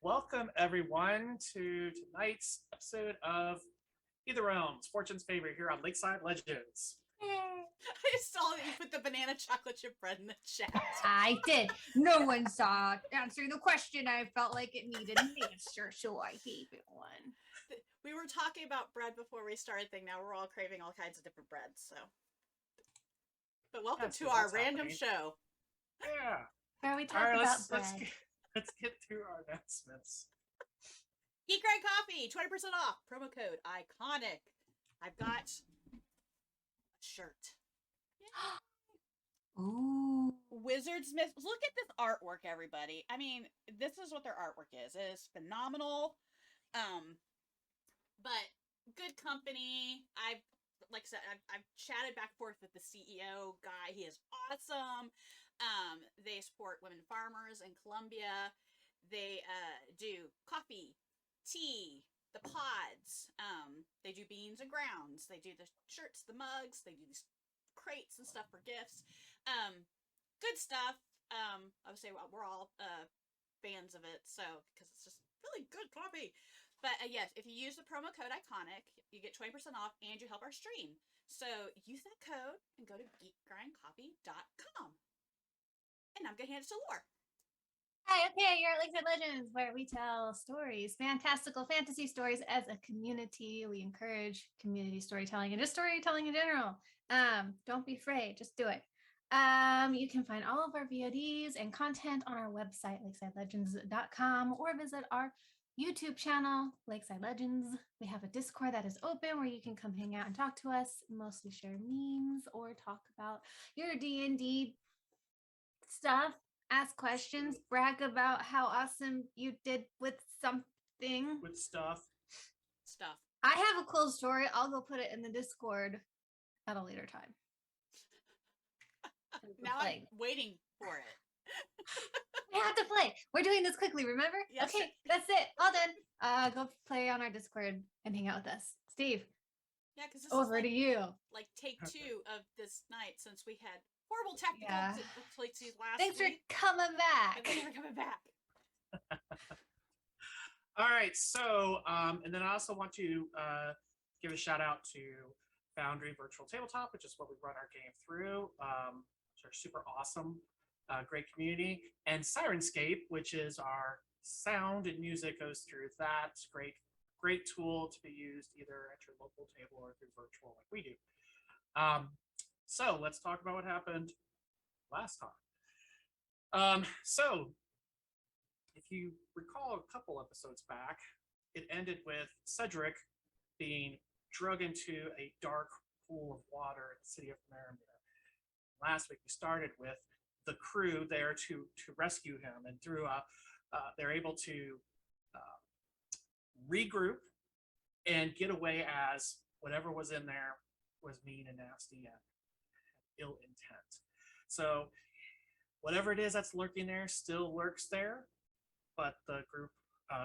Welcome everyone to tonight's episode of Ætherealms, Fortune's favorite here on Lakeside Legendz. I saw that you put the banana chocolate chip bread in the chat. I did. No one saw answering the question. I felt like it needed an answer, so I gave it one. We were talking about bread before we started thing. Now we're all craving all kinds of different breads. So, but welcome to our random show. Yeah. Where we talk about bread. Let's get through our announcements. Geek Grind Coffee, 20% off. Promo code ICONIC. I've got a shirt. Ooh. Wizardsmith. Look at this artwork, everybody. I mean, this is what their artwork is. It is phenomenal. But good company. Like I said, I've chatted back and forth with the CEO guy. He is awesome. They support women farmers in Colombia. They do coffee, tea, the pods. They do beans and grounds. They do the shirts, the mugs. They do these crates and stuff for gifts. Good stuff. I would say we're all fans of it. So because it's just really good coffee. But yes, if you use the promo code ICONIC, you get 20% off and you help our stream. So use that code and go to geekgrindcoffee.com. And I'm going to hand it to Laura. Hi, okay, you're at Lakeside Legendz, where we tell stories, fantastical fantasy stories as a community. We encourage community storytelling and just storytelling in general. Don't be afraid, just do it. You can find all of our VODs and content on our website, lakesidelegends.com, or visit our YouTube channel, Lakeside Legendz. We have a Discord that is open where you can come hang out and talk to us, mostly share memes or talk about your D&D stuff, ask questions, brag about how awesome you did with something. With stuff. I have a cool story. I'll go put it in the Discord at a later time. Now I'm waiting for it. We have to play. We're doing this quickly, remember? Yes. Okay, that's it. All done. Go play on our Discord and hang out with us. Steve. Yeah, because this over is to you. Like take 2 of this night since we had horrible technical difficulties last Thanks week. for coming back. And thanks for coming back. All right, so and then I also want to give a shout out to Foundry Virtual Tabletop, which is what we run our game through. Which are super awesome. Great community, and Sirenscape, which is our sound and music goes through that. Great tool to be used either at your local table or through virtual like we do. So let's talk about what happened last time. So if you recall a couple episodes back, it ended with Cedric being dragged into a dark pool of water in the city of Miramar. Last week we started with the crew there to rescue him, and through they're able to regroup and get away as whatever was in there was mean and nasty and had ill intent. So whatever it is that's lurking there still lurks there, but the group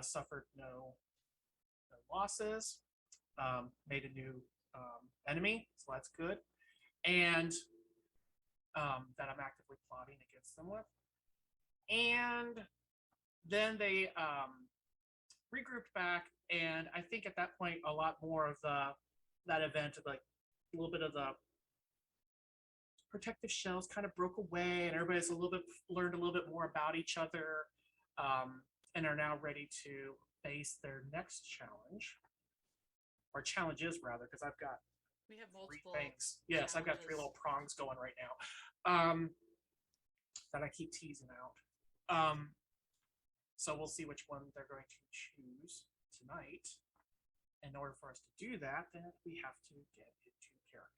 suffered no losses, made a new enemy, so that's good, and that I'm actively plotting against them with. And then they regrouped back, and I think at that point a lot more of that event of like a little bit of the protective shells kind of broke away, and everybody's learned a little bit more about each other, and are now ready to face their next challenge, or challenges rather, because I've got We have multiple 3 things. Yes, I've got 3 challenges. little prongs going right now that I keep teasing out. So we'll see which one they're going to choose tonight. In order for us to do that, then we have to get into character.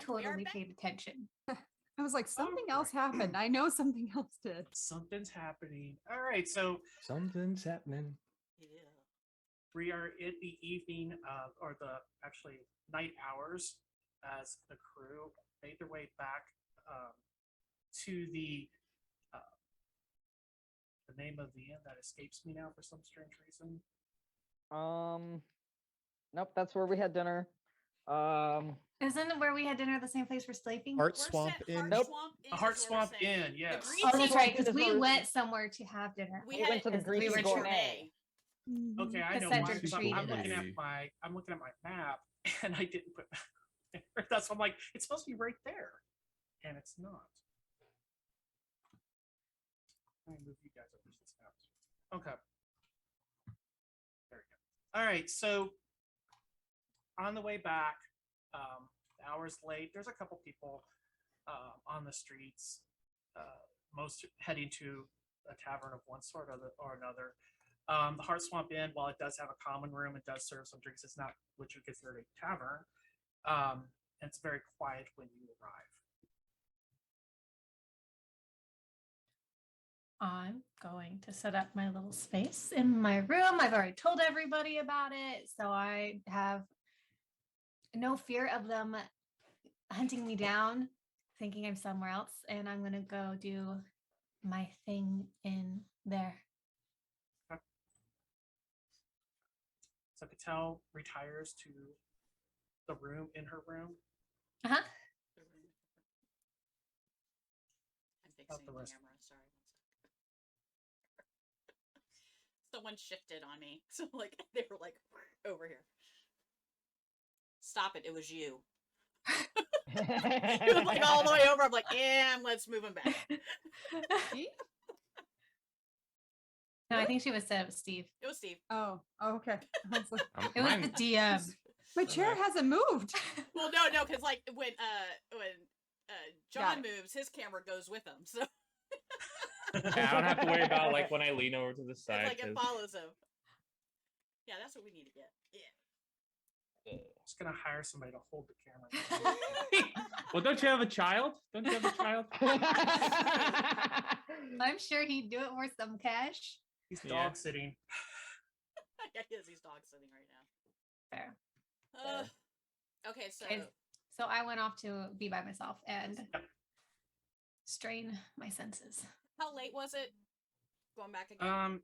totally back. paid attention. I was like, something else happened. I know something else did. Something's happening. All right, so Something's happening. Yeah. we are in the evening, or the actually night hours, as the crew made their way back to the name of the inn that escapes me now for some strange reason. Nope, that's where we had dinner. Isn't it where we had dinner the same place we're sleeping? Heart We're Swamp set Inn. Nope. Swamp Inn A is Heart where we're Swamp staying. Inn, The yes. Greasy Oh, that's right, because Is we where- went somewhere to have dinner. We We had went to the because we Greasy were Gourmet. Okay, I know Cedric why. 'Cause I'm treated looking us. at my map, and I didn't put. That's why I'm like, it's supposed to be right there, and it's not. Let me move you guys over to this map. Okay. There we go. All right, so on the way back, hours late. There's a couple people on the streets, most heading to a tavern of one sort or another. The Heart Swamp Inn, while it does have a common room, it does serve some drinks. It's not what you consider a tavern. And it's very quiet when you arrive. I'm going to set up my little space in my room. I've already told everybody about it, so I have no fear of them hunting me down, thinking I'm somewhere else, and I'm gonna go do my thing in there. So Patel retires to the room in her room. Uh-huh. I'm fixing the the rest. camera. Sorry. Someone shifted on me. So like they were like over here. Stop it. It was you. He was like all the way over. I'm like, and let's move him back. No, I think she was set up with Steve. It was Steve. Oh, okay. I was like, It was Mine- the DM. my chair hasn't moved. Well, no, because like when John moves, his camera goes with him. So Yeah, I don't have to worry about like when I lean over to the it's side. like it 'cause- follows him. Yeah, that's what we need to get. Yeah. Just gonna hire somebody to hold the camera. Well, don't you have a child? Don't you have a child? I'm sure he'd do it for some cash. He's Yeah. dog sitting. Yeah, he is. He's dog sitting right now. Fair. Okay, so Okay, so I went off to be by myself and Yep. strain my senses. how late was it? Going back again.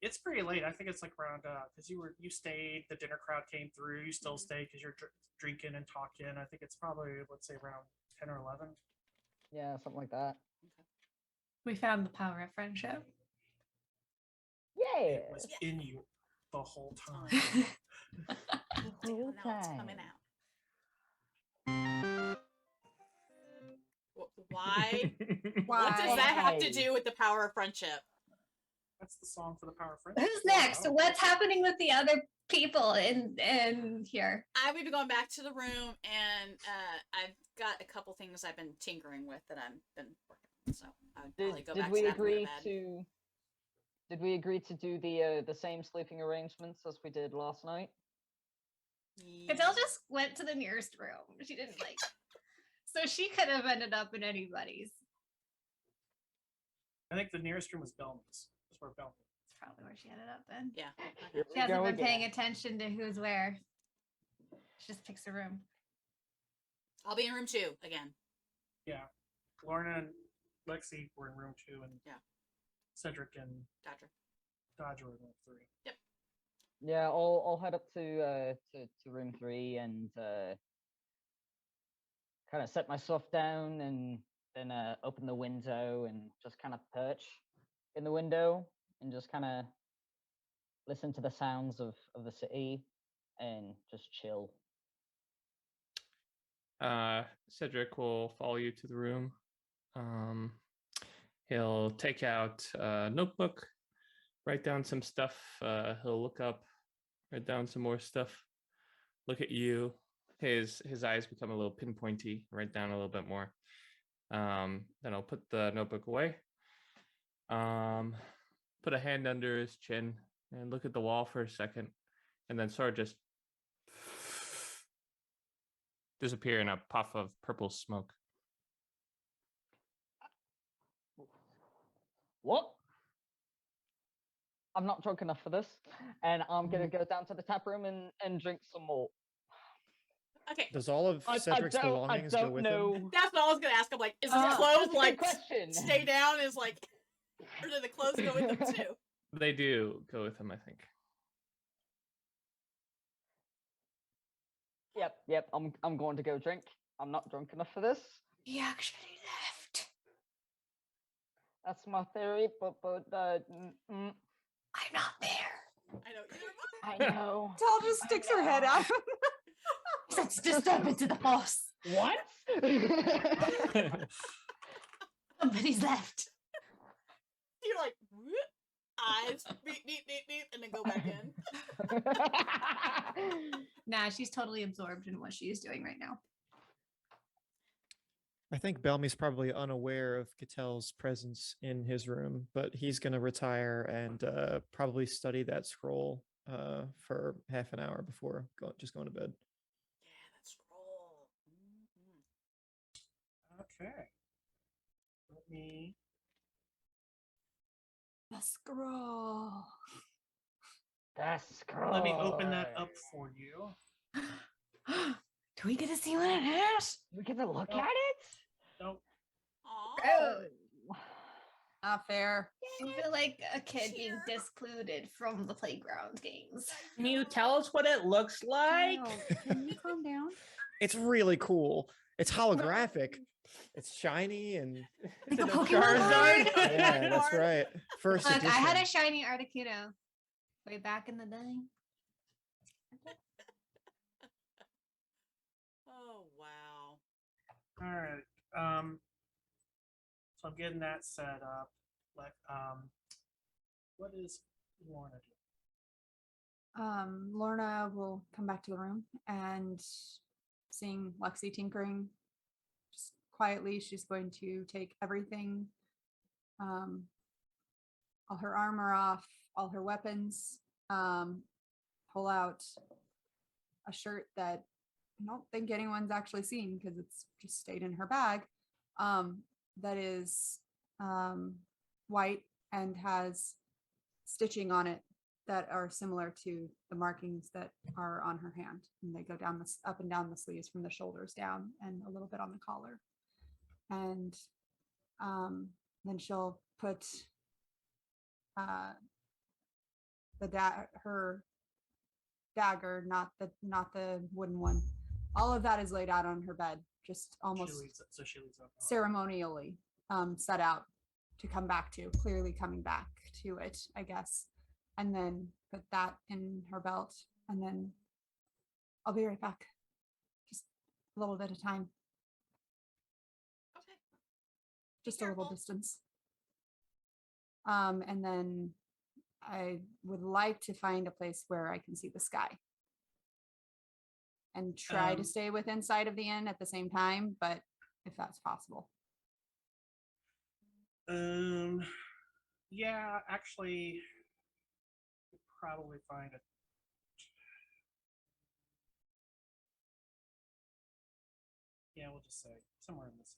It's pretty late. I think it's like around because you stayed. The dinner crowd came through. You still stayed because you're drinking and talking. I think it's probably, let's say, around 10 or 11. Yeah, something like that. We found the power of friendship. Yeah. It was in you the whole time. Whole Now it's coming out. Why? What does that have to do with the power of friendship? That's the song for the power of friendship. Who's next? Wow. What's happening with the other people in here? I will be going back to the room, and I've got a couple things I've been tinkering with that I've been working on. So I would probably go Did back we to that agree bed. to? Did we agree to do the same sleeping arrangements as we did last night? Adele just went to the nearest room. She didn't like. So she could have ended up in anybody's. I think the nearest room was Belmy's. That's where Belmy. That's probably where she ended up then. Yeah. Here She we hasn't go been paying again. attention to who's where. She just picks a room. I'll be in room 2 again. Yeah. Lorna and Lexi were in room 2, and Yeah. Cedric and Dodger. Dodger were in room 3. Yeah, I'll head up to room 3 and kind of set myself down and then open the window and just kind of perch in the window and just kind of listen to the sounds of the city and just chill. Cedric will follow you to the room. He'll take out a notebook, write down some stuff. He'll look up, write down some more stuff. Look at you. His eyes become a little pinpointy. Write down a little bit more. Then I'll put the notebook away. Put a hand under his chin and look at the wall for a second, and then sort of just disappear in a puff of purple smoke. What? I'm not drunk enough for this, and I'm gonna go down to the tap room and drink some more. Okay, Does all of Cedric's belongings go with him? that's what I was gonna ask. I'm like, is his That's clothes a good like question. stay down? Is like, or do the clothes go with them too? They do go with him, I think. Yep. I'm going to go drink. I'm not drunk enough for this. He actually left. That's my theory, but I'm not there. I know. Either I know. Tal just sticks her head out. Such disturbance to the force. What? Somebody's left. You're like, whoop, eyes, beep, and then go back in. Nah, she's totally absorbed in what she is doing right now. I think Belmy's probably unaware of Catel's presence in his room, but he's going to retire and probably study that scroll for half an hour before going to bed. Yeah, that scroll. Okay. Let me. The scroll. That's cool. Let me open that up for you. Do we get to see what it is? We get to look Oh. at it. Nope. Aw. Not fair. I feel like a kid being Cheer. discluded from the playground games. Can you tell us what it looks like? Can you calm down? It's really cool. It's holographic. It's shiny and Like a Is it a Pokemon Charizard? card? yeah, that's right. First Look, edition. I had a shiny Articuno way back in the day. Oh wow. All right. So I'm getting that set up. Like, what is Lorna doing? Lorna will come back to the room and seeing Lexi tinkering just quietly, she's going to take everything, all her armor off, all her weapons, pull out a shirt that I don't think anyone's actually seen because it's just stayed in her bag, that is white and has stitching on it that are similar to the markings that are on her hand, and they go down this up and down the sleeves from the shoulders down and a little bit on the collar. And then she'll put her dagger, not the wooden one. All of that is laid out on her bed, just almost She leaves up. ceremonially set out to come back to, clearly coming back to it, I guess. And then put that in her belt, and then I'll be right back. Just a little bit of time, Okay. just a little Careful. distance. And then I would like to find a place where I can see the sky. And try to stay within sight of the inn at the same time, but if that's possible. Yeah, actually, you could probably find it. Yeah, we'll just say somewhere in this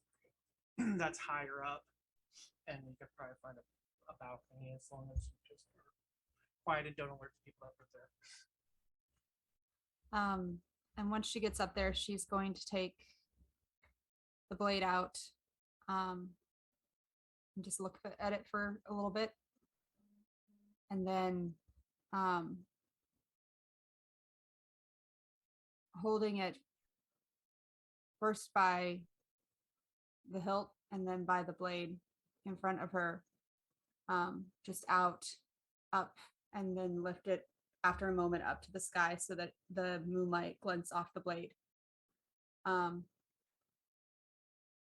area. That's higher up, and you could probably find a balcony as long as you just are quiet and don't alert the people up there. And once she gets up there, she's going to take the blade out, and just look at it for a little bit, and then holding it first by the hilt and then by the blade in front of her, just out, up, and then lift it after a moment up to the sky so that the moonlight glints off the blade. And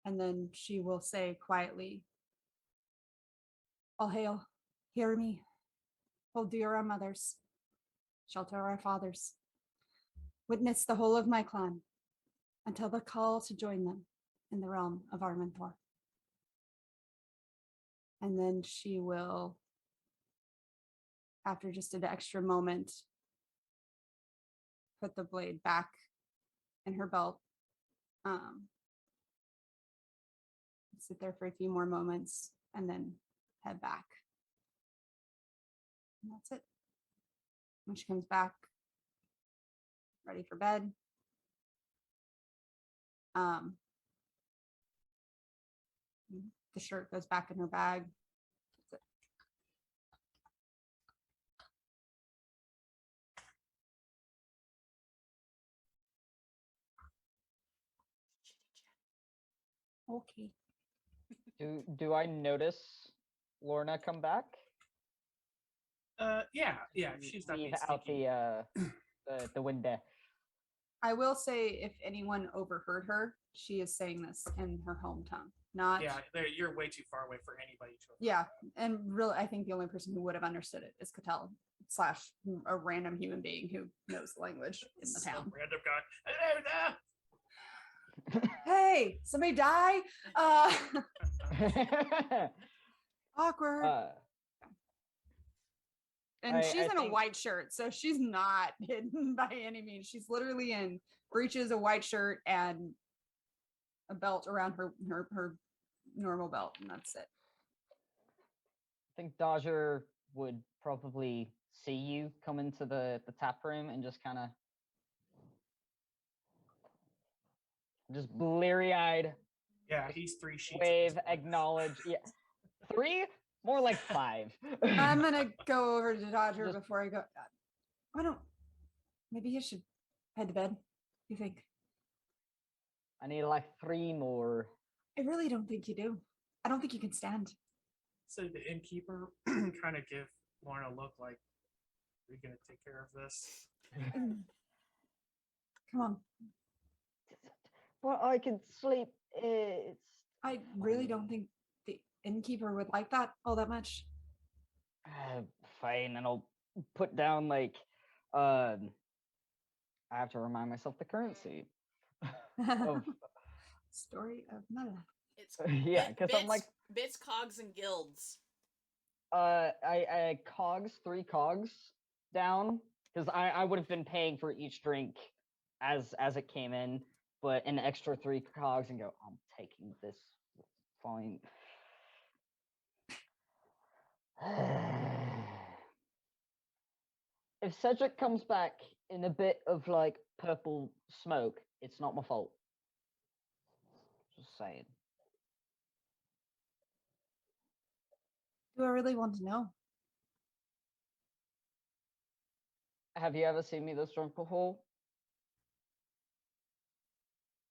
then she will say quietly, "All hail, hear me, hold dear our mothers, shelter our fathers, witness the whole of my clan, until the call to join them in the realm of our mentor." And then she will, after just an extra moment, put the blade back in her belt Sit there for a few more moments and then head back. And that's it. When she comes back, ready for bed. The shirt goes back in her bag. That's it. Okay. Do I notice Lorna come back? Yeah, she's definitely Leave out sneaky. the window. I will say, if anyone overheard her, she is saying this in her home tongue. Not Yeah, you're way too far away for anybody to. yeah, and really, I think the only person who would have understood it is Cattell / a random human being who knows the language in the Some town. random guy. Hello there. Hey, somebody die? Awkward. And she's I in a think- white shirt, so she's not hidden by any means. She's literally in breeches, a white shirt, and a belt around her normal belt, and that's it. I think Dodger would probably see you come into the tap room and just kind of just bleary-eyed Yeah, he's 3 sheets. at wave, this point. acknowledge. Yeah, 3, more like 5. I'm gonna go over to Dodger Just- before I go. Why don't maybe you should head to bed? You think? I need like 3 more. I really don't think you do. I don't think you can stand. So the innkeeper kind of give Lauren a look like, "Are you gonna take care of this?" Come on. Well, I can sleep. It's I really don't think the innkeeper would like that all that much. fine, and I'll put down like I have to remind myself the currency of Story of my life. It's yeah, because I'm like bits, cogs, and guilds. I cogs 3 cogs down because I would have been paying for each drink as it came in, but an extra 3 cogs and go, I'm taking this. Fine. If Cedric comes back in a bit of like purple smoke, it's not my fault. Just saying. Do I really want to know? Have you ever seen me this drunk before?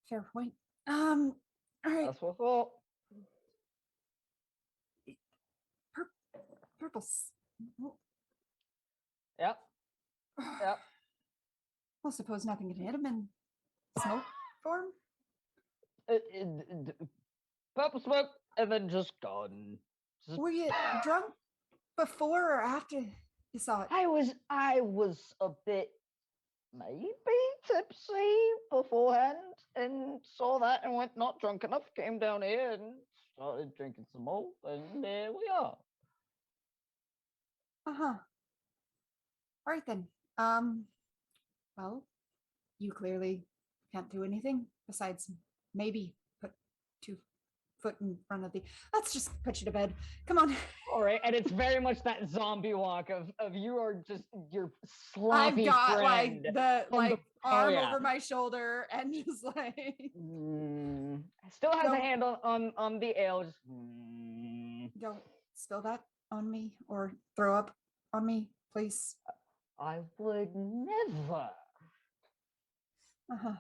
Fair point. All right. That's what I thought. Purples. Yep. Yep. Well, suppose nothing can hit him in smoke form. Purple smoke and then just gone. Just- Were you drunk before or after you saw it? I was a bit maybe tipsy beforehand and saw that and went not drunk enough, came down here and started drinking some more, and there we are. Uh-huh. All right then. Well, you clearly can't do anything besides maybe put 2 foot in front of the. Let's just put you to bed. Come on. All right, and it's very much that zombie walk of you are just your I've sloppy got friend. like the from the- like oh, arm yeah. over my shoulder and just like Still has a Don't- hand on the ale. Just, don't spill that on me or throw up on me, please. I would never. Uh-huh.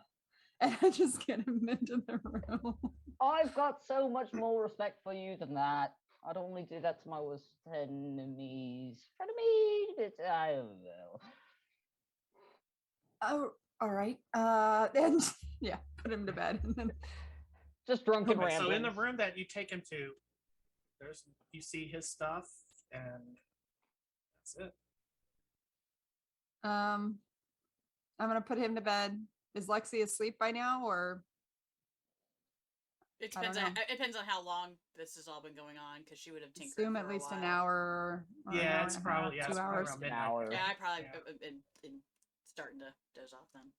And I just get him into the room. I've got so much more respect for you than that. I'd only do that to my worst enemies. Frenemies. I don't know. Oh, all right. And yeah, put him to bed. And then Just drunken Okay, so in the ramblings. room that you take him to, you see his stuff, and that's it. I'm gonna put him to bed. Is Lexi asleep by now, or It I don't depends. know. It depends on how long this has all been going on, because she would have tinkered assume for at a least an while. hour? Or an Yeah, hour it's and a probably half, it's 2 probably hours. around An midnight. hour. Yeah, I probably Yeah. been starting to doze off then.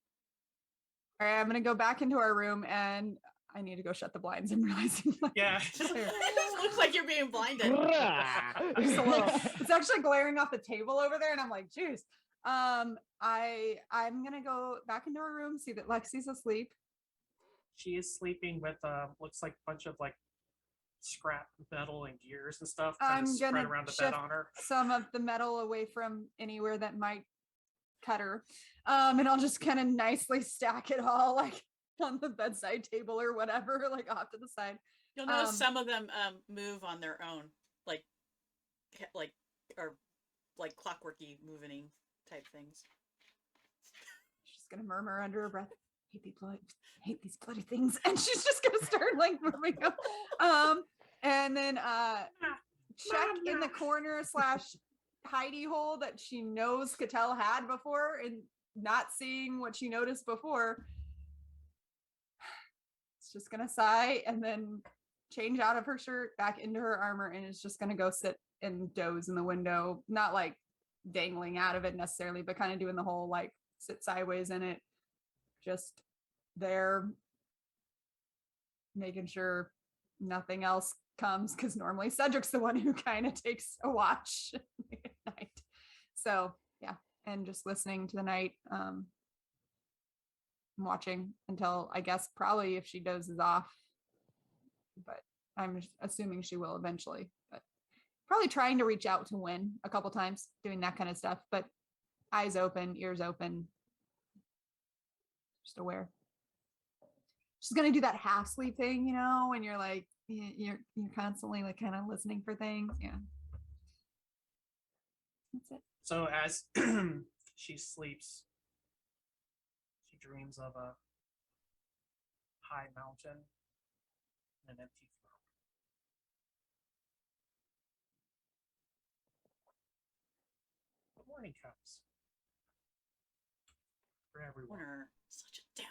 All right, I'm gonna go back into our room, and I need to go shut the blinds. I'm realizing. Yeah. It looks like you're being blinded. Just a little. It's actually glaring off the table over there, and I'm like, "Jeez." I'm gonna go back into her room, see that Lexi's asleep. She is sleeping with looks like a bunch of like scrap metal and gears and stuff kind I'm of spread gonna around the bed shift on her. some of the metal away from anywhere that might cut her, and I'll just kind of nicely stack it all like on the bedside table or whatever, like off to the side. You'll notice some of them move on their own, like or like clockworky moving type things. She's gonna murmur under her breath, hate these bloody things, and she's just gonna start like moving up. And then check in the corner / hidey hole that she knows Cattell had before, and not seeing what she noticed before. It's just gonna sigh and then change out of her shirt back into her armor, and it's just gonna go sit and doze in the window, not like dangling out of it necessarily, but kind of doing the whole like sit sideways in it, just there, making sure nothing else comes, because normally Cedric's the one who kind of takes a watch at night. So yeah, and just listening to the night, watching until I guess probably if she dozes off, but I'm assuming she will eventually, but probably trying to reach out to Win a couple times, doing that kind of stuff, but eyes open, ears open, just aware. She's gonna do that half sleep thing, when you're like you're constantly like kind of listening for things. Yeah, that's it. So as she sleeps, she dreams of a high mountain and an empty throne. The morning comes for everyone. Winner, such a downer.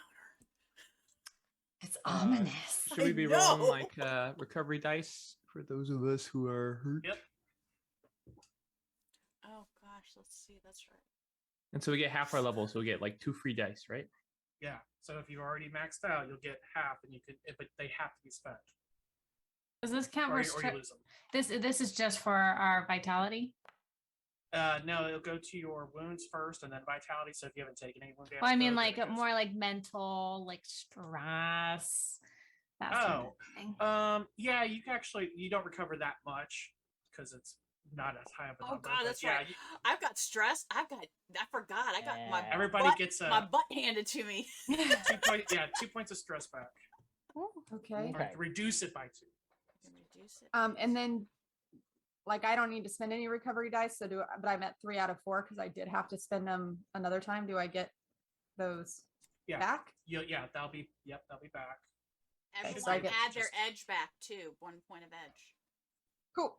It's ominous. Should we be I rolling know. like recovery dice for those of us who are hurt? Yep. Oh gosh, let's see. That's right. And so we get half our level, so we get like 2 free dice, right? Yeah. So if you're already maxed out, you'll get half, and you can, but they have to be spent, Does this count or, for or you lose them. this is just for our vitality? No, it'll go to your wounds first, and then vitality. So if you haven't taken any wound damage, Well, I mean, then like it goes- more like mental, like stress. That sort of thing. Yeah, you don't recover that much because it's not as high of a Oh number. god, but that's yeah, right. I've got stress. I forgot. I got my everybody butt, gets my butt handed to me. 2 points. Yeah, 2 points of stress back. Okay. Or reduce it by 2. Reduce it. And then like I don't need to spend any recovery dice, but I'm at 3 out of 4 because I did have to spend them another time. Do I get those back? Yeah, they'll be back. Everyone so I get add their just- edge back too. 1 point of edge. Cool.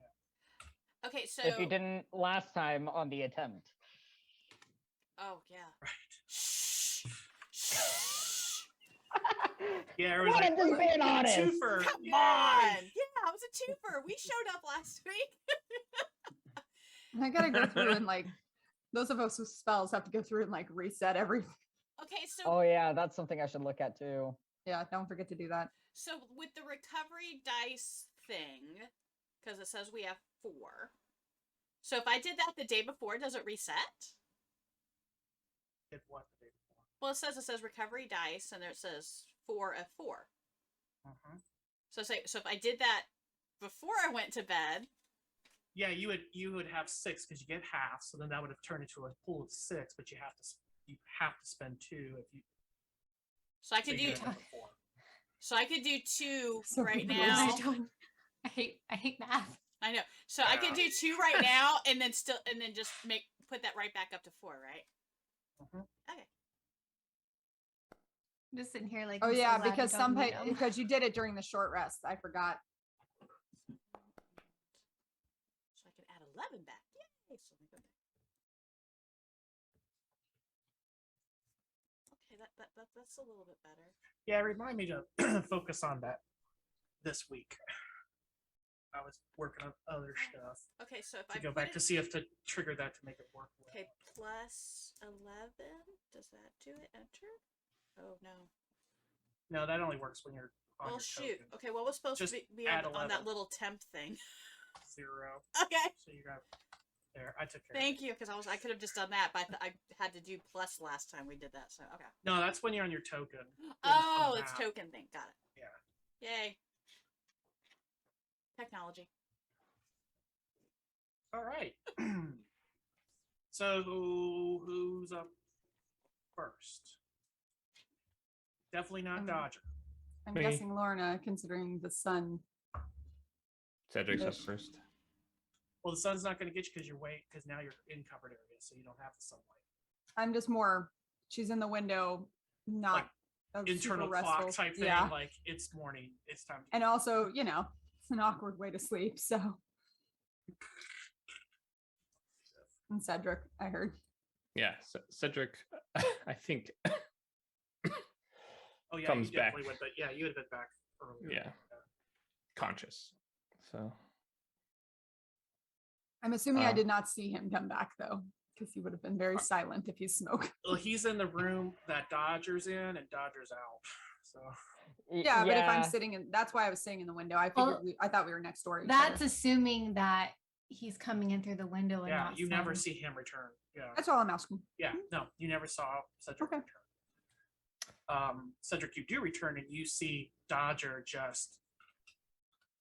Okay, so If you didn't last time on the attempt. oh yeah. Right. Shh. Shh. Yeah, everyone's What? like, I'm just being honest. twofer. Come Yay! on. Yeah, it was a twofer. We showed up last week. I gotta go through and like those of us with spells have to go through and like reset everything. Okay, so Oh yeah, that's something I should look at too. Yeah, don't forget to do that. so with the recovery dice thing, because it says we have 4. So if I did that the day before, does it reset? Did what the day before? Well, it says recovery dice, and there it says 4 of 4. Mhm. So if I did that before I went to bed, Yeah, you would have 6 because you get half. So then that would have turned into a pool of 6, but you have to spend 2 if you. so I could you do get another 4. so I could do 2 So right confused. now. I hate math. I know. So I could do 2 right now, and then just put that right back up to 4, right? Mhm. Okay. I'm just sitting here like. Oh I'm so yeah, glad because you don't need 'em. because you did it during the short rest. I forgot. So I can add 11 back. Yay! So let me go back. Okay, that's a little bit better. Yeah, remind me to focus on that this week. I was working on other stuff Okay, so if to I go put back it, to see if to trigger that to make it work. Well. okay, plus 11. Does that do it? Enter. Oh no. No, that only works when you're on Well, your shoot. token. Okay, what was supposed Just to be add on 11. that little temp thing? 0. Okay. So you got there. I took care. Thank you, because I could have just done that, but I had to do plus last time we did that. So okay. No, that's when you're on your token. Oh, on the it's map. token thing. Got it. Yeah. Yay. Technology. All right. So who's up first? Definitely not Dodger. I'm Me. guessing Lorna, considering the sun. Cedric's up Ish. first. Well, the sun's not going to get you because now you're in covered area, so you don't have the sunlight. I'm just more. She's in the window, not a super Internal clock restful. type thing. Yeah, Like it's morning. It's time. To and also, it's an awkward way to sleep. So, and Cedric, I heard. Yeah, Cedric, I think, oh yeah, comes you definitely back. would. But yeah, you would have been back earlier. Yeah. conscious. So I'm assuming I did not see him come back though, because he would have been very silent if he smoked. Well, he's in the room that Dodger's in, and Dodger's out. So Yeah, but if I'm sitting in, that's why I was sitting in the window. I figured Well, I thought we were next door. to each That's other. assuming that he's coming in through the window and yeah, not you never sun. see him return. Yeah, That's all I'm asking. yeah, no, you never saw Cedric Okay. return. Cedric, you do return, and you see Dodger just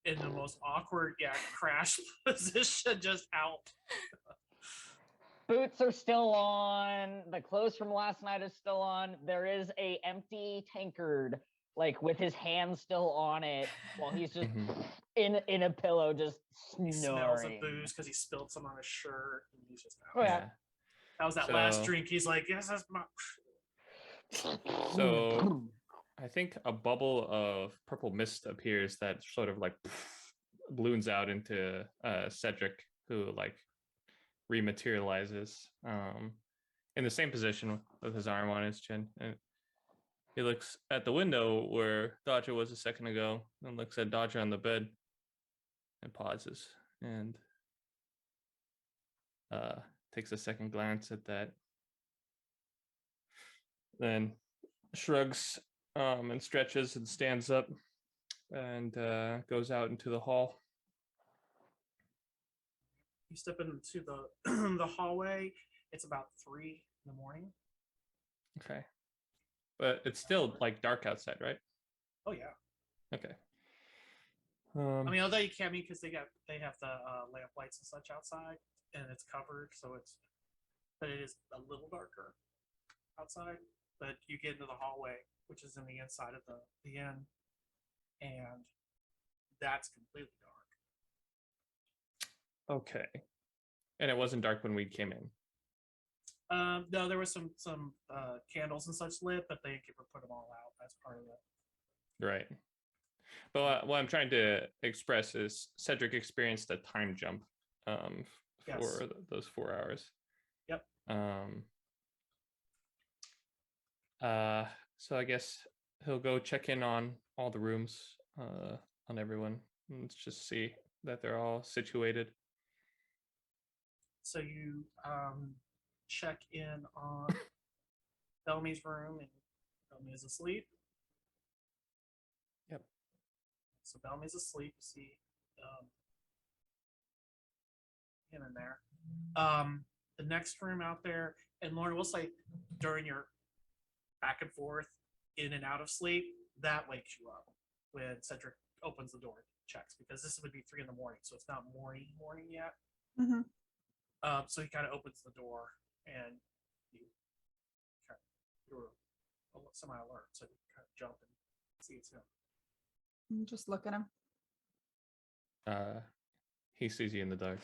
in the most awkward, crash position, just out. Boots are still on. The clothes from last night is still on. There is a empty tankard, like with his hand still on it, while he's just in a pillow, just He smells of snoring. booze because he spilled some on his shirt, and he's just out. Oh, yeah. That was that last So- drink. He's like, yes, that's my. So I think a bubble of purple mist appears that sort of like balloons out into Cedric, who like rematerializes in the same position with his arm on his chin. And he looks at the window where Dodger was a second ago and looks at Dodger on the bed and pauses and takes a second glance at that. Then shrugs and stretches and stands up and goes out into the hall. You step into the the hallway. It's about 3 in the morning. Okay. But it's still like dark outside, right? Oh yeah. Okay. I mean, although you can't because they have the lamp lights and such outside, and it's covered, so but it is a little darker outside. But you get into the hallway, which is in the inside of the inn, and that's completely dark. Okay. And it wasn't dark when we came in. No, there was some candles and such lit, but they put them all out as part of it. Right. But what I'm trying to express is Cedric experienced a time jump Yes. for those 4 hours. Yep. So I guess he'll go check in on all the rooms, on everyone. And let's just see that they're all situated. So you check in on Bellamy's room, and Bellamy is asleep. Yep. So Bellamy's asleep. You see him in there. The next room out there, and Lauren will say during your back and forth, in and out of sleep, that wakes you up when Cedric opens the door and checks, because this would be 3 in the morning, so it's not morning yet. Mm-hmm. So he kind of opens the door, and you're semi-alert, so you kind of jump and see it's him. Just look at him. He sees you in the dark.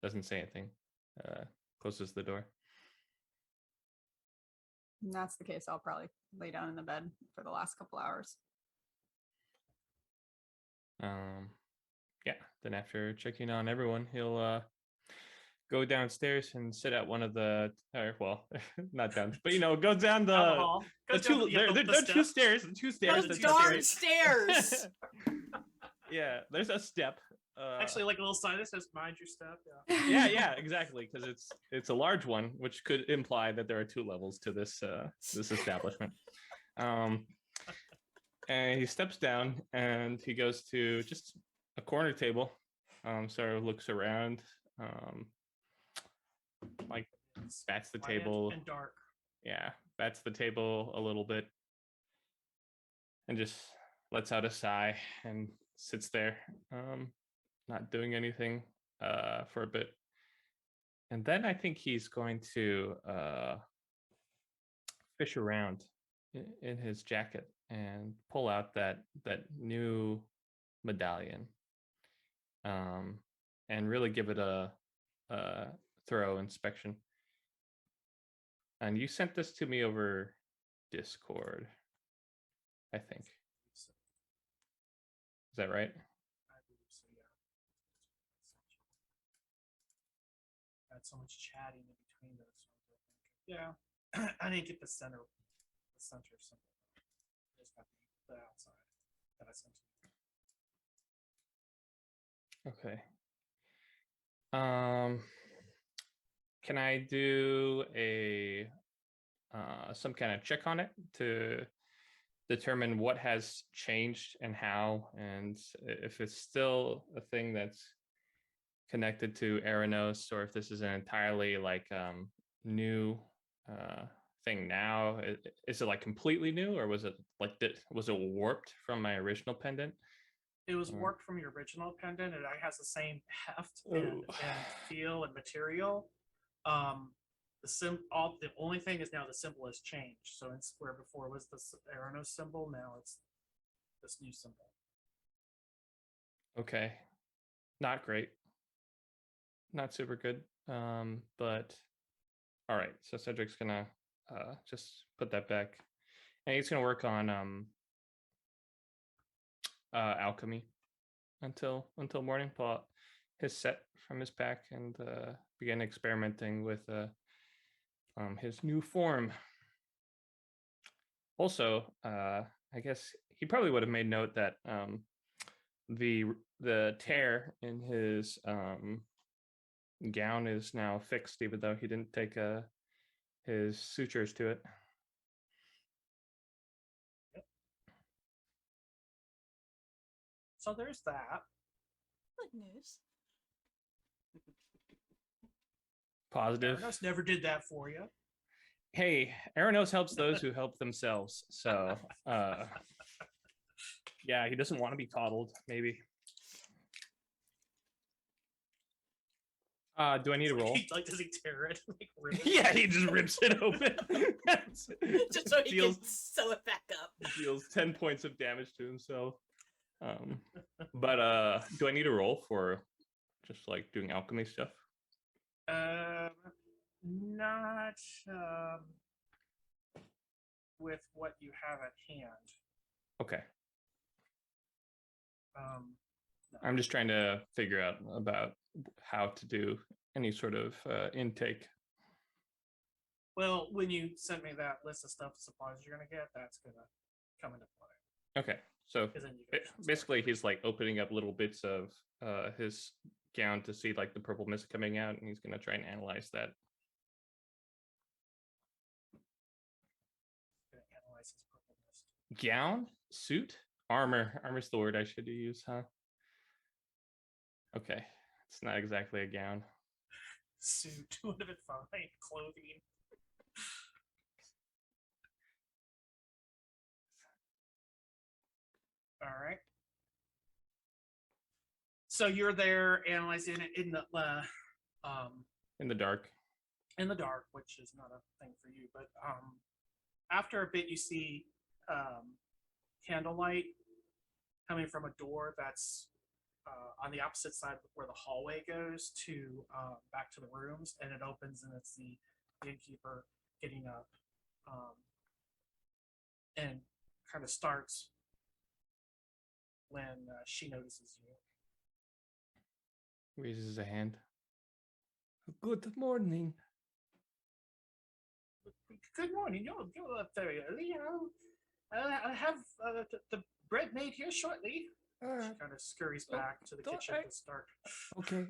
Doesn't say anything. Closes the door. And that's the case. I'll probably lay down in the bed for the last couple hours. Yeah. Then after checking on everyone, he'll go downstairs and sit at one of the, well, not down, but go down Down the hall. the Goes down two. the- There are 2 stairs. The 2 stairs. Those the darn 2 stairs. stairs. Yeah, there's a step Actually, like a little sign that says "Mind your step." Yeah. yeah, exactly, because it's a large one, which could imply that there are 2 levels to this this establishment. And he steps down and he goes to just a corner table. Sort of looks around, like bats the Quiet table. and dark. Yeah, bats the table a little bit, and just lets out a sigh and sits there, not doing anything for a bit. And then I think he's going to fish around in his jacket and pull out that new medallion, and really give it a thorough inspection. And you sent this to me over Discord, I think. Is that right? I believe so, yeah. Had so much chatting in between those ones, I think. Yeah. I didn't get the center symbol. I just got the outside that I sent to you. Okay. Can I do a some kind of check on it to determine what has changed and how, and if it's still a thing that's connected to Anemos, or if this is an entirely like new thing now? Is it like completely new, or was it like was it warped from my original pendant? It was warped from your original pendant. It has the same heft and feel and material. The only thing is now the symbol has changed. So it's where before was the Anemos symbol, now it's this new symbol. Okay, not great, not super good. But all right. So Cedric's gonna just put that back, and he's gonna work on alchemy until morning. Pull out his set from his pack and begin experimenting with his new form. Also, I guess he probably would have made note that the tear in his gown is now fixed, even though he didn't take his sutures to it. Yep. So there's that. Good news. Positive. Anemos never did that for you. Hey, Anemos helps those who help themselves. So, yeah, he doesn't want to be coddled, maybe. Do I need a roll? Does he tear it? Like, rip it? Yeah, he just rips it open. Just so he Deals- can sew it back up. Deals 10 points of damage to himself. But do I need a roll for just like doing alchemy stuff? Not with what you have at hand. Okay. No. I'm just trying to figure out about how to do any sort of intake. Well, when you sent me that list of stuff, supplies you're gonna get, that's gonna come into play. Okay, so 'Cause then you can basically he's like opening up little bits of his gown to see like the purple mist coming out, and he's gonna try and analyze that. Gonna analyze his purple mist. Gown, suit, armor's the word I should use, huh? Okay, it's not exactly a gown. Suit would have been fine. Clothing. All right. So you're there analyzing it in the dark. In the dark, which is not a thing for you, but after a bit you see candlelight coming from a door that's on the opposite side of where the hallway goes to back to the rooms, and it opens, and it's the innkeeper getting up and kind of starts when she notices you. Raises a hand. Good morning. Good morning. You're up very early. I'll have the bread made here shortly. She kind of scurries Oh, back to the don't kitchen I- to start. Okay.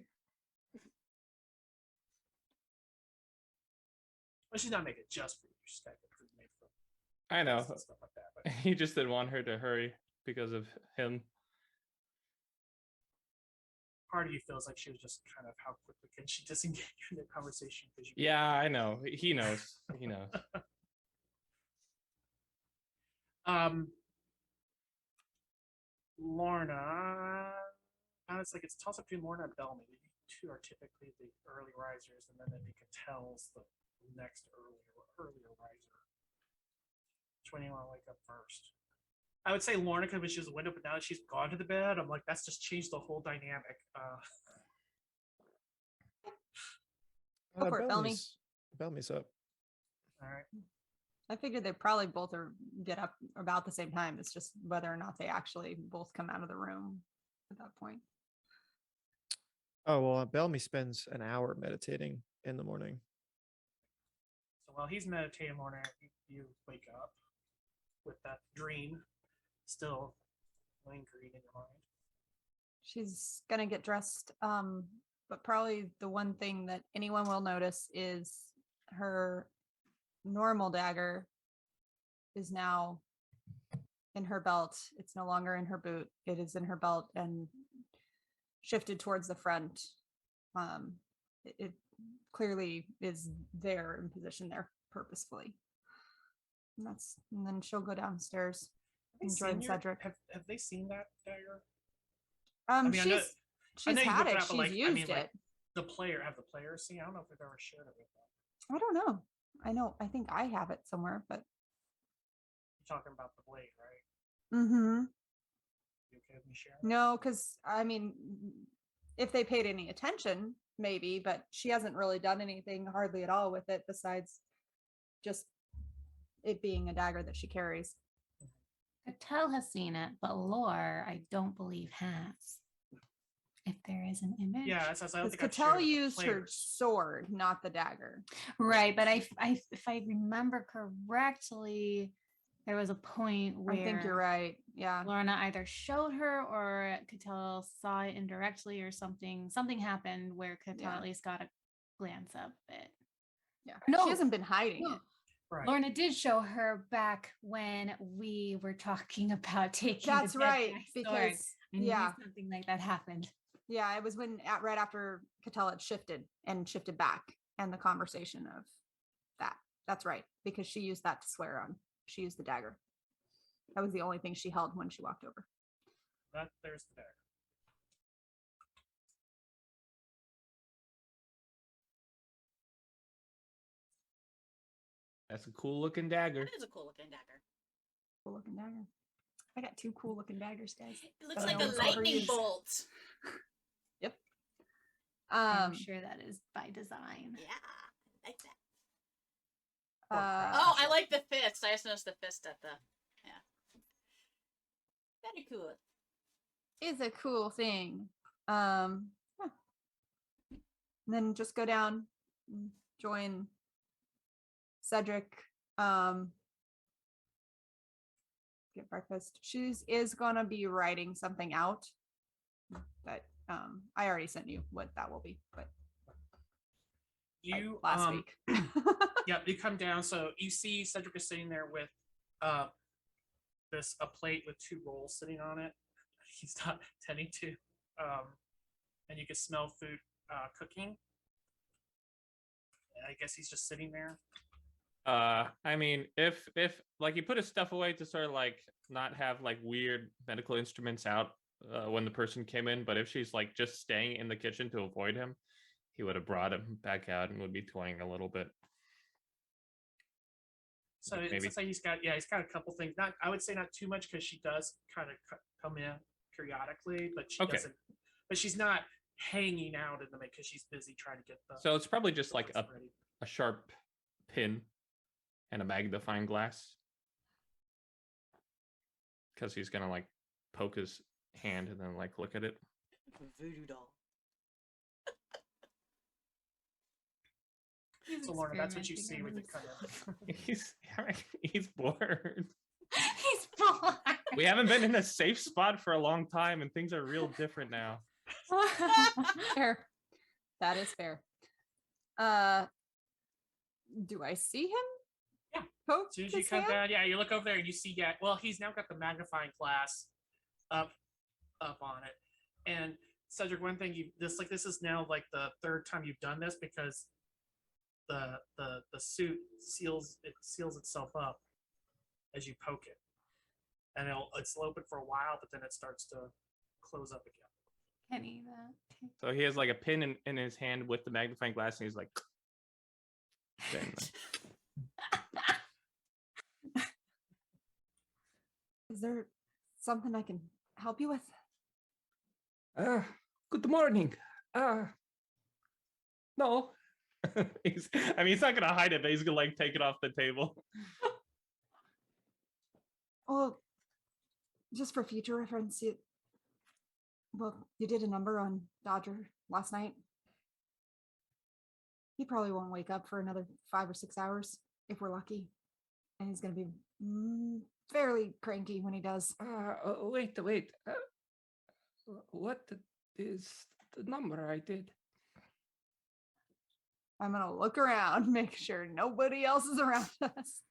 Well, she's not making it just for you. She's got food made for I know. and stuff like that. But He just didn't want her to hurry because of him. part of you feels like she was just kind of how quickly can she disengage from the conversation because you. Yeah, I know. He knows. He knows. Lorna. It's like it's toss up between Lorna and Bellamy. You two are typically the early risers, and then it'd be Catel's the next earlier riser. Which one do you want to wake up first? I would say Lorna because when she was a window, but now that she's gone to the bed, I'm like, that's just changed the whole dynamic. Go for it, Bellamy. Bellamy's up. All right. I figured they probably both get up about the same time. It's just whether or not they actually both come out of the room at that point. Oh well, Bellamy spends an hour meditating in the morning. So while he's meditating, Lorna, you wake up with that dream still lingering in your mind. She's gonna get dressed, but probably the one thing that anyone will notice is her normal dagger is now in her belt. It's no longer in her boot. It is in her belt and shifted towards the front. It clearly is there in position there purposefully. And then she'll go downstairs and join Cedric. Have they seen that dagger? She's I know she's you had whip it. out, She's but, like, used like, it. the players seen? I don't know if they've ever shared it with them. I don't know. I think I have it somewhere, but You're talking about the blade, right? mm-hmm. You okay with me sharing it? No, because I mean, if they paid any attention, maybe, but she hasn't really done anything hardly at all with it besides just it being a dagger that she carries. Cattell has seen it, but Lore, I don't believe has. If there is an image. Yeah, I don't Because think I've shared Cattell it with the used her players. sword, not the dagger. Right, but if I remember correctly, there was a point where I think you're right. Yeah. Lorna either showed her or Cattell saw it indirectly or something. Something happened where Cattell Yeah. at least got a glance of it. Yeah. No. She hasn't been hiding No. it. Right. Lorna did show her back when we were talking about taking. That's the dead right. guy's sword. Because I knew yeah. something like that happened. Yeah, it was right after Cattell had shifted back and the conversation of that. That's right. Because she used that to swear on. She used the dagger. That was the only thing she held when she walked over. There's the dagger. That's a cool looking dagger. That is a cool looking dagger. Cool looking dagger. I got 2 cool looking daggers, guys. It looks But I like a always overuse. lightning bolt. Yep. I'm sure that is by design. Yeah, I like that. Uh, Oh, I like the fist. I just noticed the fist at the. Yeah. Very cool. is a cool thing. Yeah. And then just go down, and join Cedric. Get breakfast. She is gonna be writing something out, but I already sent you what that will be, but like You last week. Yep, you come down. So you see Cedric is sitting there with a plate with 2 rolls sitting on it. He's not tending to, and you can smell food cooking. And I guess he's just sitting there. I mean, if like you put his stuff away to sort of like not have like weird medical instruments out when the person came in, but if she's like just staying in the kitchen to avoid him, he would have brought him back out and would be toying a little bit. So Maybe. it looks like he's got a couple things. Not, I would say not too much because she does kind of come in periodically, but she Okay. doesn't. But she's not hanging out in the because she's busy trying to get the. So it's probably just like the ready. a sharp pin and a magnifying glass, because he's gonna like poke his hand and then like look at it. Voodoo doll. So Lorna, that's what you see with the experimenting kind of. He's bored. He's bored. We haven't been in a safe spot for a long time, and things are real different now. Fair. That is fair. Do I see him? Yeah. Poke As soon as you his come hand? down, yeah, you look over there and you see, yeah, well, he's now got the magnifying glass up on it. And Cedric, one thing this is now like the third time you've done this because the suit seals itself up as you poke it. And it's open for a while, but then it starts to close up again. Kenny, that. So he has like a pin in his hand with the magnifying glass, and he's like, then, Is there something I can help you with? good morning. No. He's not gonna hide it, but he's gonna like take it off the table. Well, just for future reference, you did a number on Dodger last night. He probably won't wake up for another 5 or 6 hours if we're lucky, and he's gonna be fairly cranky when he does. Wait. What is the number I did? I'm gonna look around, make sure nobody else is around us.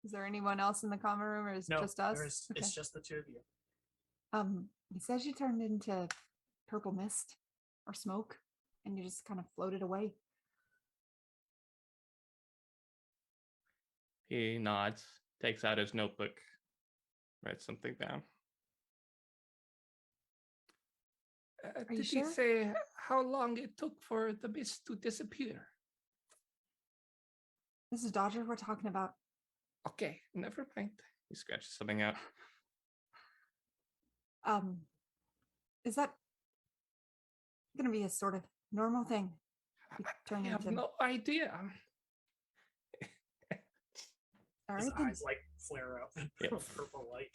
Is there anyone else in the common room, or is it No, just us? it's just the two of you. He says you turned into purple mist or smoke, and you just kind of floated away. He nods, takes out his notebook, writes something down. you Did sure? he say how long it took for the mist to disappear? This is Dodger we're talking about. Okay, never mind. He scratches something out. Is that gonna be a sort of normal thing? You turn I have into- no idea. All His right, then. eyes like flare up in Yep. purple light.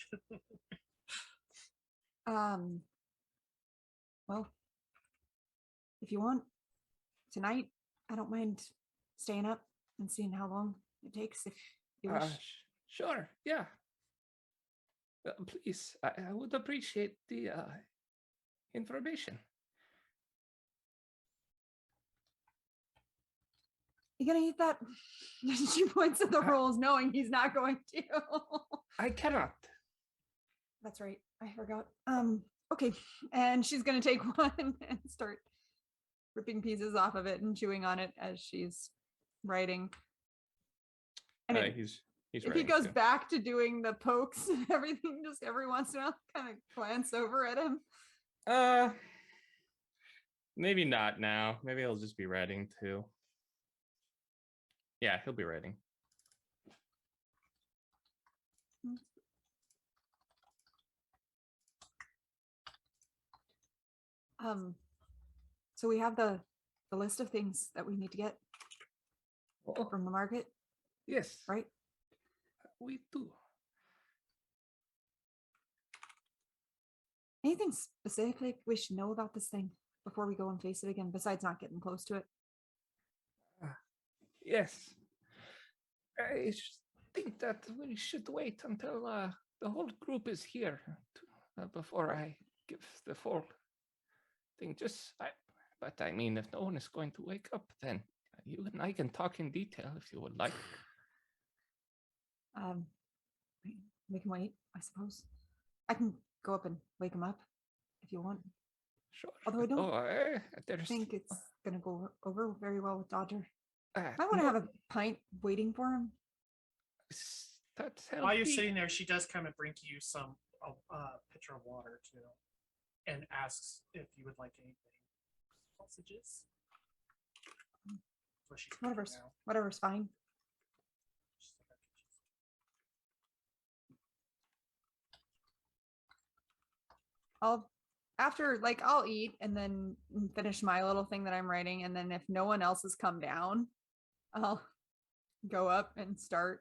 Well, if you want tonight, I don't mind staying up and seeing how long it takes if you wish. Sure, yeah. Please, I would appreciate the information. You gonna eat that? She points at the rolls, knowing he's not going to. I cannot. That's right. I forgot. Okay. And she's gonna take one and start ripping pieces off of it and chewing on it as she's writing. And He's if writing he goes too. back to doing the pokes and everything, just every once in a while, kind of glance over at him. Maybe not now. Maybe he'll just be writing too. Yeah, he'll be writing. So we have the list of things that we need to get Oh, from the market, yes, right? we do. Anything specific we should know about this thing before we go and face it again, besides not getting close to it? Yes. Think that we should wait until the whole group is here before I give the full thing. But I mean, if no one is going to wake up, then you and I can talk in detail if you would like. We can wait, I suppose. I can go up and wake him up if you want. Sure. Although I don't there's think it's gonna go over very well with Dodger. uh, I want to have a pint waiting for him. That's While you're healthy. sitting there, she does come and bring you some pitcher of water too, and asks if you would like anything. Sausages. What she's cooking Whatever's now. fine. She's like, I'll eat and then finish my little thing that I'm writing, and then if no one else has come down, I'll go up and start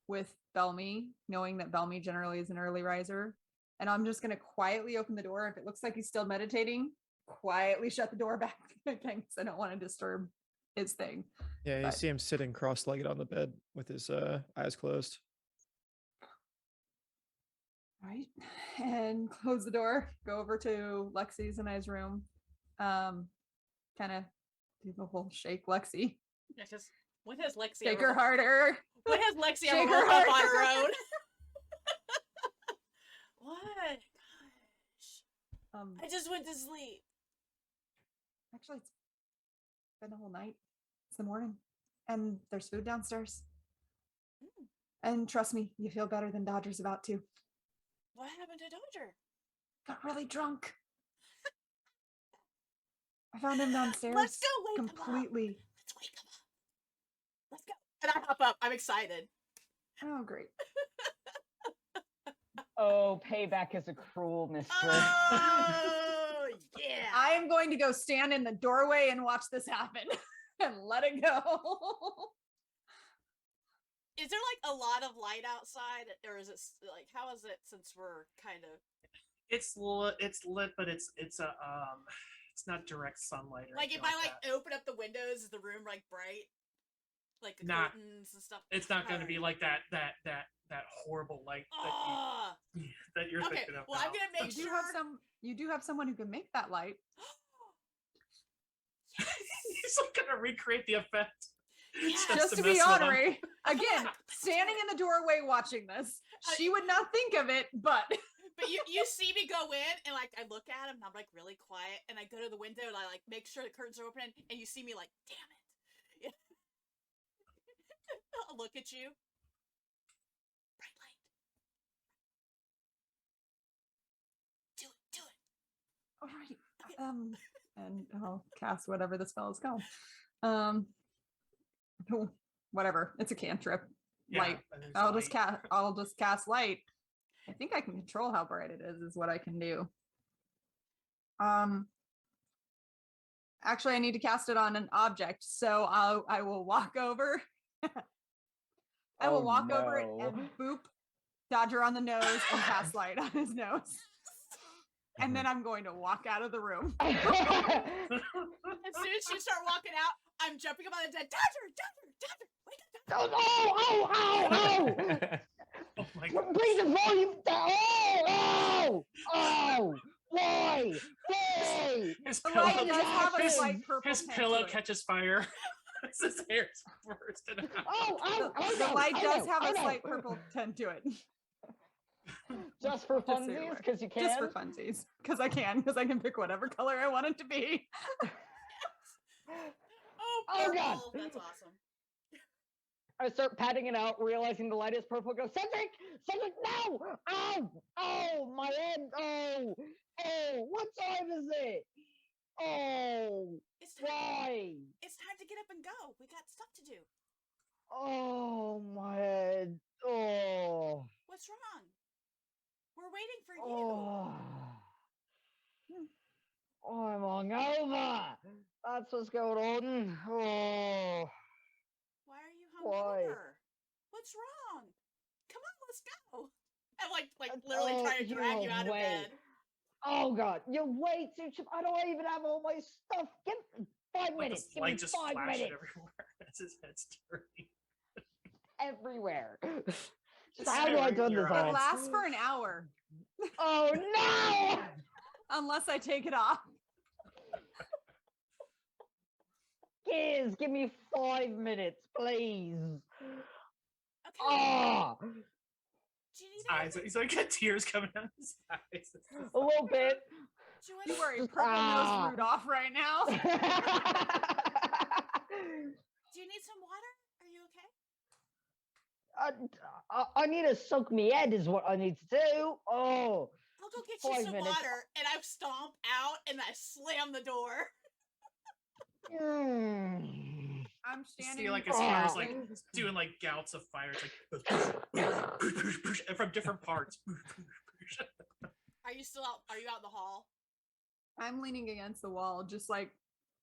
with Belmy, knowing that Belmy generally is an early riser. And I'm just gonna quietly open the door. If it looks like he's still meditating, quietly shut the door back again because I don't want to disturb his thing. Yeah, you But- see him sitting cross-legged on the bed with his eyes closed. Right. And close the door, go over to Lexi's and I's room. Kind of do the whole shake Lexi. Yeah, because when has Lexi Shake ever her harder. when has Lexi Shake ever her woke up on harder. her own? What? Gosh. I just went to sleep. Actually, it's been the whole night. It's the morning. And there's food downstairs. And trust me, you feel better than Dodger's about to. What happened to Dodger? Got really drunk. I found him downstairs. Let's go wake him up. completely. Let's wake him up. Let's go. And I hop up. I'm excited. Oh, great. Oh, payback is a cruel mistress. Oh, yeah. I am going to go stand in the doorway and watch this happen and let it go. Is there like a lot of light outside, or is it like how is it since we're kind of? It's lit, but it's not direct sunlight. Or Like if anything I like that. open up the windows, is the room like bright, like the Nah. curtains and stuff? It's not going to be Alright. like that horrible light Ah, that you're okay. thinking of. Well, I'm now. gonna make You sure. do have someone who can make that light. He's like going to recreate the effect. Yes. Just to mess be with 'em. honorary. Again, standing in the doorway watching this. She would not think of it, but But you see me go in and like I look at him and I'm like really quiet and I go to the window and I like make sure the curtains are open and you see me like damn it. I'll look at you. Bright light. Do it. all right. And I'll cast whatever the spell is called. Whatever. It's a cantrip. Yeah, Light. and there's I'll just cast light. I think I can control how bright it is what I can do. Actually I need to cast it on an object, so I will walk over. I will Oh, walk over it no. and boop Dodger on the nose and cast light on his nose. And then I'm going to walk out of the room. As soon as you start walking out, I'm jumping up on the dead. Dodger, wake up, Dodger. Oh, Oh my god. bring the volume down. Oh, why? His The pillow, light does have a his, slight purple his tint to pillow it. catches fire. His hair's bursting out. The light does have a no. slight purple tint to it. Just for Just so you're funsies, aware. because you can. Just for funsies. Because I can pick whatever color I want it to be. Oh, Oh, purple. God. That's awesome. I start patting it out, realizing the light is purple. Go, Cedric, no! Oh, my head! Oh, what time is it? Oh, It's time, why? it's time to get up and go. We got stuff to do. Oh, my head. Oh, What's wrong? We're waiting for you. oh, I'm hungover. That's what's going on. Oh, Why are you Why? hungover? What's wrong? Come on, let's go. I'm like literally Oh, trying to drag you you're out of way- bed. oh God, you're way too cheap. I don't even have all my stuff. Give 5 Like minutes. the Give me light just 5 flashing minutes. everywhere as his head's turning. Everywhere. Just How do I staring turn your this eyes. It on? lasts for an hour. Oh no! Unless I take it off. Gears, give me 5 minutes, please. Okay. Ah, Do you need Eyes, he's like got tears coming out of his eyes. a little bit. Do you want Don't worry, Just- purple ah. nose Rudolph right now. Do you need some water? Are you okay? I need to soak me head is what I need to do. Oh, I'll go get you 5 some minutes. water. And I stomp out and I slam the door. mm. I'm You standing. see, like his hair's Ah. like doing like gouts of fire. It's like from different parts. Are you still out? Are you out in the hall? I'm leaning against the wall, just like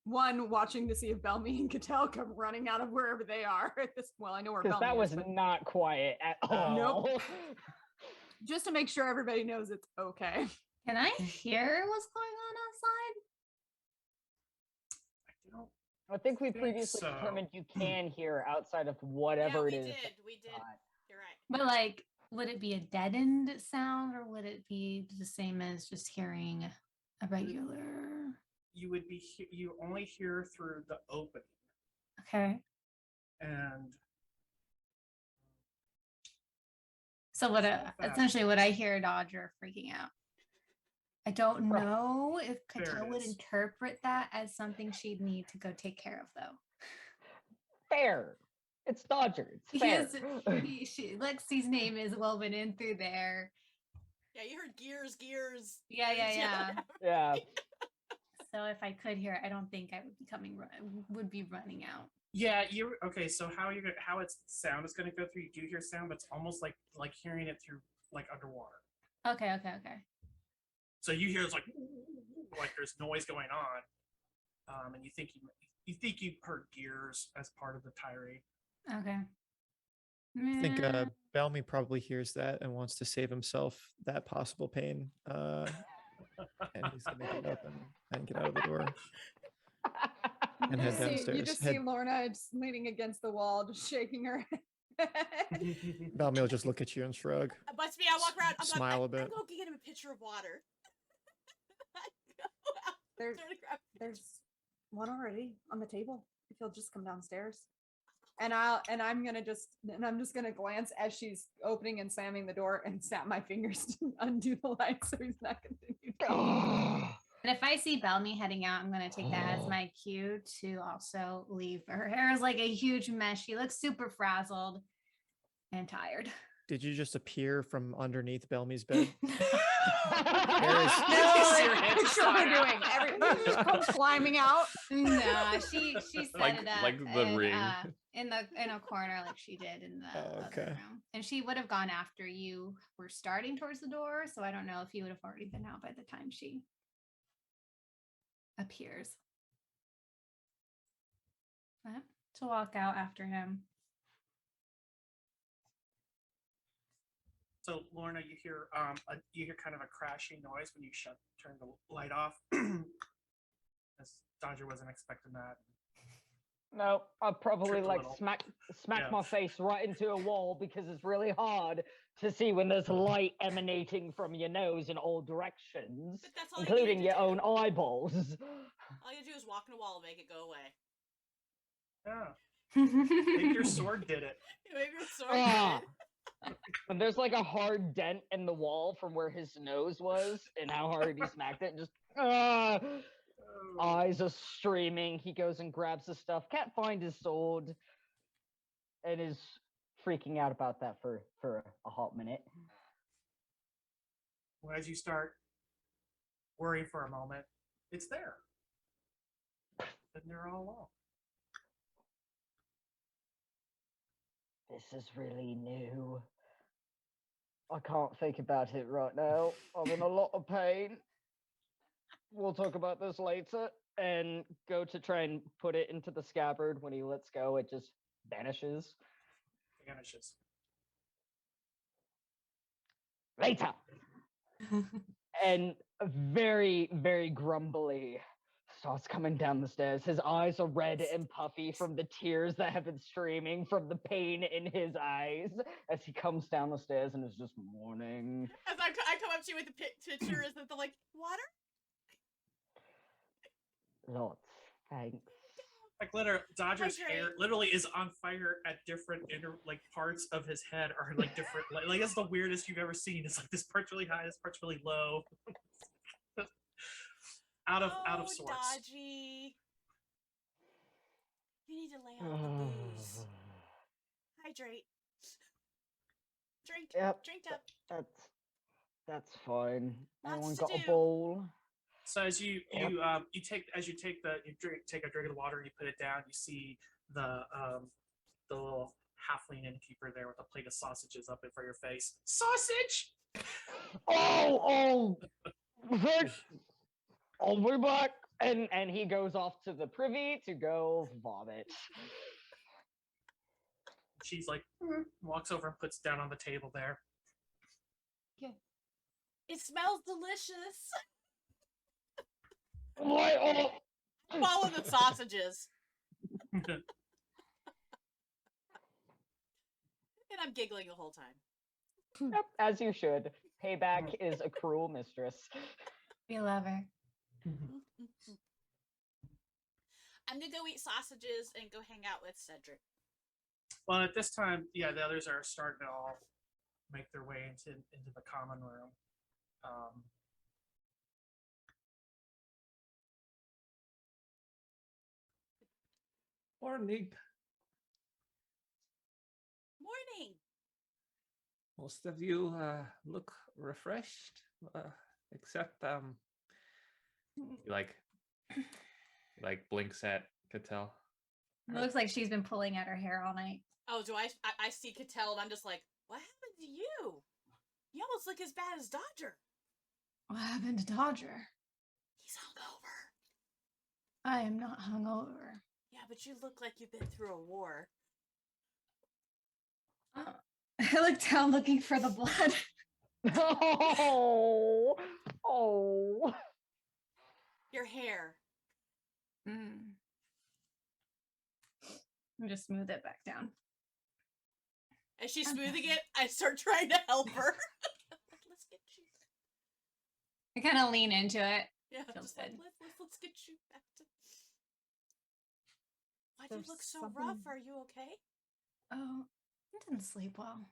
watching to see if Bellamy and Cattell come running out of wherever they are at this. Well, I know where Because Bellamy that is, was but not quiet at all. Nope. just to make sure everybody knows it's okay. Can I hear what's going on outside? I don't I think we think previously so. determined you can hear outside of whatever yeah, it is. We did. You're right. But like, would it be a deadened sound or would it be the same as just hearing a regular? You would be you only hear through the opening, Okay. and So what It's not bad. essentially would I hear Dodger freaking out? I don't Right. know if There it Cattell would is. interpret that as something she'd need to go take care of though. Fair. It's Dodger. It's He fair. is Lexi's name is woven in through there. Yeah, you heard gears, gears. Yeah, gears, Yeah. So if I could hear it, I don't think I would be running out. yeah, you okay. So how its sound is going to go through? You do hear sound, but it's almost like hearing it through like underwater. Okay. So you hear it's like there's noise going on, and you think you heard gears as part of the tirade. Okay. I think Meh. Belmy probably hears that and wants to save himself that possible pain. And he's gonna get up and get out of the door and head downstairs. You just see Lorna just leaning against the wall, just shaking her head. Belmy will just look at you and shrug. But me, I walk around. I'm Smile a bit. I'm going to get him a pitcher of water. I go out There- there to grab a pitcher. There's one already on the table. If you'll just come downstairs. And I'm just gonna glance as she's opening and slamming the door and snap my fingers to undo the light so he's not continuing. And if I see Belmy heading out, I'm going to take that as my cue to also leave. Her hair is like a huge mess. She looks super frazzled and tired. Did you just appear from underneath Belmy's bed? No, Your head I'm just sure we're shot out. doing. Everybody just comes climbing out. No, she set Like- it up like the in, ring. in a corner like she did in the Oh, other okay. room. And she would have gone after you were starting towards the door, so I don't know if you would have already been out by the time she appears. But to walk out after him. So Lorna, you hear kind of a crashing noise when you turn the light off. As Dodger wasn't expecting that. No, I'd probably Tripped a like little. smack Yeah. my face right into a wall because it's really hard to see when there's light emanating from your nose in all directions, But that's all including you your need to own do. eyeballs. All you gotta do is walk in a wall and make it go away. Yeah, maybe your sword did it. Maybe your sword. Ah. And there's like a hard dent in the wall from where his nose was and how hard he smacked it. Just eyes are streaming. He goes and grabs the stuff. Can't find his sword, and is freaking out about that for a hot minute. Well, as you start worrying for a moment, it's there. Been there all along. This is really new. I can't think about it right now. I'm in a lot of pain. We'll talk about this later. And go to try and put it into the scabbard. When he lets go, it just vanishes. It vanishes. Later. And very, very grumbly starts coming down the stairs. His eyes are red and puffy from the tears that have been streaming from the pain in his eyes as he comes down the stairs and is just mourning. As I come up to you with the picture, is that the like water? Lots. Thanks. Like Dodger's hair Hydrate. literally is on fire at different parts of his head are like different. Like that's the weirdest you've ever seen. It's like this part's really high, this part's really low. out of sorts. Dodgy. You need to lay off the booze. Hydrate. Drink. Yep. Drink up. That's fine. Lots Anyone to got a do. bowl? So as you Yep. take a drink of the water and you put it down, you see the little halfling innkeeper there with a plate of sausages up in front of your face. Sausage! Oh, Vic, I'll be back. And he goes off to the privy to go vomit. She's like, walks over and puts it down on the table there. It smells delicious. Why? Follow the sausages. And I'm giggling the whole time. Yep, as you should. Payback is a cruel mistress. We love her. I'm gonna go eat sausages and go hang out with Cedric. Well, at this time, yeah, the others are starting to all make their way into the common room. Morning. Morning. Most of you look refreshed, except He like blinks at Cattell. It looks like she's been pulling at her hair all night. Oh, do I see Cattell and I'm just like, what happened to you? You almost look as bad as Dodger. What happened to Dodger? He's hungover. I am not hungover. Yeah, but you look like you've been through a war. I look down looking for the blood. Oh. Your hair. Mm. Let me just smooth it back down. As she's Okay. smoothing it, I start trying to help her. Let's get you. I kind of lean into it. Yeah, Feels just like good. let's get you back to. Why do you There's look so something- rough? Are you okay? Oh, I didn't sleep well.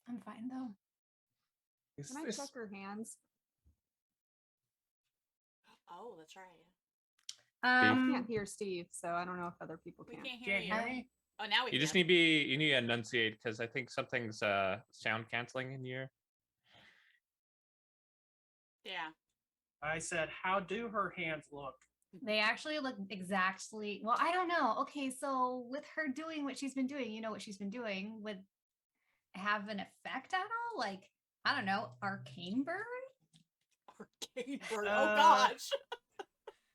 I'm fine though. Is Can I this check her hands? Oh, that's right. I Um, can't hear Steve, so I don't know if other people We can. can't hear Can't you. hear me? Oh, now we You just can. need to enunciate because I think something's sound canceling in your. Yeah. I said, how do her hands look? they actually look exactly, well, I don't know. Okay, so with her doing what she's been doing, you know what she's been doing, would have an effect at all? Like, I don't know, arcane burn? Arcane burn. Uh, Oh gosh.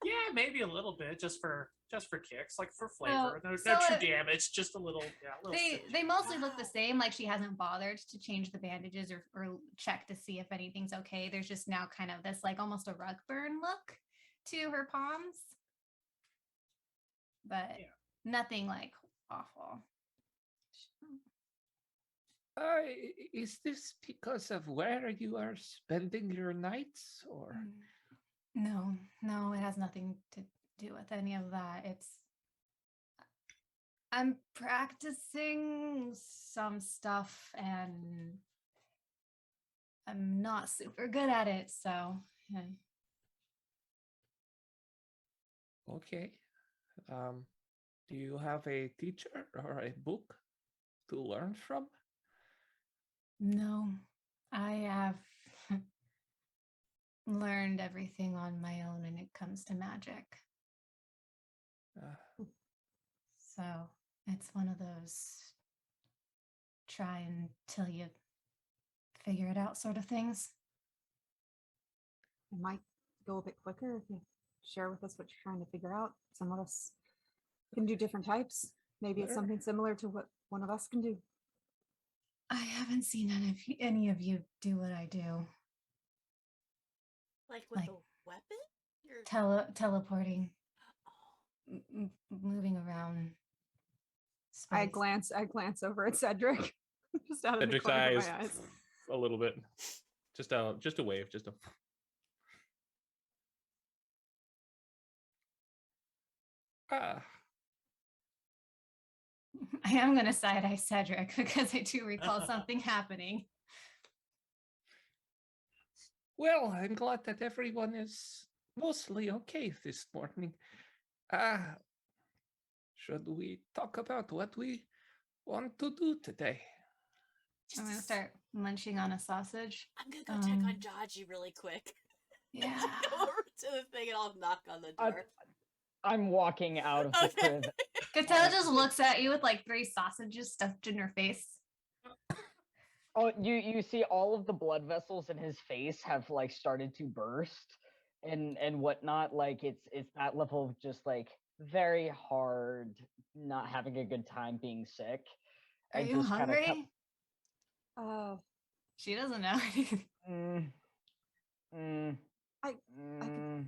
Yeah, maybe a little bit, just for kicks, like for flavor. No so true it- damage, just a little. Yeah, a little. They stitch. mostly look the Wow. same. Like she hasn't bothered to change the bandages or check to see if anything's okay. There's just now kind of this like almost a rug burn look to her palms, but Yeah. nothing like awful. is this because of where you are spending your nights, or No, it has nothing to do with any of that. I'm practicing some stuff and I'm not super good at it, so yeah. okay? Do you have a teacher or a book to learn from? No, I have learned everything on my own when it comes to magic. Uh, So it's one of those try until you figure it out sort of things. It might go a bit quicker if you share with us what you're trying to figure out. Some of us can do different types. Maybe it's Sure. something similar to what one of us can do. I haven't seen any of you do what I do. Like with Like- the weapon? You're... Teleporting, moving around. I space. glance over at Cedric. Just out of Cedric's the corner eyes of my eyes. a little bit. Just a wave, just a. ah, I am going to side eye Cedric because I do recall something happening. well, I'm glad that everyone is mostly okay this morning. Should we talk about what we want to do today? I'm going to start munching on a sausage. I'm gonna go check on Um, Jaji really quick. Yeah. Go over to the thing and I'll knock on the door. I'm walking out of the Okay. crib. Katella just looks at you with like 3 sausages stuffed in her face. Oh, you see all of the blood vessels in his face have like started to burst and whatnot. Like it's that level of just like very hard, not having a good time, being sick. Are and you just kinda hungry? She doesn't know. I could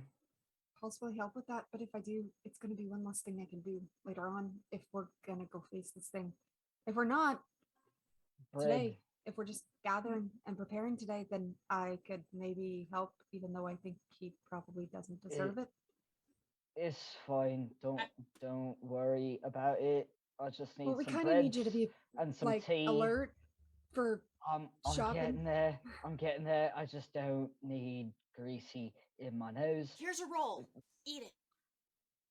possibly help with that, but if I do, it's going to be one less thing I can do later on if we're going to go face this thing. If we're not, bread. today, if we're just gathering and preparing today, then I could maybe help, even though I think he probably doesn't deserve it. It's fine. Don't worry about it. I just need Well, we some kind of need you to breads be and some like tea. alert for I'm shopping. getting there. I'm getting there. I just don't need greasy in my nose. Here's a roll. Eat it.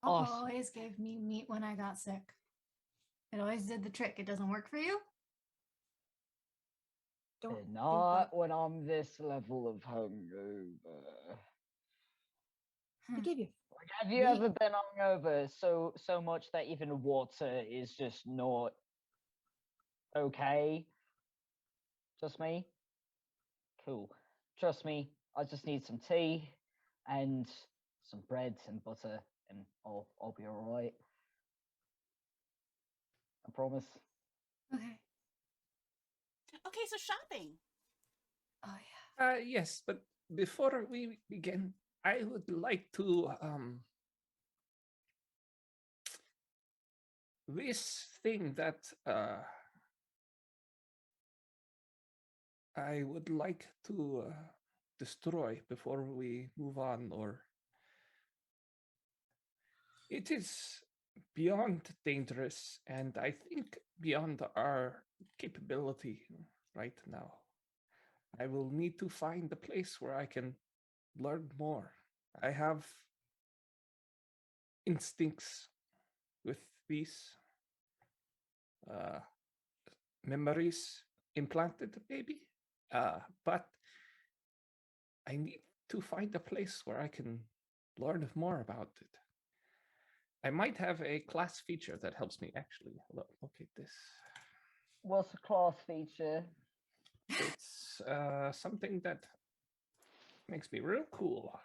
Papa Awesome. always gave me meat when I got sick. It always did the trick. It doesn't work for you? Don't think Not that- when I'm this level of hungover. I gave you. Like, have you Meat. ever been hungover so much that even water is just not okay? Just me? Cool. Trust me, I just need some tea and some bread and butter, and I'll be all right. I promise. Okay. Okay, so shopping. Oh yeah. Yes, but before we begin, I would like to this thing that I would like to destroy before we move on, or it is beyond dangerous, and I think beyond our capability right now. I will need to find a place where I can learn more. I have instincts with these memories implanted, maybe, but I need to find a place where I can learn more about it. I might have a class feature that helps me actually. Look at this. What's a class feature? It's something that makes me real cool.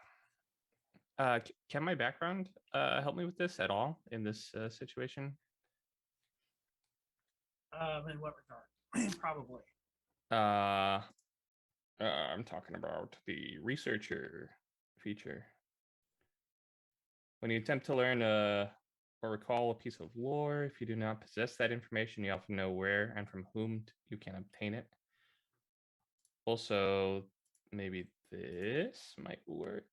Can my background help me with this at all in this situation? In what regard? Probably. I'm talking about the researcher feature. When you attempt to learn or recall a piece of lore, if you do not possess that information, you often know where and from whom you can obtain it. Also, maybe this might work.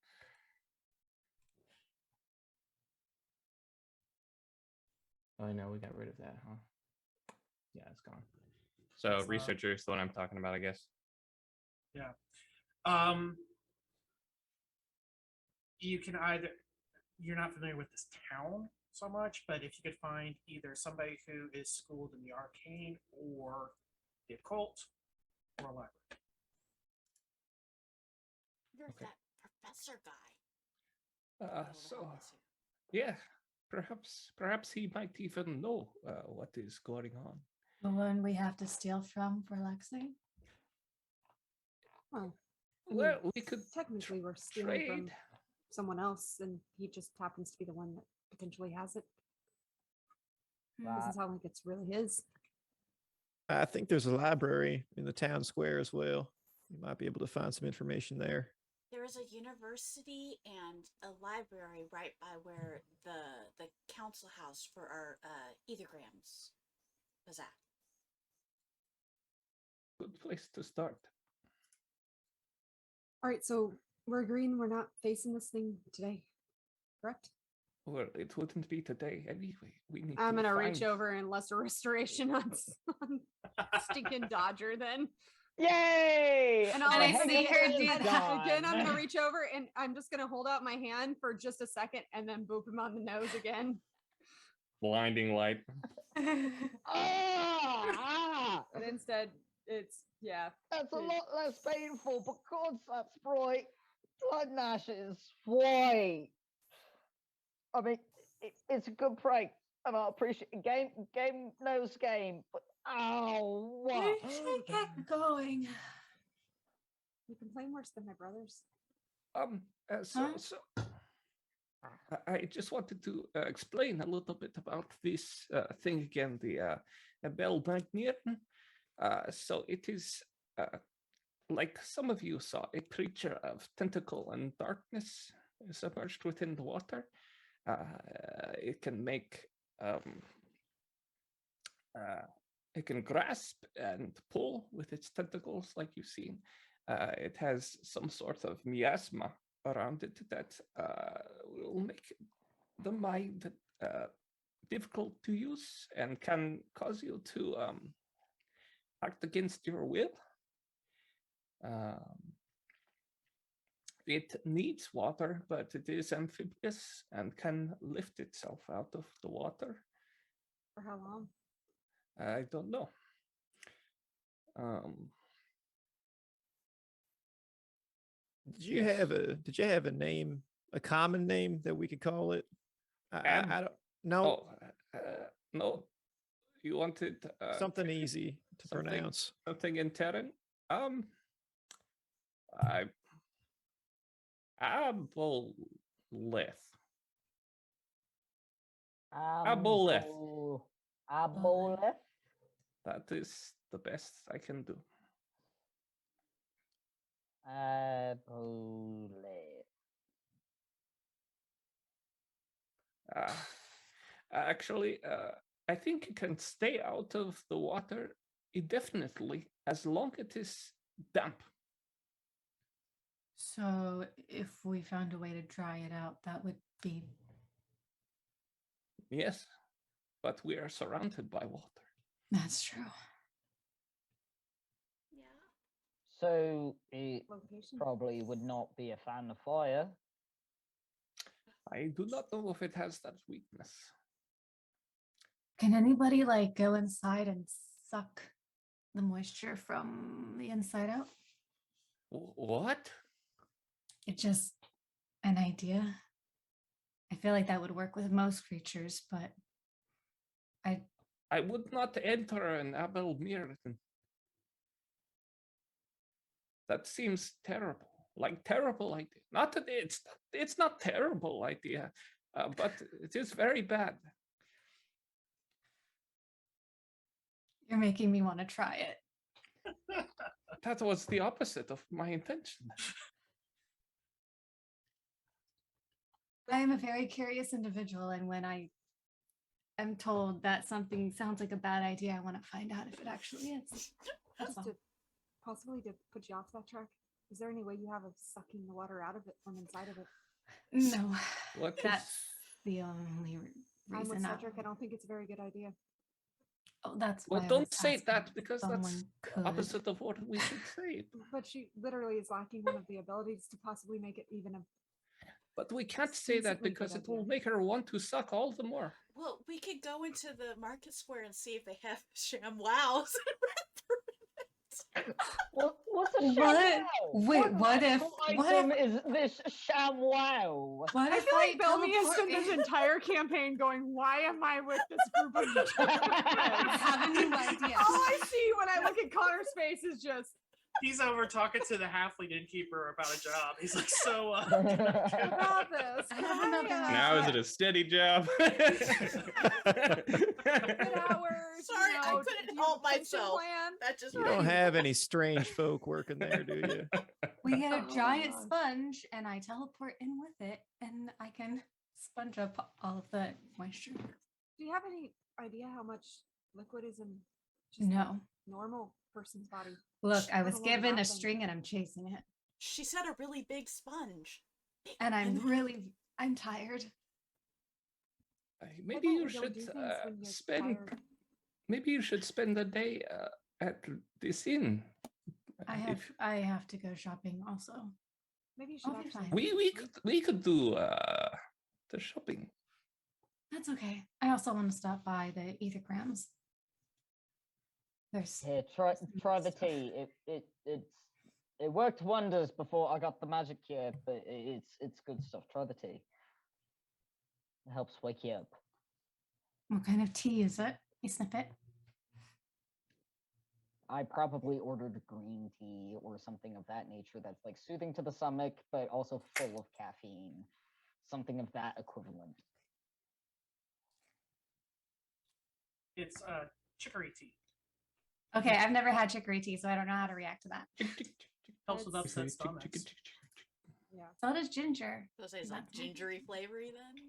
Oh, no, we got rid of that, huh? Yeah, it's gone. So It's, researcher is the one I'm talking about, I guess. Yeah. You can either, you're not familiar with this town so much, but if you could find either somebody who is schooled in the arcane or the occult or a library. You're Okay. that professor guy. Able to So help us here. yeah, perhaps he might even know what is going on. The one we have to steal from for Lexi? Well, I mean, Well, we could technically we're stealing from trade. someone else, and he just happens to be the one that potentially has it. Doesn't sound like it's really his. I think there's a library in the town square as well. You might be able to find some information there. There is a university and a library right by where the council house for our Ætherealms was at. Good place to start. All right, so we're agreeing we're not facing this thing today, correct? Well, it wouldn't be today anyway. We need. I'm to gonna reach find- over and lesser restoration on stinking Dodger then. Yay! And And I see her do and that. again. I'm gonna reach over and I'm just gonna hold out my hand for just a second and then boop him on the nose again. Blinding light. Ah! But instead, it's That's a lot less painful because that's bright. Blood Nash is white. I mean, it's a good prank, and I appreciate it. Game knows game, but ow! We What? should get going. You can play worse than my brothers. Huh? So I just wanted to explain a little bit about this thing again, the Bell Magnier. So it is like some of you saw, a creature of tentacle and darkness submerged within the water. It can make It can grasp and pull with its tentacles, like you've seen. It has some sort of miasma around it that will make the mind difficult to use and can cause you to act against your will. It needs water, but it is amphibious and can lift itself out of the water. For how long? I don't know. Did you have a name, a common name that we could call it? I don't know. No. You wanted Something easy to pronounce. Something in Terran? Aboleth. Aboleth. Aboleth. That is the best I can do. Aboleth. Actually, I think it can stay out of the water indefinitely as long as it is damp. So if we found a way to dry it out, that would be... Yes, but we are surrounded by water. That's true. Yeah. So it Location. probably would not be a fan of fire. I do not know if it has that weakness. Can anybody like go inside and suck the moisture from the inside out? What? It's just an idea. I feel like that would work with most creatures, but I would not enter an Abel Mir. That seems terrible. Like terrible idea. Not that it's not terrible idea, but it is very bad. you're making me want to try it. That was the opposite of my intention. I am a very curious individual, and when I am told that something sounds like a bad idea, I want to find out if it actually is. That's all. Possibly to put you off that track. Is there any way you have of sucking the water out of it from inside of it? No, What that's is- the only I'm with reason. Cedric. I don't think it's a very good idea. Oh, that's Well, why I don't was say asking that if because that's someone could. opposite of what we should say. But she literally is lacking one of the abilities to possibly make it even a... But we can't say that Exclusively because good it will idea. make her want to suck all the more. Well, we could go into the market square and see if they have sham wows. What's a What? ShamWow? Wait, what if- item is this ShamWow? What I if feel like Bellamy has teleport spent this in? entire campaign going, why am I with this group of I have a new idea. All I see when I look at Connor's face is just, He's over talking to the halfling innkeeper about a job. He's like, so, about this. I have another Now is it a steady job? Good hours. Sorry, you I know, couldn't do you help have a pension myself. plan? That just You don't have any strange folk working there, do you? We get a Oh, giant God. sponge, and I teleport in with it, and I can sponge up all of the moisture. Do you have any idea how much liquid is in just No. a normal person's body? Look, I Let was alone given a nothing. string, and I'm chasing it, She said a really big sponge. and I'm tired. Maybe about you we don't should do things when you're spend. tired? Maybe you should spend a day at this inn. I have to go shopping also. Maybe you should I'll be actually. fine. We could do the shopping. That's okay. I also want to stop by the Ætherealms. There's Here, try the stuff. tea. It worked wonders before I got the magic cure, but it's good stuff. Try the tea. It helps wake you up. What kind of tea is it? You sniff it. I probably ordered green tea or something of that nature that's like soothing to the stomach, but also full of caffeine. Something of that equivalent. it's chicory tea. Okay, I've never had chicory tea, so I don't know how to react to that. Helps with upset stomachs. Yeah. So does ginger. So say it's Is that like gingery flavory then?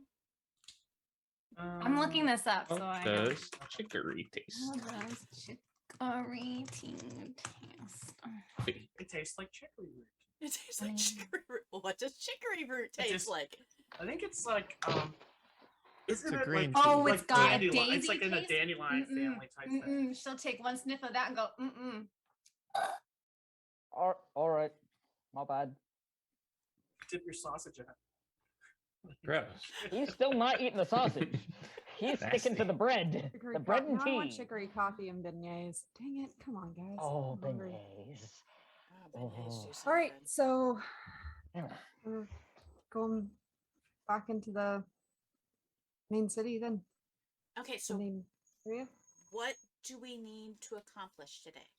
I'm looking this up, so How I know. does chicory taste? How does chicory taste? It tastes like chicory root. It tastes like Mm. chicory root. What does chicory root It taste just- like? I think it's like isn't a it green like tea. Oh, it's like got a dandelion? daisy It's like in the taste? dandelion family type thing. She'll take one sniff of that and go, All right, my bad. Dip your sausage in it. Gross. He's still not eating the sausage. He's sticking to the bread. Chicory The bread and now I want tea. chicory coffee and beignets. Dang it! Come on, guys. Oh, I'm hungry. beignets. Oh, beignets do Oh. sound All right, good. so Yeah. we're going back into the main city then. Okay, The so main area. what do we need to accomplish today?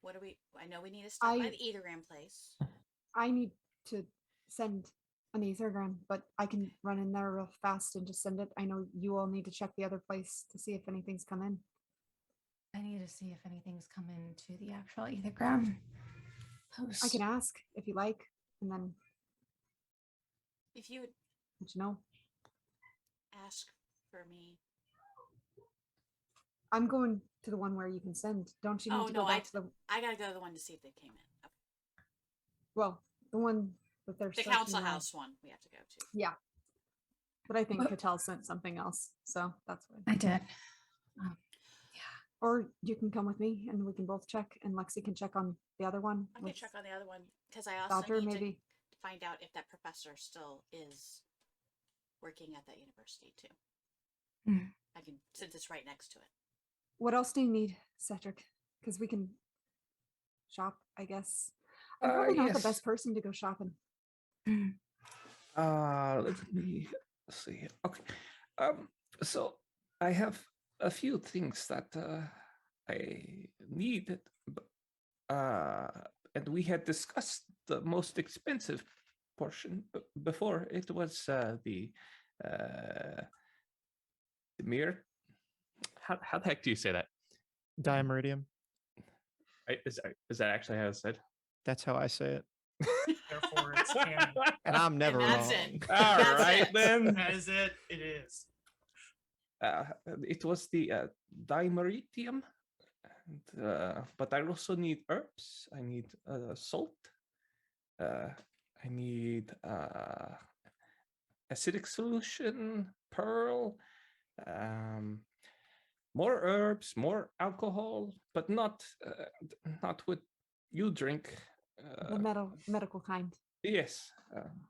What do we? I know we need to stop by I- the Ætherealm place. I need to send an Aethergram, but I can run in there real fast and just send it. I know you all need to check the other place to see if anything's come in. I need to see if anything's come into the actual Ætherealm post. I can ask if you like, and then If you would let you know. ask for me. I'm going to the one where you can send. Don't you need Oh, to no, go back to the I gotta go to the one to see if they came in. well, the one that they're The searching council now. house one we have to go to. Yeah. But I think What? Cattell sent something else, so that's fine. I did. Or you can come with me and we can both check, and Lexi can check on the other one. I'm gonna with check on the other one because I also Dodger, need maybe. to find out if that professor still is working at that university too. Hmm. I can, since it's right next to it. What else do you need, Cedric? Because we can shop, I guess. I'm probably not the Yes. best person to go shopping. Let me see. Okay. So I have a few things that I needed, and we had discussed the most expensive portion before. It was the mirror. How the heck do you say that? Diameridium. Is that actually how it's said? That's how I say it. Therefore, it's canon. And I'm never that's wrong. it. All That's right it. then. That is it. It is. It was the dimeritium, and, but I also need herbs. I need salt. I need acidic solution, pearl, more herbs, more alcohol, but not what you drink. The medical kind. Yes,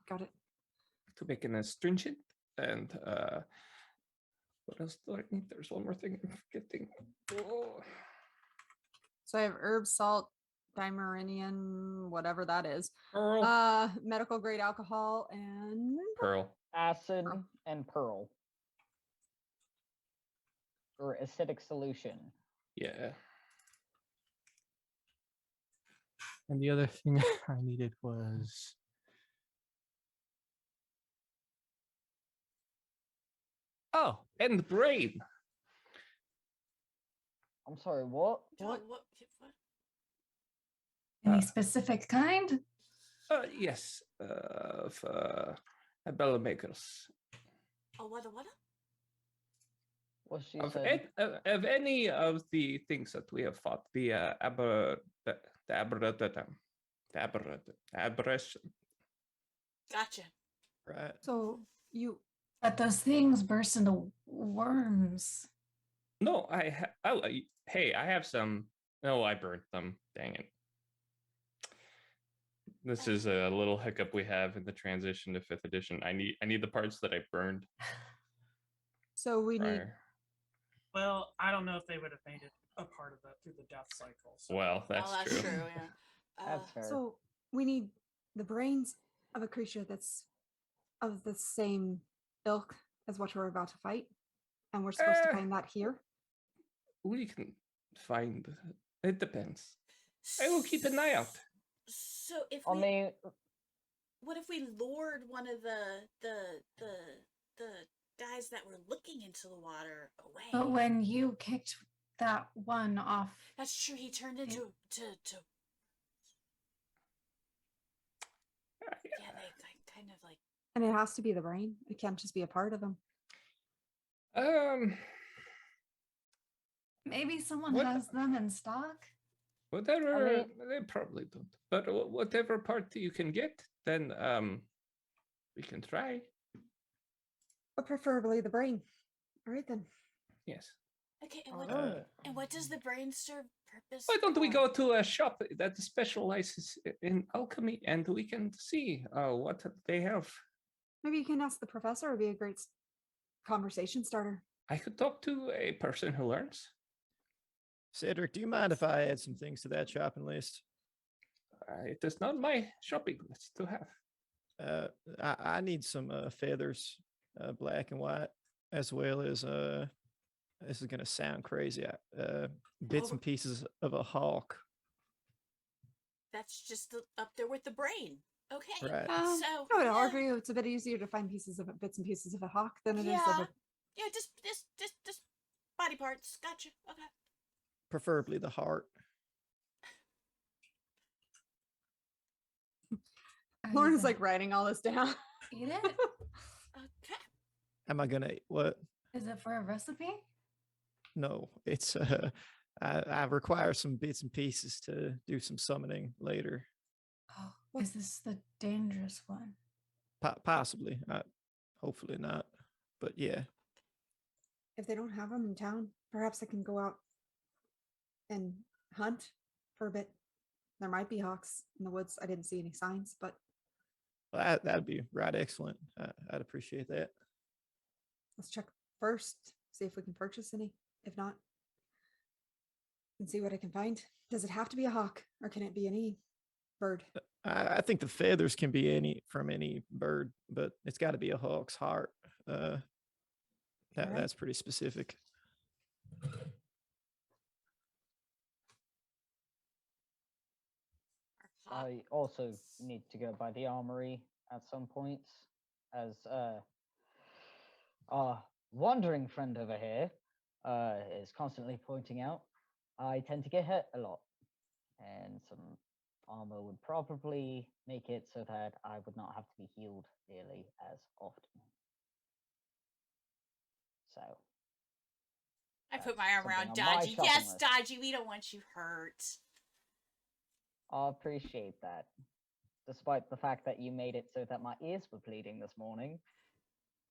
Got it. to make an astringent and what else do I need? There's one more thing I'm forgetting. Oh. So I have herb, salt, dimerinium, whatever that is. Pearl, Medical grade alcohol, and Pearl. Acid Pearl. and pearl. Or acidic solution. Yeah. And the other thing I needed was and brain. I'm sorry, what? John, What? what? Any specific kind? Yes, of bella makers. Oh, what? What she Of, said? of any of the things that we have fought, the aberration. Gotcha. Right. so you But those things burst into worms. No, hey, I have some. no, I burnt them. Dang it. This is a little hiccup we have in the transition to 5th edition. I need the parts that I burned so we need prior. Well, I don't know if they would have made it a part of that through the death cycle. So. Well, that's, oh, that's true. Yeah. That's fair. so we need the brains of a creature that's of the same ilk as what we're about to fight. And we're supposed to find that here. We can find. It depends. I will keep an eye out. So if I we, mean, what if we lured one of the guys that were looking into the water away? But when you kicked that one off, That's true. He turned into to yeah, they kind of like And it has to be the brain. It can't just be a part of them. Um, Maybe someone What- has them in stock. whatever. They probably don't. But whatever part you can get, then we can try. But preferably the brain. All right then. Yes. Okay, Alright. and what does the brain serve purpose? Why don't we for? go to a shop that specializes in alchemy, and we can see what they have. Maybe you can ask the professor. It'd be a great conversation starter. I could talk to a person who learns. Cedric, do you mind if I add some things to that shopping list? It is not my shopping list to have. I need some feathers, black and white, as well as this is gonna sound crazy. Bits and pieces of a hawk. That's just up there with the brain. Okay. Right. So I would yeah. argue it's a bit easier to find bits and pieces of a hawk than it is of Yeah. a. Yeah, just body parts. Gotcha. Okay. Preferably the heart. Lauren's like writing all this down. Eat it. Okay. Am I gonna what? Is it for a recipe? No, it's I require some bits and pieces to do some summoning later. Oh, is this the dangerous one? Possibly. Hopefully not. But yeah. If they don't have them in town, perhaps I can go out and hunt for a bit. There might be hawks in the woods. I didn't see any signs, but Well, that'd be right. Excellent. I'd appreciate that. let's check first, see if we can purchase any. If not, and see what I can find. Does it have to be a hawk, or can it be any bird? I think the feathers can be from any bird, but it's got to be a hawk's heart. Alright. That's pretty specific. I also need to go by the armory at some point, as our wandering friend over here is constantly pointing out. I tend to get hurt a lot, and some armor would probably make it so that I would not have to be healed nearly as often. So I put That's my arm around something on my Dodgy. shopping Yes, list. Dodgy, we don't want you hurt. I appreciate that, despite the fact that you made it so that my ears were bleeding this morning.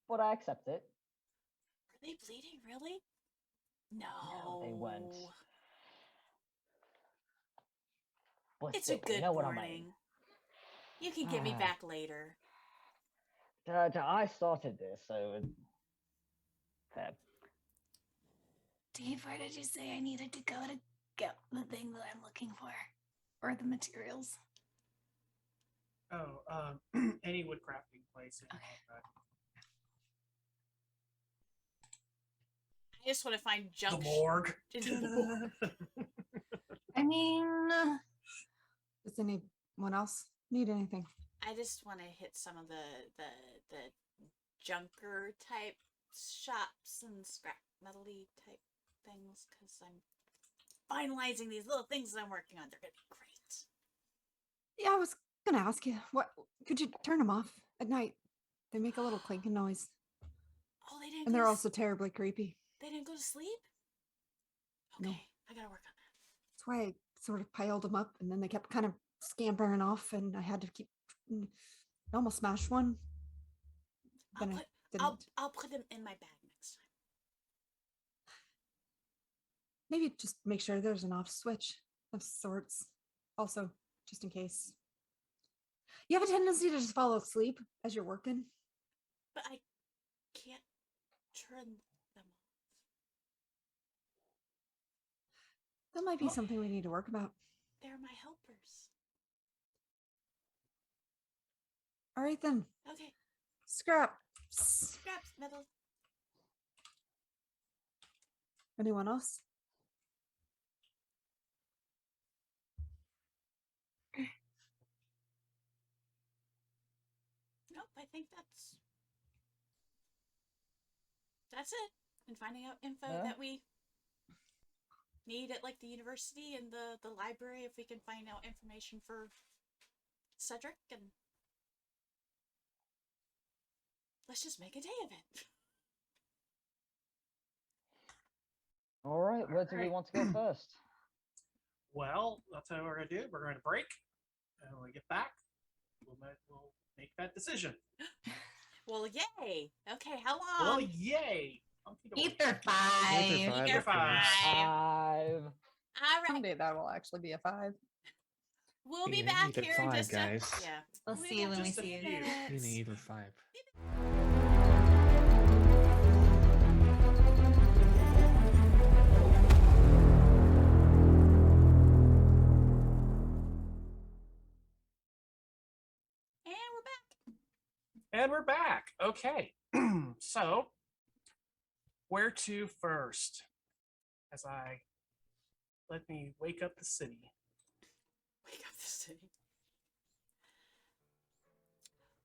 But I accept it. Are they bleeding, really? No. No, they weren't. But It's still, a good you know what morning. I mean. You can get me Ah. back later. I started this, so fair. Dave, where did you say I needed to go to get the thing that I'm looking for? Or the materials? Oh, any woodcrafting place. anything Okay. like I just want to find that. junk. The morgue. I mean, Does anyone else need anything? I just want to hit some of the junker type shops and scrap metal-y type things because I'm finalizing these little things that I'm working on. They're gonna be great. Yeah, I was gonna ask you. What could you turn them off at night? They make a little clinking noise, Oh, they didn't. and go they're to also terribly creepy. They didn't go to sleep. No. Okay, I gotta work on that. That's why I sort of piled them up, and then they kept kind of scampering off, and I had to keep. I almost smashed one. I'll Then I put didn't. I'll put them in my bag next time. Maybe just make sure there's an off switch of sorts. Also, just in case. You have a tendency to just fall asleep as you're working. But I can't turn them off. That might be Oh. something we need to work about. They're my helpers. All right then. Okay, Scrap. scraps, metal. Anyone else? Nope, I think that's it. And finding out info Yeah. that we need at like the university and the library if we can find out information for Cedric, and let's just make a day of it. right, where do we Alright. want to go first? Well, that's how we're gonna do. We're going to break, and when we get back, we'll make that decision. Well, yay. Okay, how long? Well, yay! Ether 5. Ether of course. 5. All right. Someday that will actually be a 5. We'll be Yeah, back either here in 5, just guys. a... Yeah. We'll be see you back when we just a see you. few minutes. You need either 5. And we're back. And we're back. Okay. So, where to first? Let me wake up the city. Wake up the city.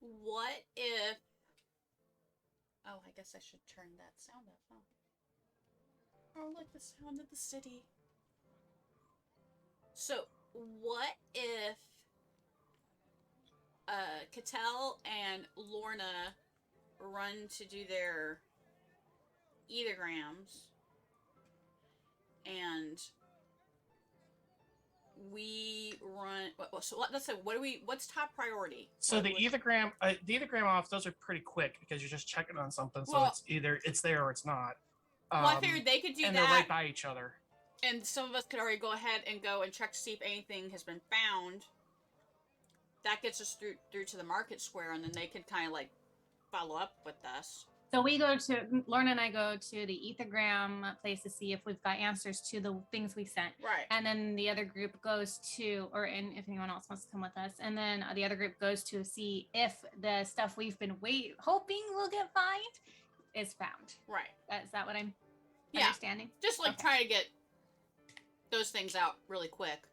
What if... Oh, I guess I should turn that sound up, huh? Oh, look, the sound of the city. So, what if Cattell and Lorna run to do their Ætherealms, and we run... So let's say, what's top priority? So the Ætherealm off, those are pretty quick because you're just checking on something. So Well- it's either it's there or it's not. Well, I figured they could do and that. they're right by each other. And some of us could already go ahead and go and check to see if anything has been found. That gets us through to the market square, and then they can kind of like follow up with us. So Lorna and I go to the Ætherealm place to see if we've got answers to the things we sent. Right. And then the other group goes to, and if anyone else wants to come with us, and then the other group goes to see if the stuff we've been hoping we'll get find is found. Right. Is that what I'm Yeah. understanding? Just like Okay. trying to get those things out really quick.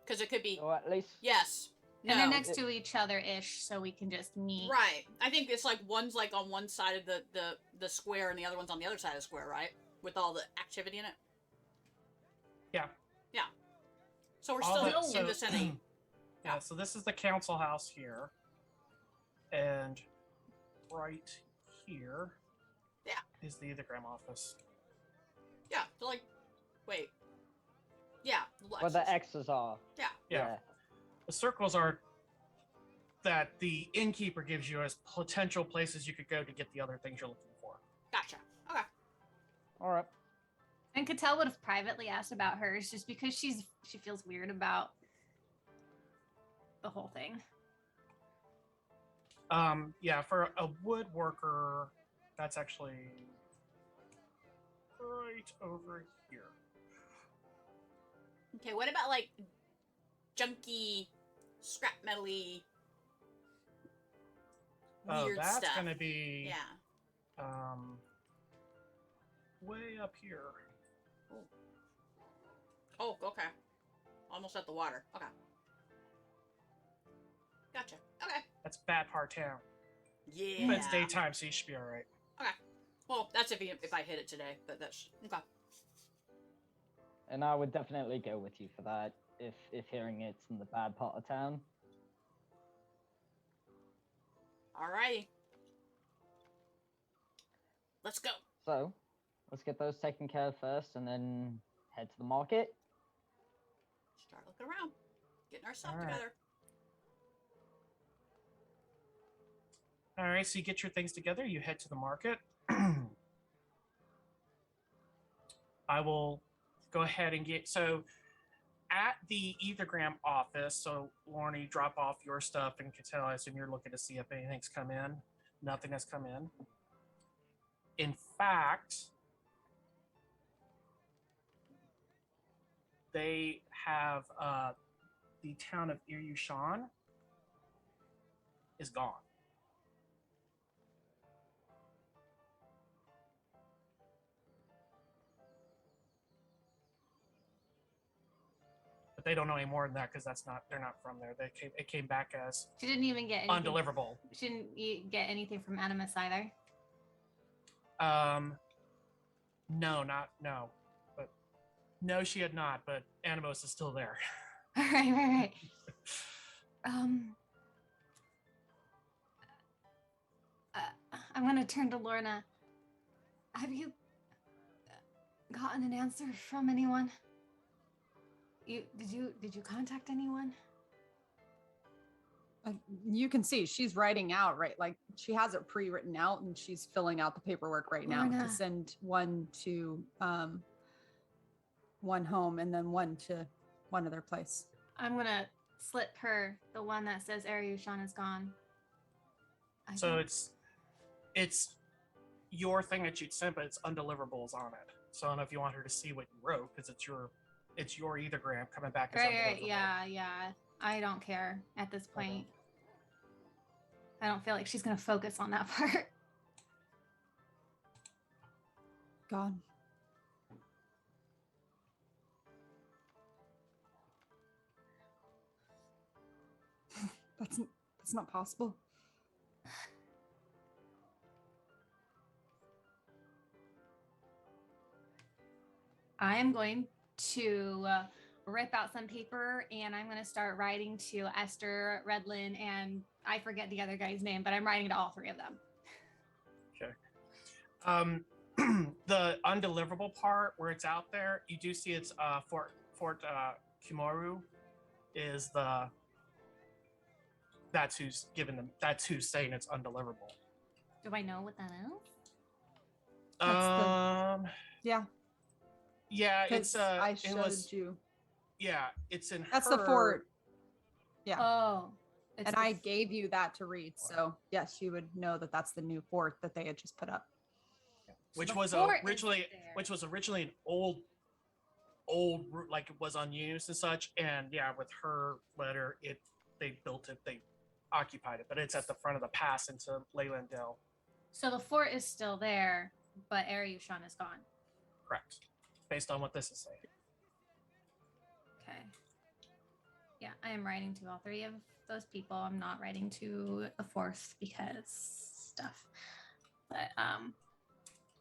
Because it could be Or at least yes. No. And they're next to each other-ish, so we can just meet. Right. I think it's like one's like on one side of the square and the other one's on the other side of the square, right? With all the activity in it. Yeah. Yeah. So we're All still that- in the vicinity. Yeah. So this is the council house here, and right here. Yeah. Is the Ætherealm office. Yeah. So like, wait. Yeah. where the X's are. Yeah. Yeah. The circles are that the innkeeper gives you as potential places you could go to get the other things you're looking for. Gotcha. Okay. All right. And Cattell would have privately asked about hers just because she feels weird about the whole thing. Yeah, for a woodworker, that's actually right over here. Okay, what about like junky, scrap metal-y, weird That's stuff? gonna be Yeah. way up here. Oh, okay. Almost at the water. Okay. Gotcha. Okay. That's bad part town. Yeah. But it's daytime, so you should be all right. Okay. Well, that's if I hit it today, but that's okay. And I would definitely go with you for that if hearing it's in the bad part of town. Alrighty. Let's go. So, let's get those taken care of first and then head to the market. Start looking around. Getting our stuff All right. together. All right, so you get your things together, you head to the market. I will go ahead and so at the Ætherealm office, so Lorna, you drop off your stuff, and Cattell, I assume you're looking to see if anything's come in. Nothing has come in. In fact, they have the town of Iryushan is gone. They don't know any more than that because they're not from there. It came back as She didn't even get anything. undeliverable. She didn't get anything from Anemos either. No, but no, she had not. But Anemos is still there. Right. I'm gonna turn to Lorna. Have you gotten an answer from anyone? Did you contact anyone? You can see she's writing out, right? Like she has it pre-written out and she's filling out the paperwork right now Lorna. to send one to one home and then one to one other place. I'm gonna slip her the one that says Ariushan is gone. So it's your thing that you'd sent, but it's undeliverables on it. So I don't know if you want her to see what you wrote, because it's your ethergram coming back as Right, undeliverable. yeah. I don't care at this point. I don't feel like she's gonna focus on that part. God. That's not possible. I am going to rip out some paper and I'm going to start writing to Esther, Redlin, and I forget the other guy's name, but I'm writing to all three of them. Okay. The undeliverable part where it's out there, you do see it's Fort Kimaru is that's who's given them. That's who's saying it's undeliverable. Do I know what that is? Yeah. Yeah, it's I it showed was, you. yeah, it's in That's her, the fort. Yeah. Oh. It's And the I gave you that to read. So yes, you would know that that's the new fort that they had just put up. which the was fort is originally there. an old route, like it was unused and such. And yeah, with her letter, they built it, they occupied it, but it's at the front of the pass into Leylandell. So the fort is still there, but Ariushan is gone. Correct. Based on what this is saying. Okay. Yeah, I am writing to all three of those people. I'm not writing to the fourth because stuff. But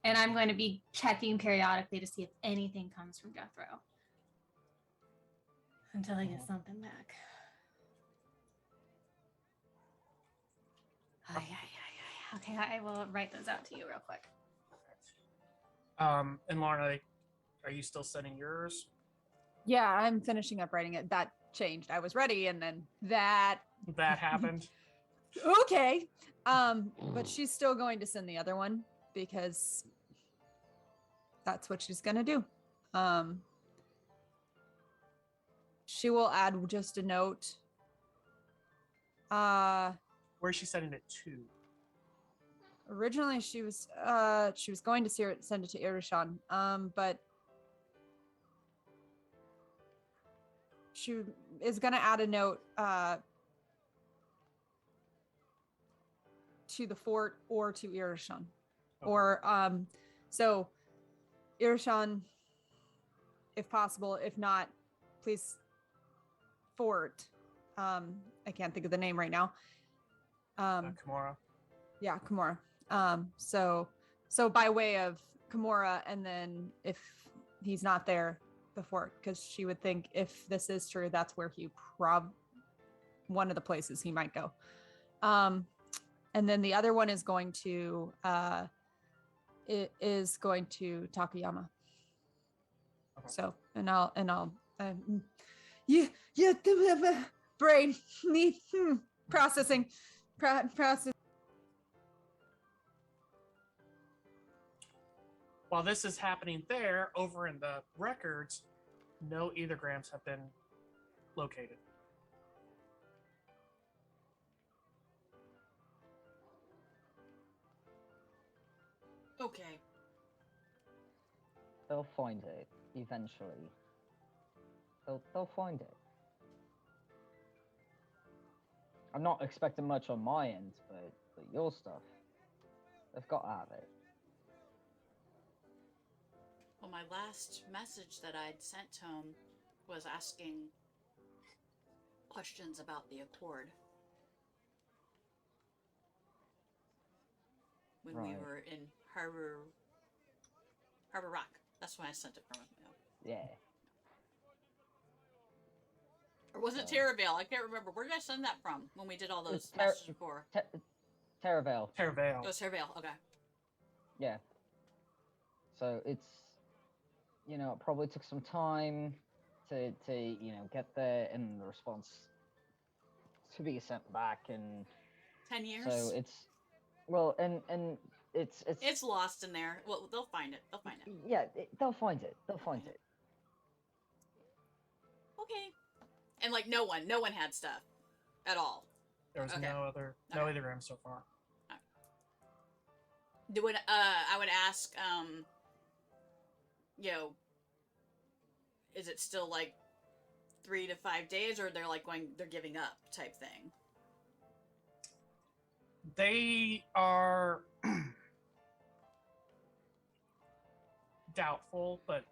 and I'm going to be checking periodically to see if anything comes from Jethro until I get something back. Okay, I will write those out to you real quick. And Lorna, are you still sending yours? Yeah, I'm finishing up writing it. That changed. I was ready and then that happened. Okay. But she's still going to send the other one because that's what she's gonna do. She will add just a note. Where's she sending it to? Originally she was going to send it to Irishan, but she is gonna add a note to the fort or to Irishan. Okay. Or so Irishan, if possible. If not, please fort. I can't think of the name right now. Kimura. Yeah, Kimura. So by way of Kimura, and then if he's not there, the fort, because she would think if this is true, that's where he one of the places he might go. And then the other one is going to Takayama. Okay. So and I'll brain need processing. While this is happening there, over in the records, no ethergrams have been located. Okay. They'll find it eventually. They'll find it. I'm not expecting much on my end, but your stuff, they've got to have it. Well, my last message that I'd sent to him was asking questions about the Accord. When we Right. were in Harbor Rock. That's when I sent it from him. Yeah. Or was it So- Terravale? I can't remember. Where did I send that from when we did all those It's messages before? Terravale. Terravale. It was Terravale. Okay. Yeah. So it's you know, it probably took some time to get there, and the response to be sent back, and 10 years. so it's well, and It's lost in there. Well, they'll find it. They'll find it. yeah, they'll find it. They'll find it. Okay. And like no one had stuff at all. There was Okay. no Ætherealms so far. I would ask, you know, is it still like 3 to 5 days, or they're giving up type thing? They are doubtful, but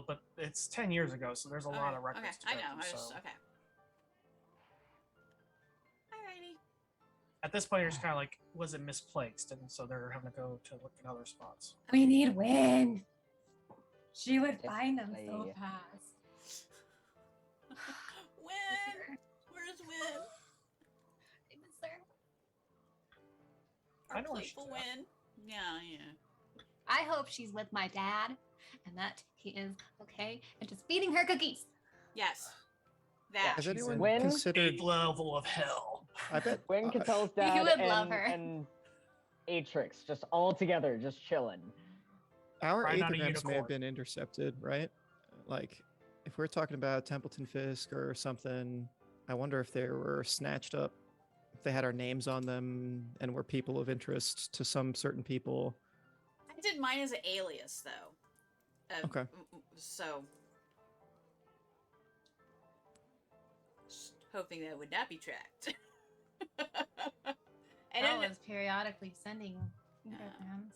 but it's 10 years ago, so there's a lot of records to I go know. through, so. Okay. Alrighty. At this point, you're just kind of like, was it misplaced? And so they're having to go to look in other spots. We need Win. She would find them so Definitely. fast. Win. Where's Win? I miss her. I Our know where she's playful at. Win. Yeah. I hope she's with my dad and that he is okay and just feeding her cookies. Yes. That. Has She's anyone in When- considered? Eighth level of hell. I bet. When Catel's dad would love her. and Atrix just all together, just chilling. Our Ride on a Ætherealms may unicorn. have been intercepted, right? Like, if we're talking about Templeton Fisk or something, I wonder if they were snatched up, if they had our names on them and were people of interest to some certain people. I did mine as an alias though. Okay. So. Just hoping that would not be tracked. And I then, was periodically sending Ætherealms.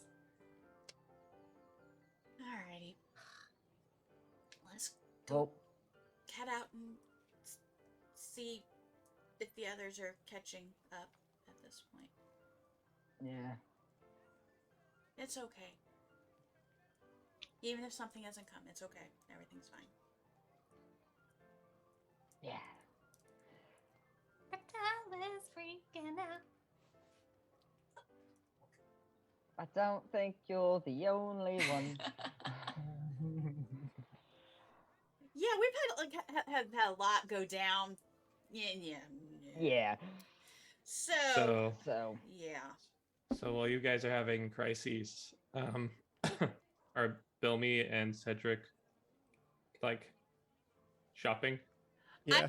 alrighty. Let's go Well, cat out and see if the others are catching up at this point. yeah. It's okay. Even if something hasn't come, it's okay. Everything's fine. Yeah. Reptile is freaking out. I don't think you're the only one. Yeah, we've had had a lot go down. Yeah. Yeah. So So yeah. So while you guys are having crises, are Bilmy and Cedric like shopping? Yeah.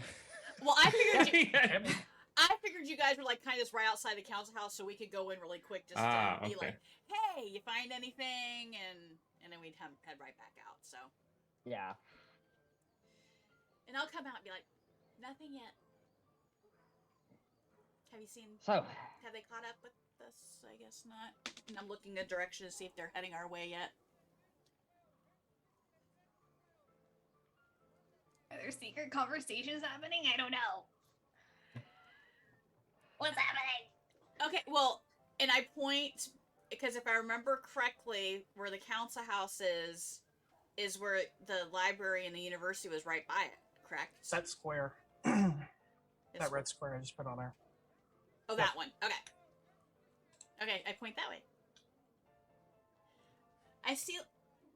Well, I figured Yeah. I figured you guys were like kind of just right outside the council house, so we could go in really quick just to be okay. like, "Hey, you find anything?" and then we'd head right back out. So, yeah. and I'll come out and be like, "Nothing yet. Have you seen? So Have they caught up with us? I guess not." And I'm looking the direction to see if they're heading our way yet. Are there secret conversations happening? I don't know. What's happening? Okay, well, and I point because if I remember correctly, where the council house is where the library and the university was right by it. Correct? That square. It's- That red square I just put on there. Oh, that one. Okay. Okay, I point that way. I see.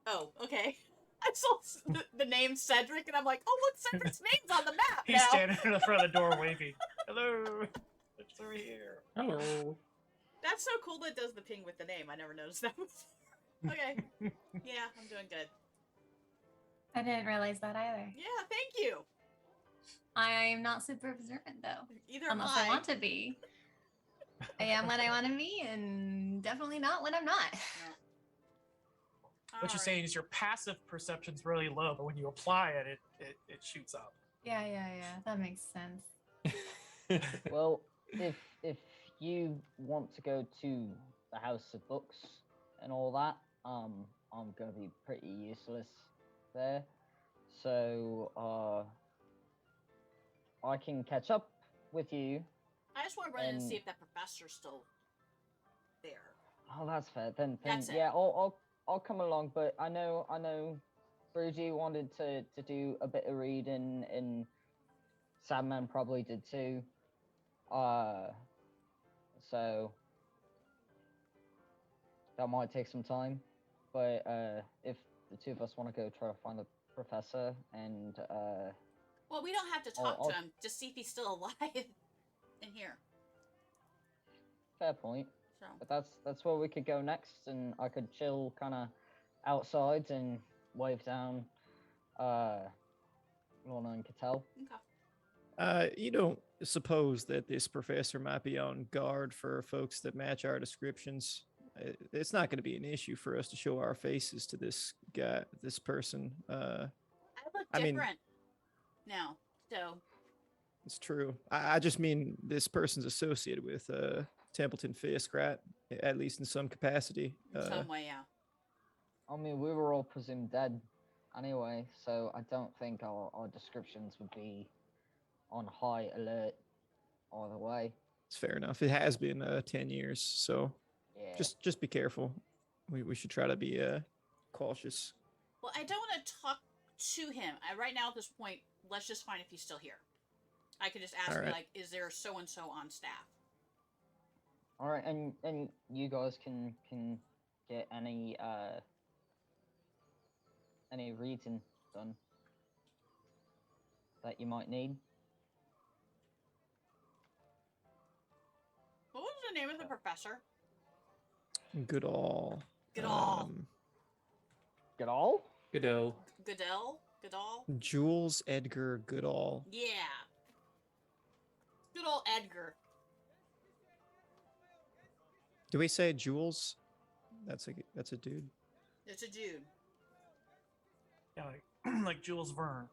Oh, okay. I saw the name Cedric, and I'm like, oh, look, Cedric's name's on the map He's now. standing in the front of the door waving. Hello. It's over here. Hello. That's so cool that it does the ping with the name. I never noticed that before. Okay. Yeah, I'm doing good. I didn't realize that either. Yeah, thank you. I'm not super observant though, Either unless am I want to be. I am when I want to be, and definitely not when I'm not. What you're saying is your passive perception's really low, but when you apply it, it shoots up. Yeah, that makes sense. well, if you want to go to the House of Books and all that, I'm gonna be pretty useless there. So I can catch up with you. I just want to run in and see And- if that professor's still there. Oh, that's fair. Then That's it. yeah, I'll come along. But I know, Broody wanted to do a bit of reading, and Sandman probably did too. So that might take some time. But if the two of us want to go try to find the professor and Well, we don't have to I'll- talk I'll- to him. Just see if he's still alive in here. fair point. So But that's where we could go next, and I could chill kind of outside and wave down Lorna and Cattell. okay. You don't suppose that this professor might be on guard for folks that match our descriptions? It's not going to be an issue for us to show our faces to this guy, this person. I look I mean- different now, so It's true. I just mean this person's associated with Templeton Fisk, right? At least in some capacity. in some way, yeah. I mean, we were all presumed dead anyway, so I don't think our descriptions would be on high alert either way. It's fair enough. It has been 10 years, so Yeah. just be careful. We should try to be cautious. Well, I don't want to talk to him. Right now, at this point, let's just find if he's still here. I could just ask All you, right. like, is there so and so on staff? All right, and you guys can get any reading done that you might need. What was the name of the professor? Goodall. Goodall. Get all? Good-o. Goodell? Goodall? Jules Edgar Goodall. Yeah. Good old Edgar. Do we say Jules? That's a dude. It's a dude. Yeah, like Jules Verne.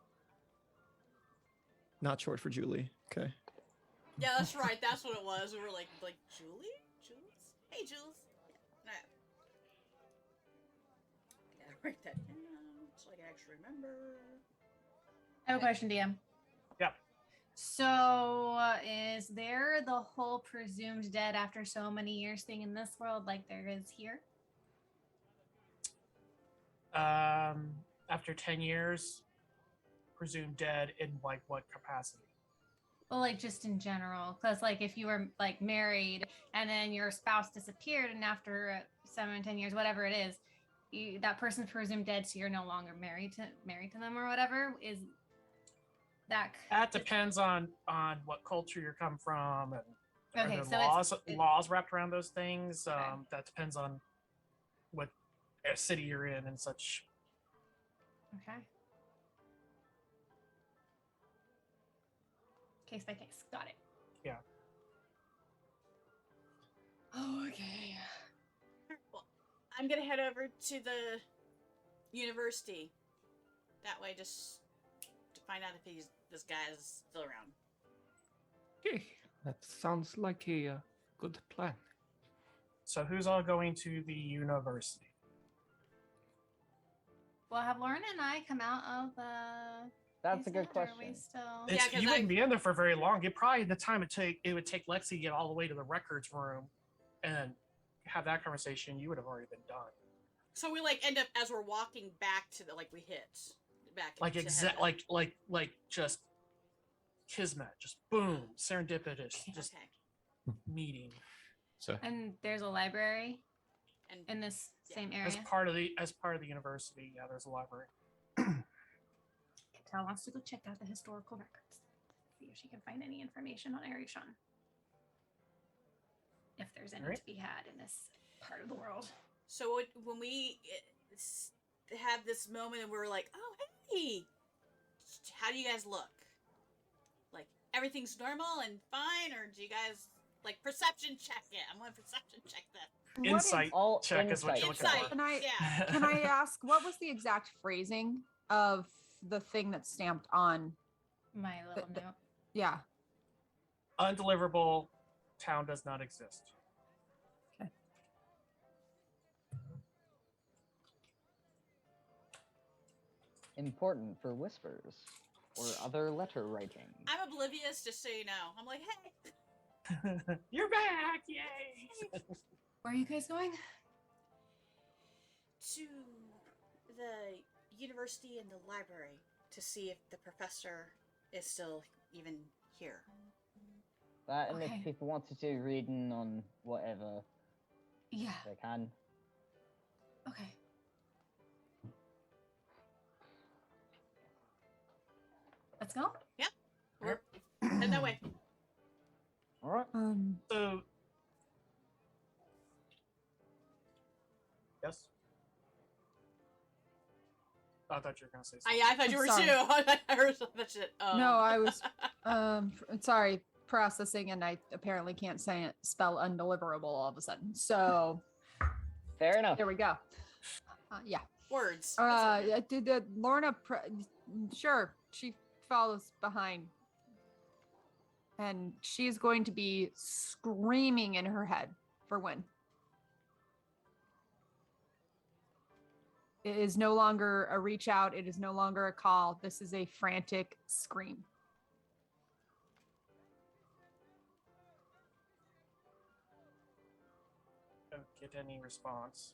Not short for Julie. Okay. Yeah, that's right. That's what it was. We were like Julie? Jules? Hey, Jules. Yeah. Gotta write that down so I can actually remember. I have a question, DM. Yep. So, is there the whole presumed dead after so many years thing in this world like there is here? After 10 years, presumed dead in like what capacity? Well, like just in general, because like if you were like married and then your spouse disappeared, and after 7 or 10 years, whatever it is, that person's presumed dead, so you're no longer married to them or whatever. Is that? That depends on what culture you come from and are Okay, there so laws wrapped around those things. Okay. That depends on what city you're in and such. Okay. Case by case. Got it. Yeah. Oh, okay. Well, I'm gonna head over to the university. That way, just to find out if this guy is still around. Okay, that sounds like a good plan. So who's all going to the university? Well, have Lauren and I come out of That's a good basement, or are we question. still? Yeah, It's, 'cause you I- wouldn't be in there for very long. It probably the time it would take Lexi to get all the way to the records room and have that conversation. You would have already been done. So we like end up as we're walking back to the we hit back Like to head like just kismet, just boom, serendipitous, just okay. meeting So And there's a library And in this Yeah. same as area. part of the university. Yeah, there's a library. Cattell wants to go check out the historical records. See if she can find any information on Arishan. If there's any Alright. to be had in this part of the world. so when we had this moment and we were like, oh hey, how do you guys look? Like everything's normal and fine, or do you guys like perception check it? I'm gonna perception check that. What is- Insight All check is what you're looking Insight. for. Can I Yeah. can I ask what was the exact phrasing of the thing that's stamped on? My little the- note. Yeah. Undeliverable. Town does not exist. Important for whispers or other letter writing. I'm oblivious, just so you know. I'm like, hey, You're back! Yay! Where are you guys going? to the university and the library to see if the professor is still even here. That and Okay. if people want to do reading on whatever Yeah. they can. Okay. Let's go. We're heading that way. All right. So, yes. I thought you were gonna say something. I thought you were Sorry. too. I heard that shit. No, I was sorry, processing, and I apparently can't say it, spell undeliverable all of a sudden. So Fair enough. there we go. Yeah. Words. Did Lorna? Sure, she follows behind, and she's going to be screaming in her head for when. It is no longer a reach out. It is no longer a call. This is a frantic scream. Don't get any response.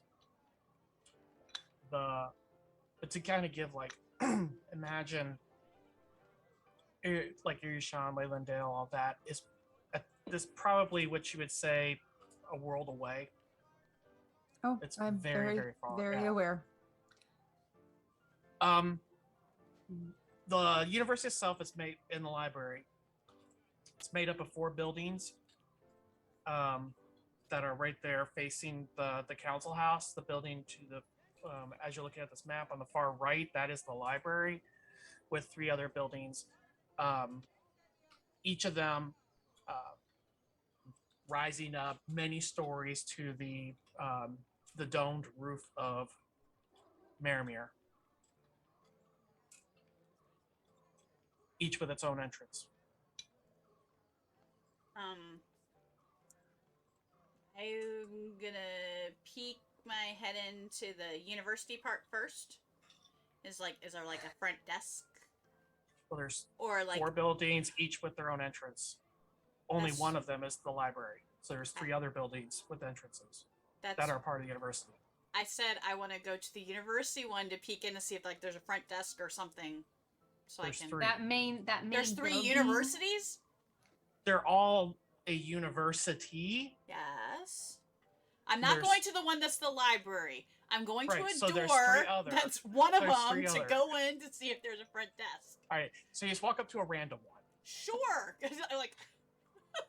But to kind of give like, imagine, like Irishan, Leylandale, all that is this probably what you would say a world away. Oh, It's I'm very, very far, very yeah. aware. The university itself is made in the library. It's made up of 4 buildings that are right there facing the council house. The building to the as you're looking at this map on the far right, that is the library, with 3 other buildings. Each of them rising up many stories to the domed roof of Miramar. Each with its own entrance. I'm gonna peek my head into the university part first. Is there like a front desk? Well, there's Or like 4 buildings, each with their own entrance. Only That's- one of them is the library. So there's 3 other buildings with entrances that's that are part of the university. I said I want to go to the university one to peek in to see if like there's a front desk or something. So There's I can 3. That main There's 3 building. universities? They're all a university. Yes. I'm not There's- going to the one that's the library. I'm going to Right, a so there's door 3 other. that's one of There's them 3 to other. go in to see if there's a front desk. All right, so you just walk up to a random one. Sure. 'Cause I like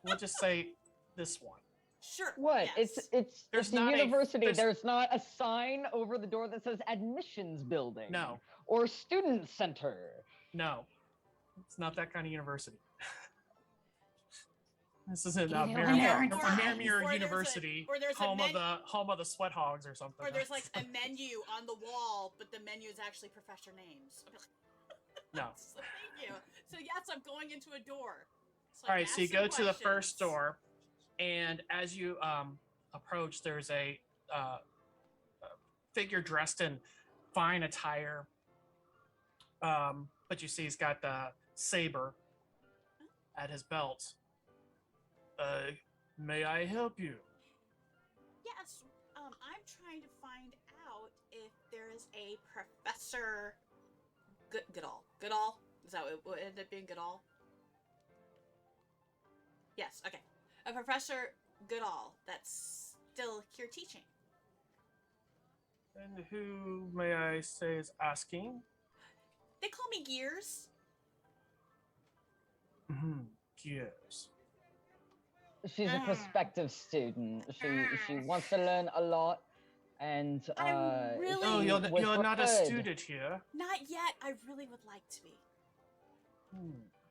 We'll just say this one. sure. What? Yes. There's It's a not a- university. there's- There's not a sign over the door that says admissions building. No, Or student center. no, it's not that kind of university. This isn't Yeah, Miramar or there's a- University, or there's a home of men- the sweat hogs or something. Or there's like a menu on the wall, but the menu is actually professor names. No. So thank you. So yes, I'm going into a door. So All I right, can so you ask some go to the first questions. door, and as you approach, there's a figure dressed in fine attire, but you see he's got the saber at his belt. May I help you? Yes, I'm trying to find out if there is a Professor Goodall. Goodall? Is that what it ended up being, Goodall? Yes, okay. A Professor Goodall that's still here teaching. And who, may I say, is asking? They call me Gears. Yes. She's a prospective student. She wants to learn a lot, and I'm really- Oh, she you're was not a referred. student here. Not yet. I really would like to be.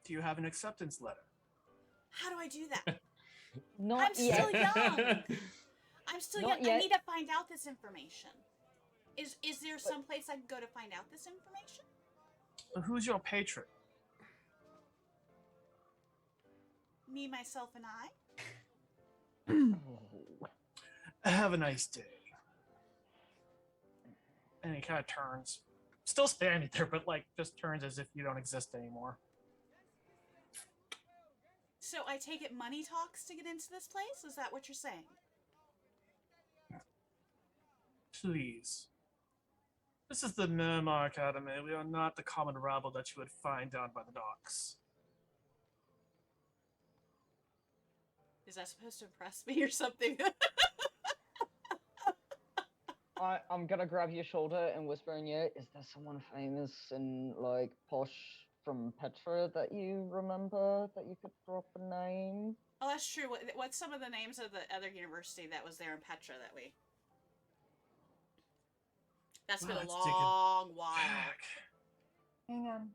Do you have an acceptance letter? How do I do that? Not I'm yet. still young. I'm still Not young. I yet. need to find out this information. Is there some place I can go to find out this information? Who's your patron? Me, myself, and I? Have a nice day. And he kind of turns, still standing there, but like just turns as if you don't exist anymore. So I take it money talks to get into this place? Is that what you're saying? Please. This is the Miramar Academy. We are not the common rabble that you would find down by the docks. Is that supposed to impress me or something? I'm gonna grab your shoulder and whisper in your ear, is there someone famous and like posh from Petra that you remember that you could drop a name? Oh, that's true. What's some of the names of the other university that was there in Petra that we? That's been a Let's dig it long while. Back. Hang on.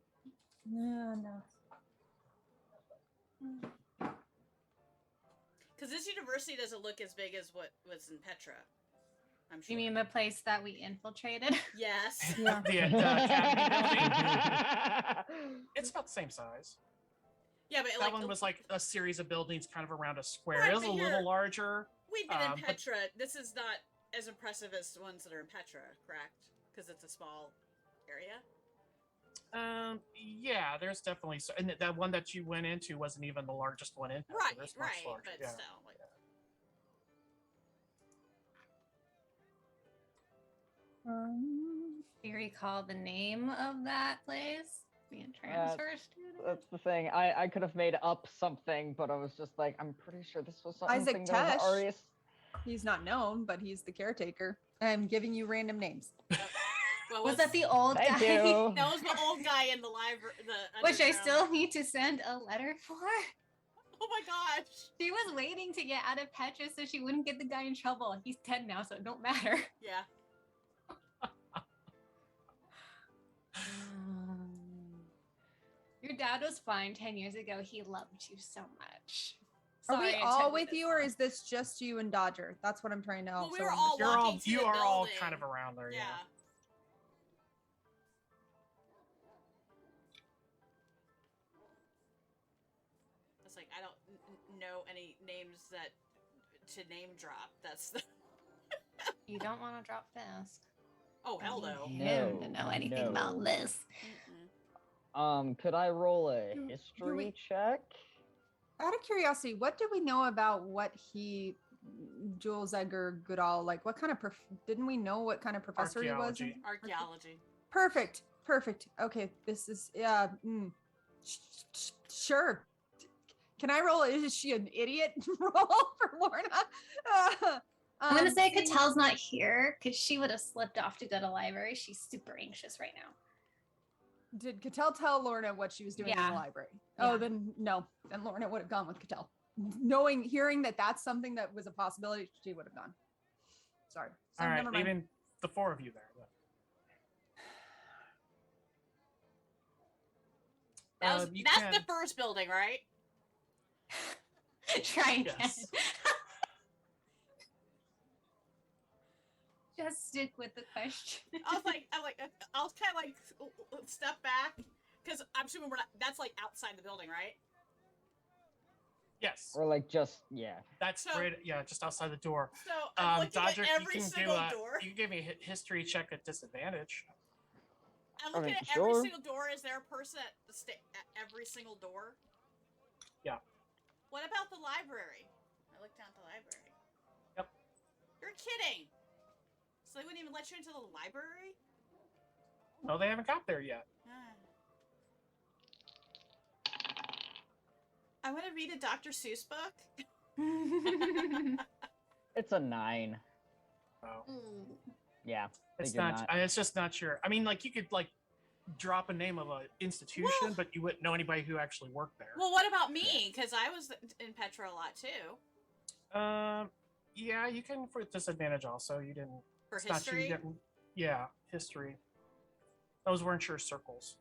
No. Because this university doesn't look as big as what was in Petra. I'm sure. You mean the place that we infiltrated? Yes. Yeah. The academy building. It's about the same size. Yeah, but That one was like a series of buildings kind of around a square. Right, It was a but little you're- larger. We've been in but- Petra. This is not as impressive as the ones that are in Petra, correct? Because it's a small area. Yeah, there's definitely and that one that you went into wasn't even the largest one in. Petra. Right, There's much right, larger, but yeah. still. Like, Do you recall the name of that place? Being transfer student? That's the thing. I could have made up something, but I was just like, I'm pretty sure this was something Isaac that was Tesh. already. He's not known, but he's the caretaker. I'm giving you random names. what Was that the old Thank guy? you. That was the old guy in the library. Which I still need to send a letter for. Oh my gosh. She was waiting to get out of Petra so she wouldn't get the guy in trouble. He's dead now, so it don't matter. Yeah. Your dad was fine 10 years ago. He loved you so much. Are we Sorry I all took with this you, or long. is this just you and Dodger? That's what I'm trying to Well, also we were all understand. walking to You the are all building. kind of around there. Yeah. Yeah. It's like I don't know any names that to name drop. That's the. You don't want to drop this. Oh hell no. Him to know anything about no. this. Mm-mm. Could I roll a Do history we- check? Out of curiosity, what do we know about what Jules Edgar Goodall, like what kind of, didn't we know what kind of professor he was? Archaeology. Archaeology. Perfect. Okay, this is, sure. Can I roll, is she an idiot roll for Lorna? I'm gonna say seeing- Catel's not here because she would have slipped off to go to library. She's super anxious right now. Did Cattell tell Lorna what she was doing in Yeah. the library? Yeah. Oh, then no. Then Lorna would have gone with Cattell. Hearing that that's something that was a possibility, she would have gone. Sorry. So All right, never mind. leaving the four of you there. You That's can- the first building, right? Try again. Yes. Just stick with the question. I'll kind of like step back because I'm assuming we're not. That's like outside the building, right? Yes, Or like just, yeah. that's So- right. Yeah, just outside the door. So I'm looking Dodger, at you every can single do door. you can give me a history check at disadvantage. I'm looking mean, at every sure. single door. Is there a person at every single door? Yeah. What about the library? I looked down at the library. Yep. You're kidding. So they wouldn't even let you into the library? No, they haven't got there yet. I want to read a Dr. Seuss book. It's a 9. Oh. Yeah. It's figure not. It's just not sure. I mean, like you could like drop a name of an institution, Well- but you wouldn't know anybody who actually worked there. Well, what about me? Because I was in Petra a lot too. Yeah, you can for disadvantage also. You didn't. For it's not you history? didn't. Yeah, history. Those weren't your circles.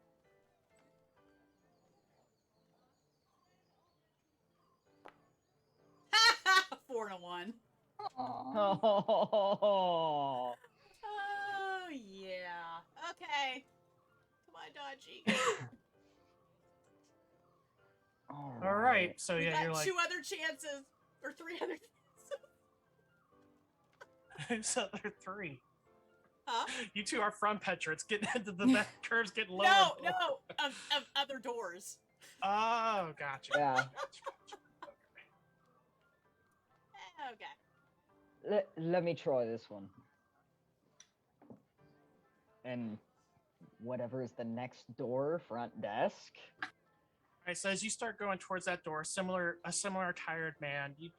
Four and a 1. Aw. Oh. Oh, yeah. Okay. Come on, Dodgy. All right. So We yeah, got you're like. 2 other chances. Or 3 other chances. So there are 3. Huh? You two are from Petra. It's getting into the curves getting lower. No, and lower. no. Of other doors. Oh, gotcha. Yeah. Gotcha. Okay. Let me try this one. And whatever is the next door, front desk. All right, so as you start going towards that door, a similar attired man, you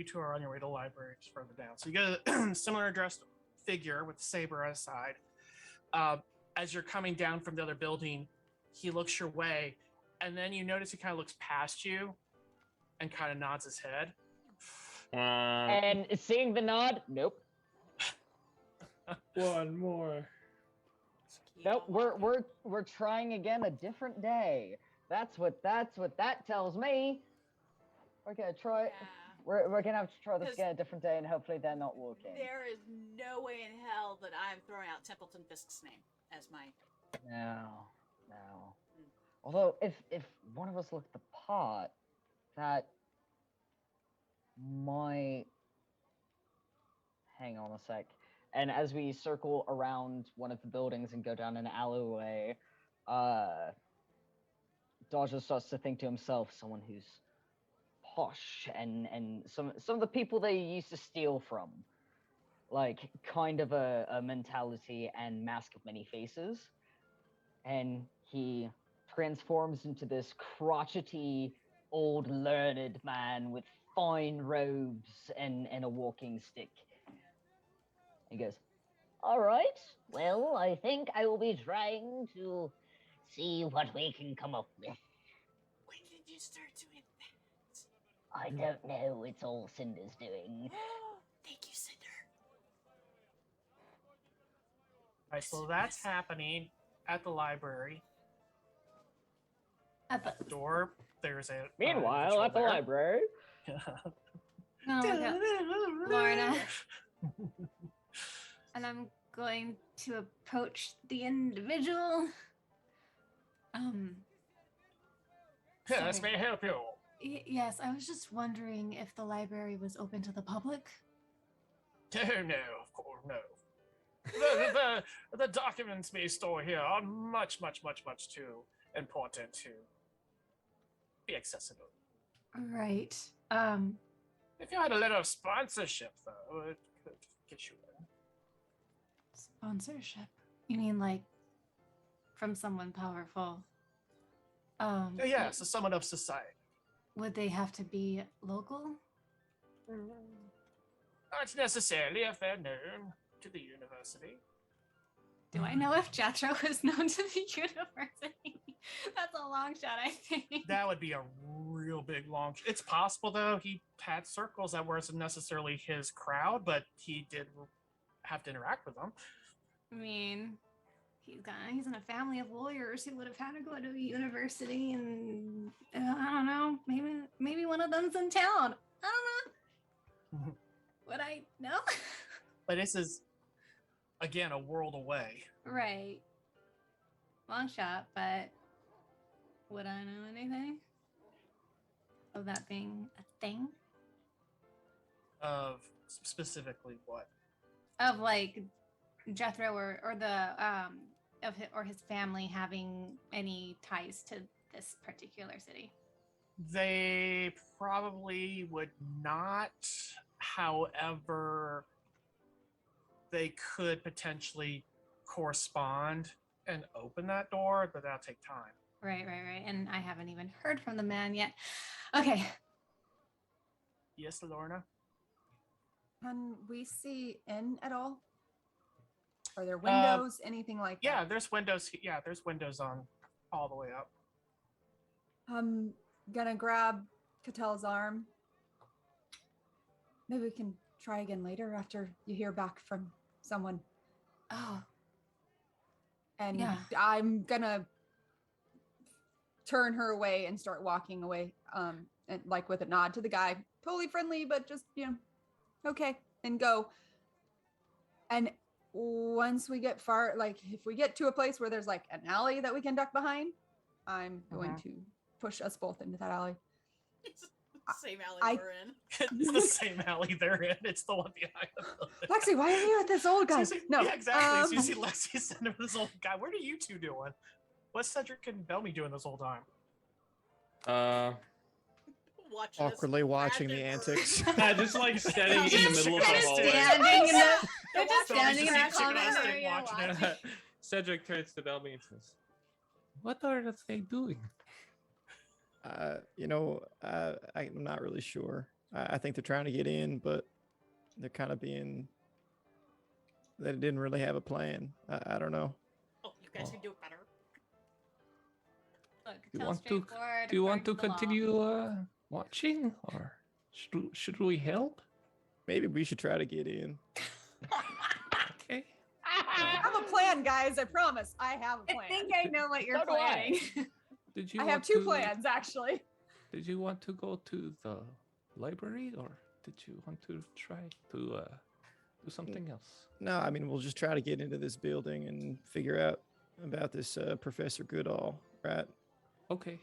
two are on your way to the library just further down. So you get a similar dressed figure with a saber on his side. As you're coming down from the other building, he looks your way, and then you notice he kind of looks past you and kind of nods his head. And seeing the nod, nope. One more. Keep Nope, on walking. we're trying again a different day. That's what that tells me. We're gonna try. Yeah. We're gonna have to try this 'Cause again a different day, and hopefully they're not walking. There is no way in hell that I'm throwing out Templeton Fisk's name as my. No. Although if one of us looked the part, that might. Hang on a sec. And as we circle around one of the buildings and go down an alleyway, Dodger starts to think to himself, someone who's posh and some of the people they used to steal from, like kind of a mentality and mask of many faces, and he transforms into this crotchety old learned man with fine robes and a walking stick. He goes, "All right, well, I think I will be trying to see what we can come up with. When did you start doing that? I don't know, it's all Cinder's doing." Thank you, Cinder. Right, so that's happening at the library. At the, Door, there's a. Meanwhile, individual at the there. library, no, we got Lorna. And I'm going to approach the individual. Yes, sorry. may I help you? Yes, I was just wondering if the library was open to the public. Oh, no, of course, no. The documents we store here are much too important to be accessible. Right. If you had a little sponsorship, though, it could get you in. Sponsorship. You mean like from someone powerful? Oh, yeah, so someone of society. Would they have to be local? Not necessarily if they're known to the university. Do I know if Jethro is known to the university? That's a long shot, I think. That would be a real big long. It's possible though. He had circles that wasn't necessarily his crowd, but he did have to interact with them. I mean, he's in a family of lawyers who would have had to go to a university, and I don't know. Maybe one of them's in town. I don't know. Would I know? But this is again a world away. Right. Long shot, but would I know anything of that being a thing? Of specifically what? Of like Jethro or the or his family having any ties to this particular city? They probably would not. However, they could potentially correspond and open that door, but that'll take time. Right. And I haven't even heard from the man yet. Okay. Yes, Lorna? Can we see in at all? Are there windows, anything like Yeah, that? there's windows. Yeah, there's windows on all the way up. I'm gonna grab Catel's arm. Maybe we can try again later after you hear back from someone. Oh, And yeah. I'm gonna turn her away and start walking away. And like with a nod to the guy, totally friendly, but just, okay, and go. And once we get far, like if we get to a place where there's like an alley that we can duck behind, I'm going to push us both into that alley. It's the same alley we're in. It's the same alley they're in. It's the one behind the building. Lexi, why are you with this old guy? So you see- No, Yeah, exactly. So you see Lexi sitting with this old guy. What are you two doing? What's Cedric and Bellamy doing this whole time? Watching us Awkwardly watching the crash and antics. burn. Just like standing in the middle of the They're hallway. standing in the, they're just Bellamy standing in just that keeps common sitting area watching it. watching. Cedric turns to Bellamy and says, "What are they doing?" I'm not really sure. I think they're trying to get in, but they're kind of being. They didn't really have a plan. I don't know. Oh, you guys can do it better. Look, You tell want to? straightforward Do you want to according the law. continue watching, or should we help? Maybe we should try to get in. Okay. I have a plan, guys. I promise. I have a I plan. think I know what you're So do I. planning. Did you? I have want two to- plans, actually. Did you want to go to the library, or did you want to try to do something else? No, I mean, we'll just try to get into this building and figure out about this Professor Goodall, right? Okay.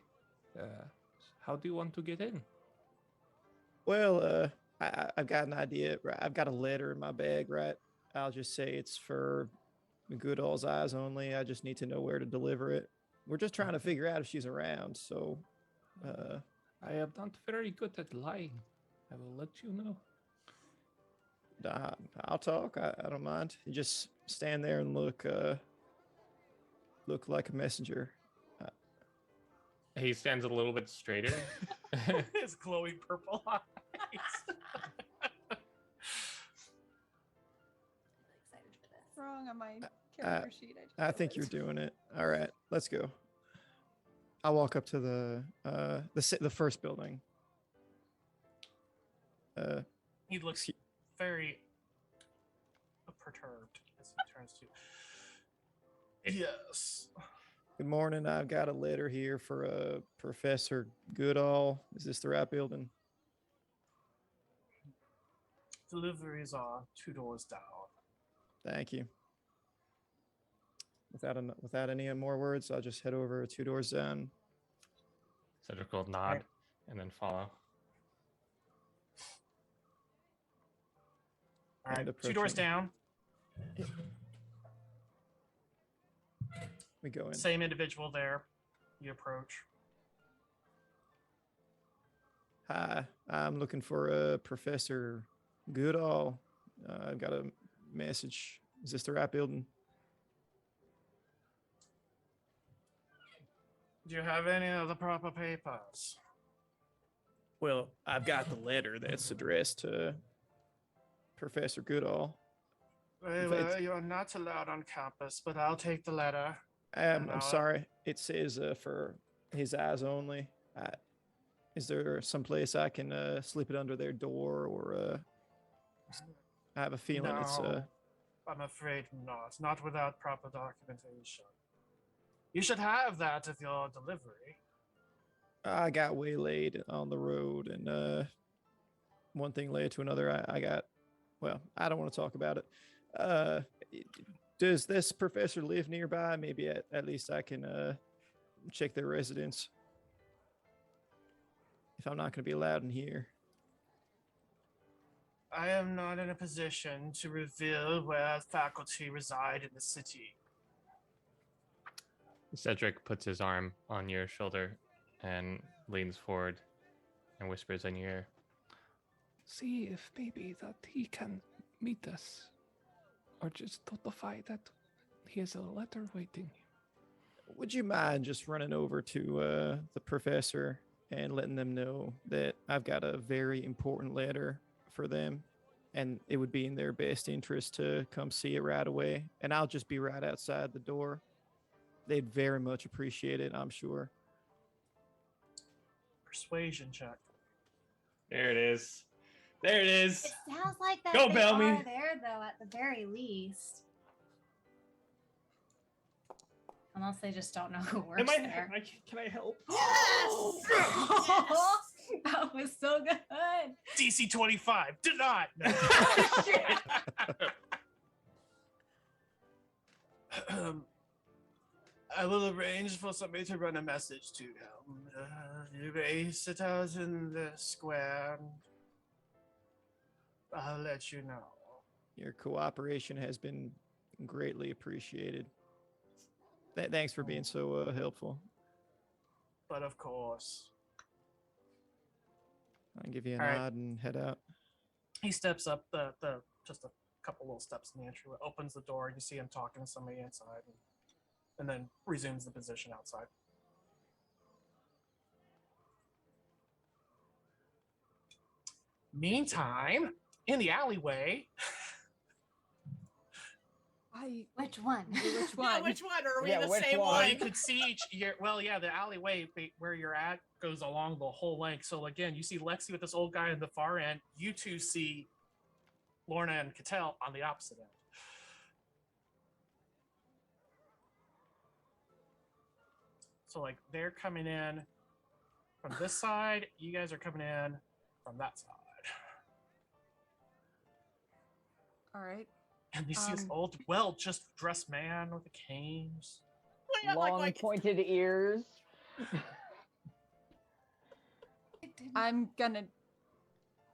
How do you want to get in? Well, I've got an idea. Right? I've got a letter in my bag, right? I'll just say it's for Goodall's eyes only. I just need to know where to deliver it. We're just trying to figure out if she's around. So, I am not very good at lying. I will let you know. I'll talk. I don't mind. You just stand there and look like a messenger. He stands a little bit straighter. His glowing purple eyes. Excited for this. It's wrong on my character sheet. just I think you're realized. doing it. All right, let's go. I'll walk up to the first building. He looks very perturbed as he turns to. Yes. Good morning. I've got a letter here for Professor Goodall. Is this the right building? Deliveries are 2 doors down. Thank you. Without any more words, I'll just head over 2 doors down. Cedric will nod Right. and then follow. All right, And 2 doors approaching. down. We go in. Same individual there. You approach. Hi, I'm looking for Professor Goodall. I've got a message. Is this the right building? Do you have any of the proper papers? Well, I've got the letter that's addressed to Professor Goodall. Well, you're not allowed on campus, but I'll take the letter. I'm No. sorry. It says for his eyes only. Is there some place I can slip it under their door, or I have a feeling it's No, I'm afraid not. Not without proper documentation. You should have that of your delivery. I got waylaid on the road, and one thing led to another. I got, well, I don't want to talk about it. Does this professor live nearby? Maybe at least I can check their residence if I'm not going to be allowed in here. I am not in a position to reveal where faculty reside in the city. Cedric puts his arm on your shoulder and leans forward and whispers in your ear. See if maybe that he can meet us, or just notify that he has a letter waiting. Would you mind just running over to the professor and letting them know that I've got a very important letter for them, and it would be in their best interest to come see it right away, and I'll just be right outside the door. They'd very much appreciate it, I'm sure. Persuasion check. There it is. There it is. It sounds like that Go, they Bellamy. are there, though, at the very least. Unless they just don't know who works there. Can I help? Yes! That was so good. DC 25. Did not. I will arrange for somebody to run a message to them. You may sit out in the square. And I'll let you know. Your cooperation has been greatly appreciated. Thanks for being so helpful. But of course, I'll give you a All right. nod and head out. he steps up the just a couple little steps in the entryway, opens the door, and you see him talking to somebody inside, and then resumes the position outside. Meantime, in the alleyway, Which one? Which Yeah, one? which one? Are we Yeah, the which same one? Well, one? you could see the alleyway where you're at goes along the whole length. So again, you see Lexi with this old guy in the far end. You two see Lorna and Cattell on the opposite end. So like they're coming in from this side, you guys are coming in from that side. All right. And you see this old, just dressed man with the canes. Yeah, Long pointed ears. I'm gonna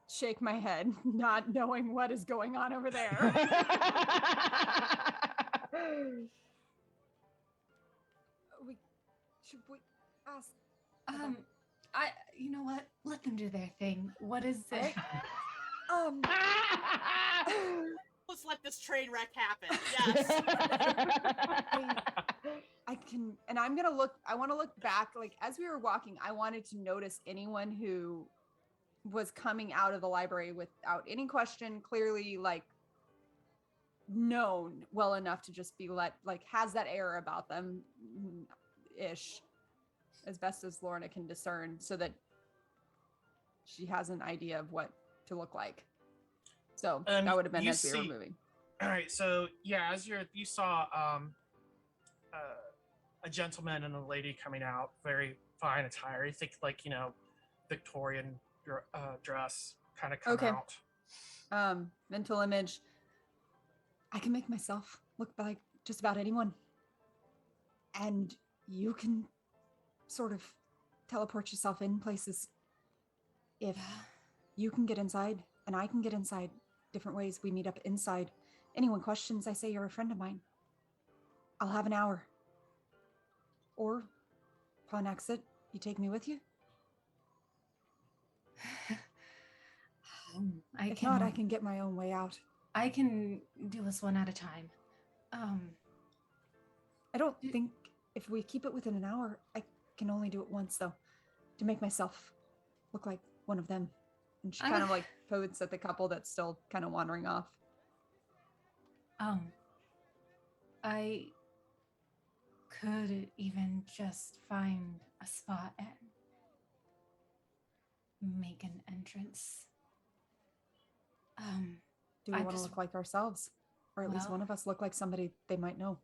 shake my head, not knowing what is going on over there. Should we ask? You know what? Let them do their thing. What is it? Let's let this train wreck happen. Yes. I can, and I'm gonna look. I want to look back. Like as we were walking, I wanted to notice anyone who was coming out of the library without any question, clearly like known well enough to just be has that air about them, ish, as best as Lorna can discern, so that she has an idea of what to look like. So that would have been as we were moving. All right, so yeah, as you saw a gentleman and a lady coming out, very fine attire. You think Victorian dress kind of come out. Mental image. I can make myself look like just about anyone. And you can sort of teleport yourself in places. If you can get inside and I can get inside, different ways we meet up inside. Anyone questions, I say you're a friend of mine. I'll have an hour. Or, upon exit, you take me with you? I can get my own way out. I can do this one at a time. I don't think if we keep it within an hour, I can only do it once, though, to make myself look like one of them. And she kind of like points at the couple that's still kind of wandering off. I could even just find a spot and make an entrance. Do we want to look like ourselves? Or at least one of us look like somebody they might know?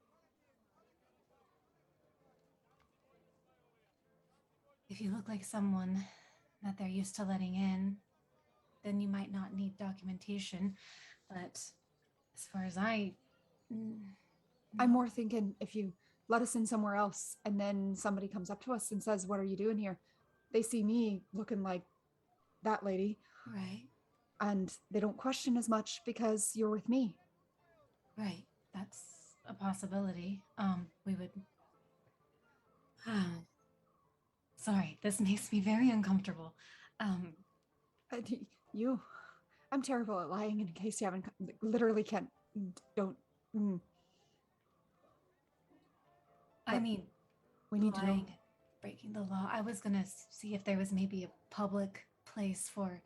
If you look like someone that they're used to letting in, then you might not need documentation. But as far as I'm more thinking if you let us in somewhere else and then somebody comes up to us and says, "What are you doing here?" They see me looking like that lady. Right. And they don't question as much because you're with me. Right. That's a possibility. We would... Sorry, this makes me very uncomfortable. I'm terrible at lying in case you haven't, literally don't. I mean, we need to know. Breaking the law. I was gonna see if there was maybe a public place for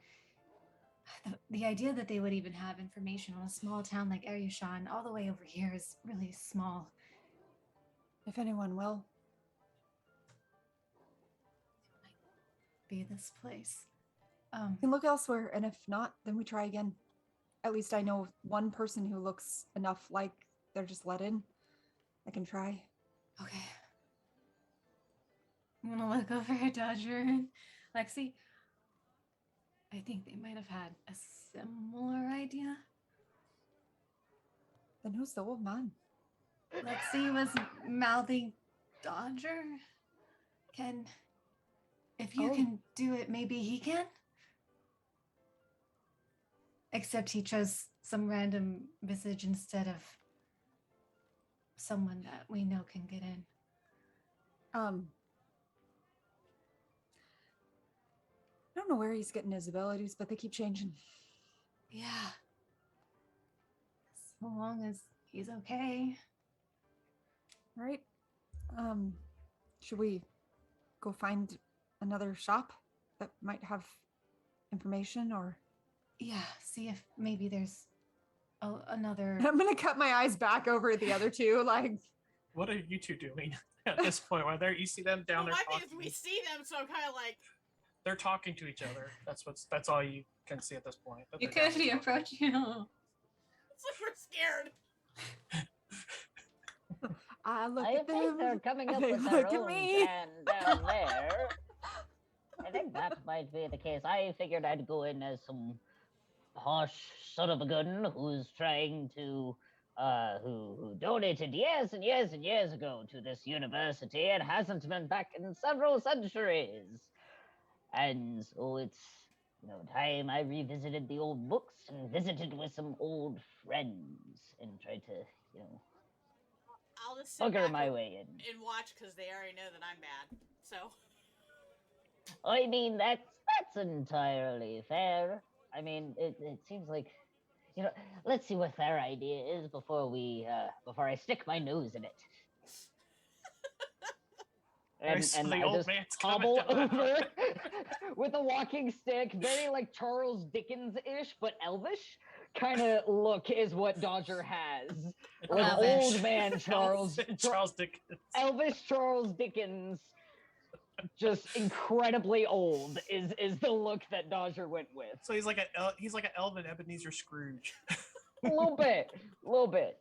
the idea that they would even have information on a small town like Aryushan all the way over here is really small. If anyone will. It might be this place. We can look elsewhere, and if not, then we try again. At least I know one person who looks enough like they're just let in. I can try. Okay. I'm gonna look over at Dodger and Lexi. I think they might have had a similar idea. Then who's the old man? Lexi was mouthing Dodger. If you can do it, maybe he can? Except he chose some random visage instead of someone that we know can get in. I don't know where he's getting his abilities, but they keep changing. Yeah. So long as he's okay. All right. Should we go find another shop that might have information, or? Yeah, see if maybe there's another. I'm gonna cut my eyes back over the other two, like What are you two doing at this point? While you see them down Well, there my thing is talking. we see them, so I'm kind of like, They're talking to each other. That's all you can see at this point. that You they're down could there be talking. approaching. it's like we're scared. I look I at think them. they're coming up they with look their at own me. plan down there. I think that might be the case. I figured I'd go in as some harsh son of a gun who's trying to, who donated years and years and years ago to this university and hasn't been back in several centuries. And so it's, time I revisited the old books and visited with some old friends and tried to, I'll just sit bugger back my and, way in. and watch because they already know that I'm bad. So I mean, that's entirely fair. I mean, it seems like, let's see what their idea is before I stick my nose in it. Nice, And the I old just man's coming hobble down. over with a walking stick, very like Charles Dickens-ish, but elvish kind of look is what Dodger has. Like Elvish. old man Charles Dickens. Elvish Charles Dickens, just incredibly old is the look that Dodger went with. So he's like an elven Ebenezer Scrooge. A little bit.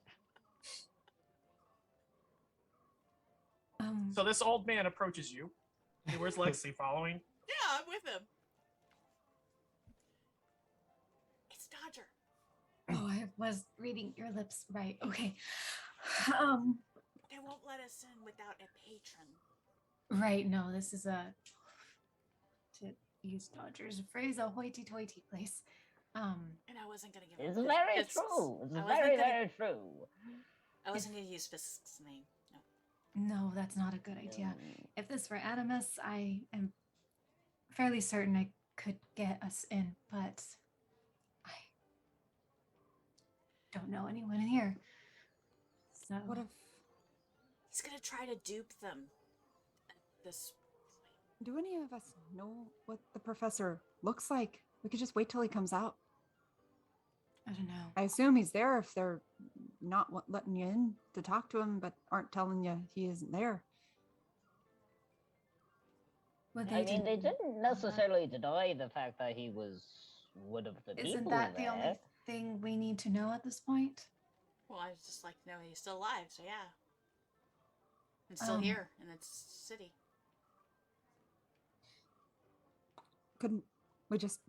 So this old man approaches you. Hey, where's Lexi following? yeah, I'm with him. It's Dodger. Oh, I was reading your lips right. Okay. They won't let us in without a patron. Right. No, this is to use Dodger's phrase, a hoity-toity place. And I wasn't gonna give It's him very Fisk's- true. It's I wasn't very, gonna- very true. I wasn't gonna use Fisk's name. No. No, that's not a good idea. If this were Anemos, I am fairly certain I could get us in, but I don't know anyone in here. So What if? He's gonna try to dupe them. At this Do any of us know what the professor looks like? We could just wait till he comes out. I don't know. I assume he's there if they're not letting you in to talk to him, but aren't telling you he isn't there. Would I mean, they didn't- didn't necessarily deny the fact that he was one of the Isn't people that the there. only thing we need to know at this point? well, I was just like, no, he's still alive, so yeah. And still Um, here in its city. Couldn't we just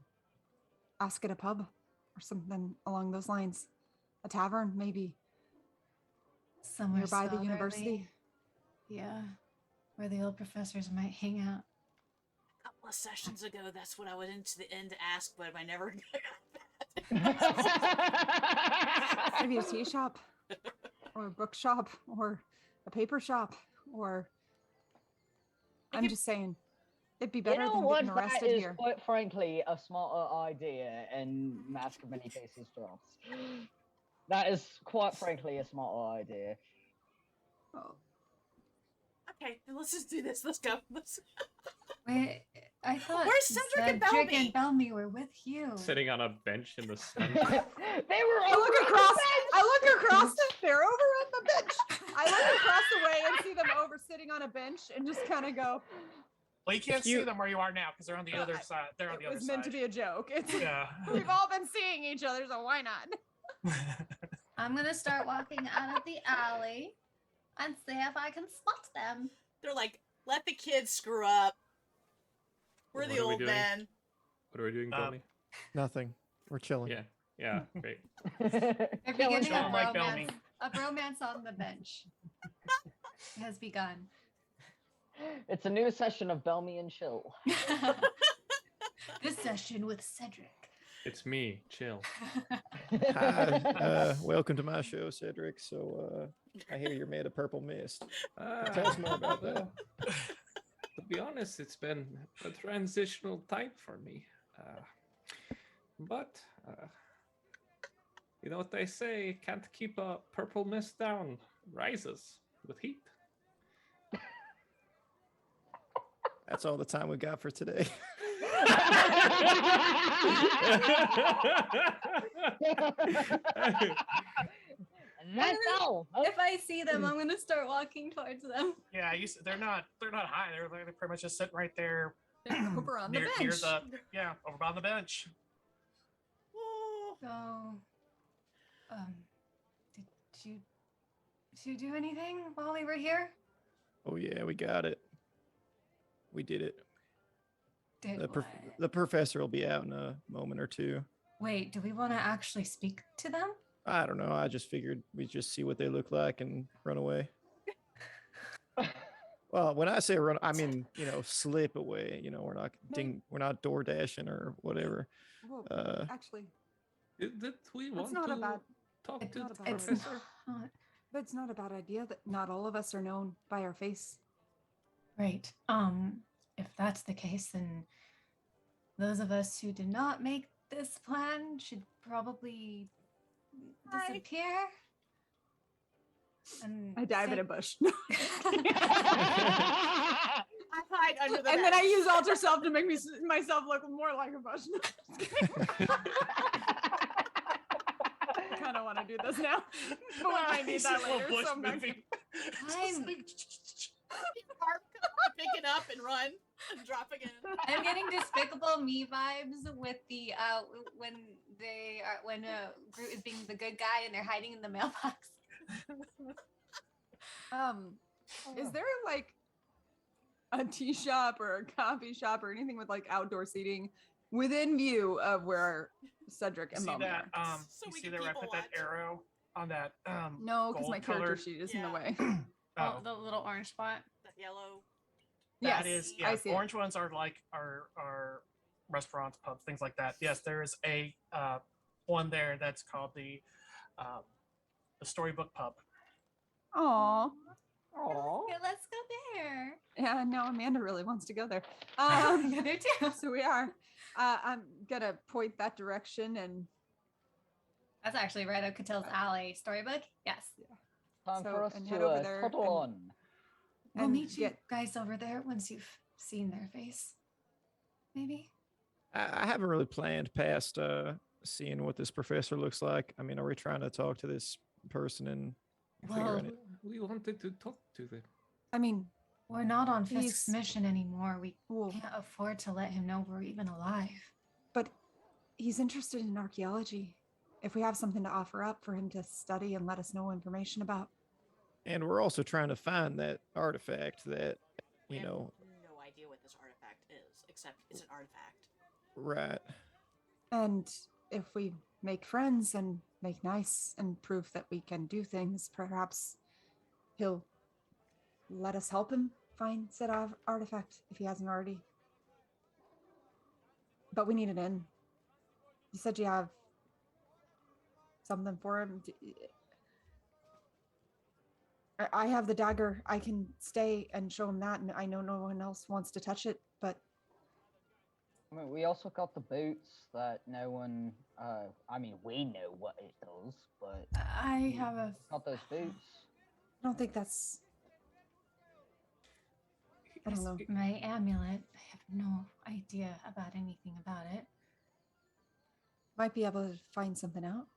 ask at a pub or something along those lines? A tavern, maybe, Somewhere nearby the southerly. university. Yeah, where the old professors might hang out. A couple of sessions ago, that's what I went into the inn to ask, but I never Maybe a tea shop, or a bookshop, or a paper shop, or I'm just saying, it'd be better You know than what? getting That arrested is here. quite frankly a smarter idea, and Mask of Many Faces drops. That is quite frankly a smarter idea. Oh, Okay, then let's just do this. Let's go. Let's... Wait, I thought Where's Cedric and Cedric Bellamy? and Bellamy were with you. Sitting on a bench in the sun. They were I over look on the across. bench! I look across. They're over on the bench. I look across the way and see them over sitting on a bench, and just kind of go. Well, you can't you- see them where you are now because they're on the other side. They're on It the other was side. meant to be a joke. It's Yeah. we've all been seeing each other, so why not? I'm gonna start walking out of the alley and see if I can spot them. They're like, let the kids screw up. We're What the are we old doing? men. What are we doing, Tony? Nothing. We're chilling. Yeah, great. They're Killing beginning a Don't like Bellamy. romance. A romance on the bench has begun. It's a new session of Bellamy and Chill. This session with Cedric. It's me. Chill. Hi, welcome to my show, Cedric. So I hear you're made of purple mist. Tell us more about that. To be honest, it's been a transitional time for me. But you know what they say, can't keep a purple mist down, rises with heat. That's all the time we got for today. And that's all. If I see them, I'm gonna start walking towards them. Yeah, they're not high. They're pretty much just sitting right there Over on the near bench. over on the bench. So, did you do anything while we were here? Oh yeah, we got it. We did it. Did The, what? the professor will be out in a moment or two. Wait, do we want to actually speak to them? I don't know. I just figured we'd just see what they look like and run away. Well, when I say run, I mean, slip away. We're not door dashing or whatever. Well, actually, Did we want not to a bad- talk it's to not the a bad idea. professor? but it's not a bad idea that not all of us are known by our face. Right. If that's the case, then those of us who did not make this plan should probably disappear. And I dive in say- a bush. I hide under the And then I bench. use alter self to make myself look more like a bush. I kind of want to do this now, but we might need that later. So I'm not gonna- I'm Pick it up and run and drop again. I'm getting Despicable Me vibes with the when Groot is being the good guy and they're hiding in the mailbox. Is there like a tea shop or a coffee shop or anything with like outdoor seating within view of where Cedric You and see Mama that? are? So You we see can there where I people put that watch. arrow on that? No, because my character gold-colored- sheet is in the Yeah. way. Oh, the little orange spot. That yellow. That Yes, is, I see it. orange ones are like our restaurants, pubs, things like that. Yes, there is a one there that's called the Storybook Pub. Aw. Yeah, let's go there. Yeah, no, Amanda really wants to go there. Yeah, there too. So we are. I'm gonna point that direction and That's actually right up Catel's alley. Storybook? Yes. Time So, for us and to head over there toddle and- on. We'll and meet you get guys over there once you've seen their face. Maybe. I haven't really planned past seeing what this professor looks like. I mean, are we trying to talk to this person and figure Well, out it? We wanted to talk to them. I mean, we're not on Fisk's He's- mission anymore. We well, can't afford to let him know we're even alive. but he's interested in archaeology. If we have something to offer up for him to study and let us know information about. And we're also trying to find that artifact that, We you have know, no idea what this artifact is, except it's an artifact. right. And if we make friends and make nice and prove that we can do things, perhaps he'll let us help him find said artifact if he hasn't already. But we need it in. You said you have something for him. I have the dagger. I can stay and show him that, and I know no one else wants to touch it, but I mean, we also got the boots that no one. I mean, we know what it does, but I have a got those boots. I don't think that's. I don't know. my amulet. I have no idea about anything about it. Might be able to find something out.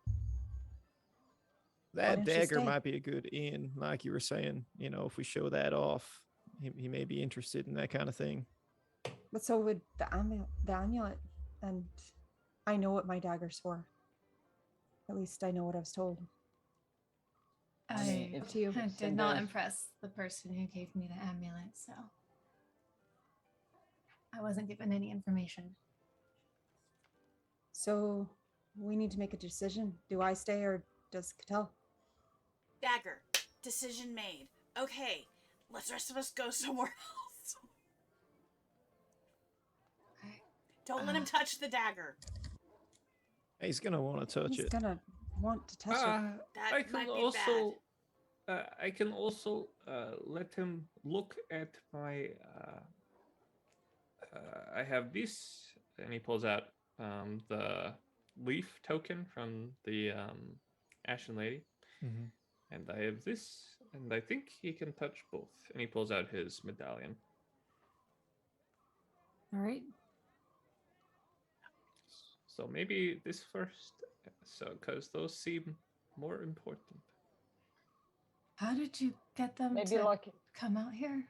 That don't you dagger stay? might be a good in, like you were saying. You know, if we show that off, he may be interested in that kind of thing. But so would the amulet, and I know what my dagger's for. At least I know what I was told. I mean, I if- Up to you. if did not Cinder's- impress the person who gave me the amulet, so I wasn't given any information. So we need to make a decision. Do I stay or does Cattell? Dagger. Decision made. Okay, let's the rest of us go somewhere else. Okay. Don't let him touch the dagger. He's gonna want to touch He's it. gonna want to touch it. That I can might be also, I can also let him look at my. I have this, and he pulls out the leaf token from the Ashen Lady, Mhm. and I have this, and I think he can touch both. And he pulls out his medallion. All right. So maybe this first. So, because those seem more important. How did you get them Maybe to like come out here?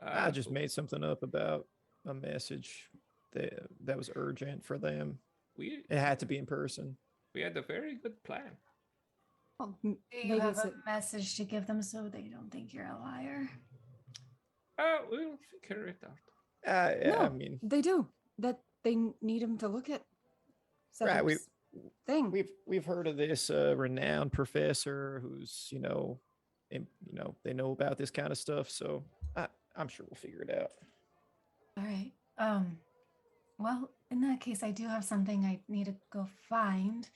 I just made something up about a message that was urgent for them. we It had to be in person. we had a very good plan. Well, Do you maybe have it's a message to give them so they don't think you're a liar? We'll figure it out. Yeah, I No. mean, they do that. They need him to look at. Right, Cedric's thing. we've heard of this renowned professor who's they know about this kind of stuff. So I'm sure we'll figure it out. All right. Well, in that case, I do have something I need to go find.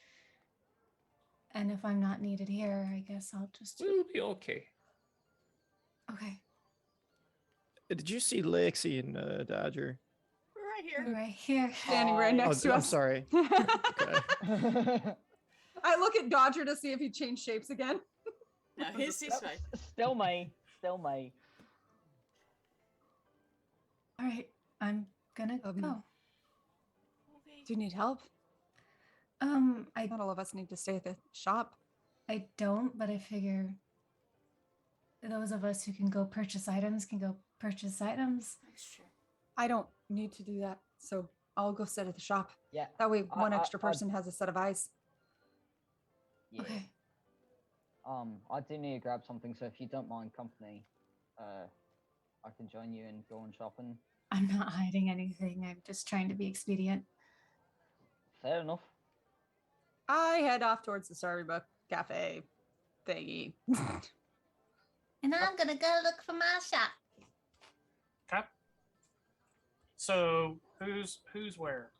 And if I'm not needed here, I guess I'll just. We'll be okay. Okay. Did you see Lexi and Dodger? Right here. Right here. Standing right Oh, next to I'm us. sorry. Okay. I look at Dodger to see if he changed shapes again. No, he's fine. Still may. Still may. All right. I'm gonna go. Do you need help? I Not all of us need to stay at the shop. don't, but I figure those of us who can go purchase items can go purchase items. That's true. I don't need to do that, so I'll go sit at the shop. Yeah. That way, one I- extra person has a set of eyes. Yeah. Okay. I do need to grab something, so if you don't mind company, I can join you and go on shopping. I'm not hiding anything. I'm just trying to be expedient. Fair enough. I head off towards the Storybook Cafe thingy. And I'm gonna go look for my shop. Okay. So who's where?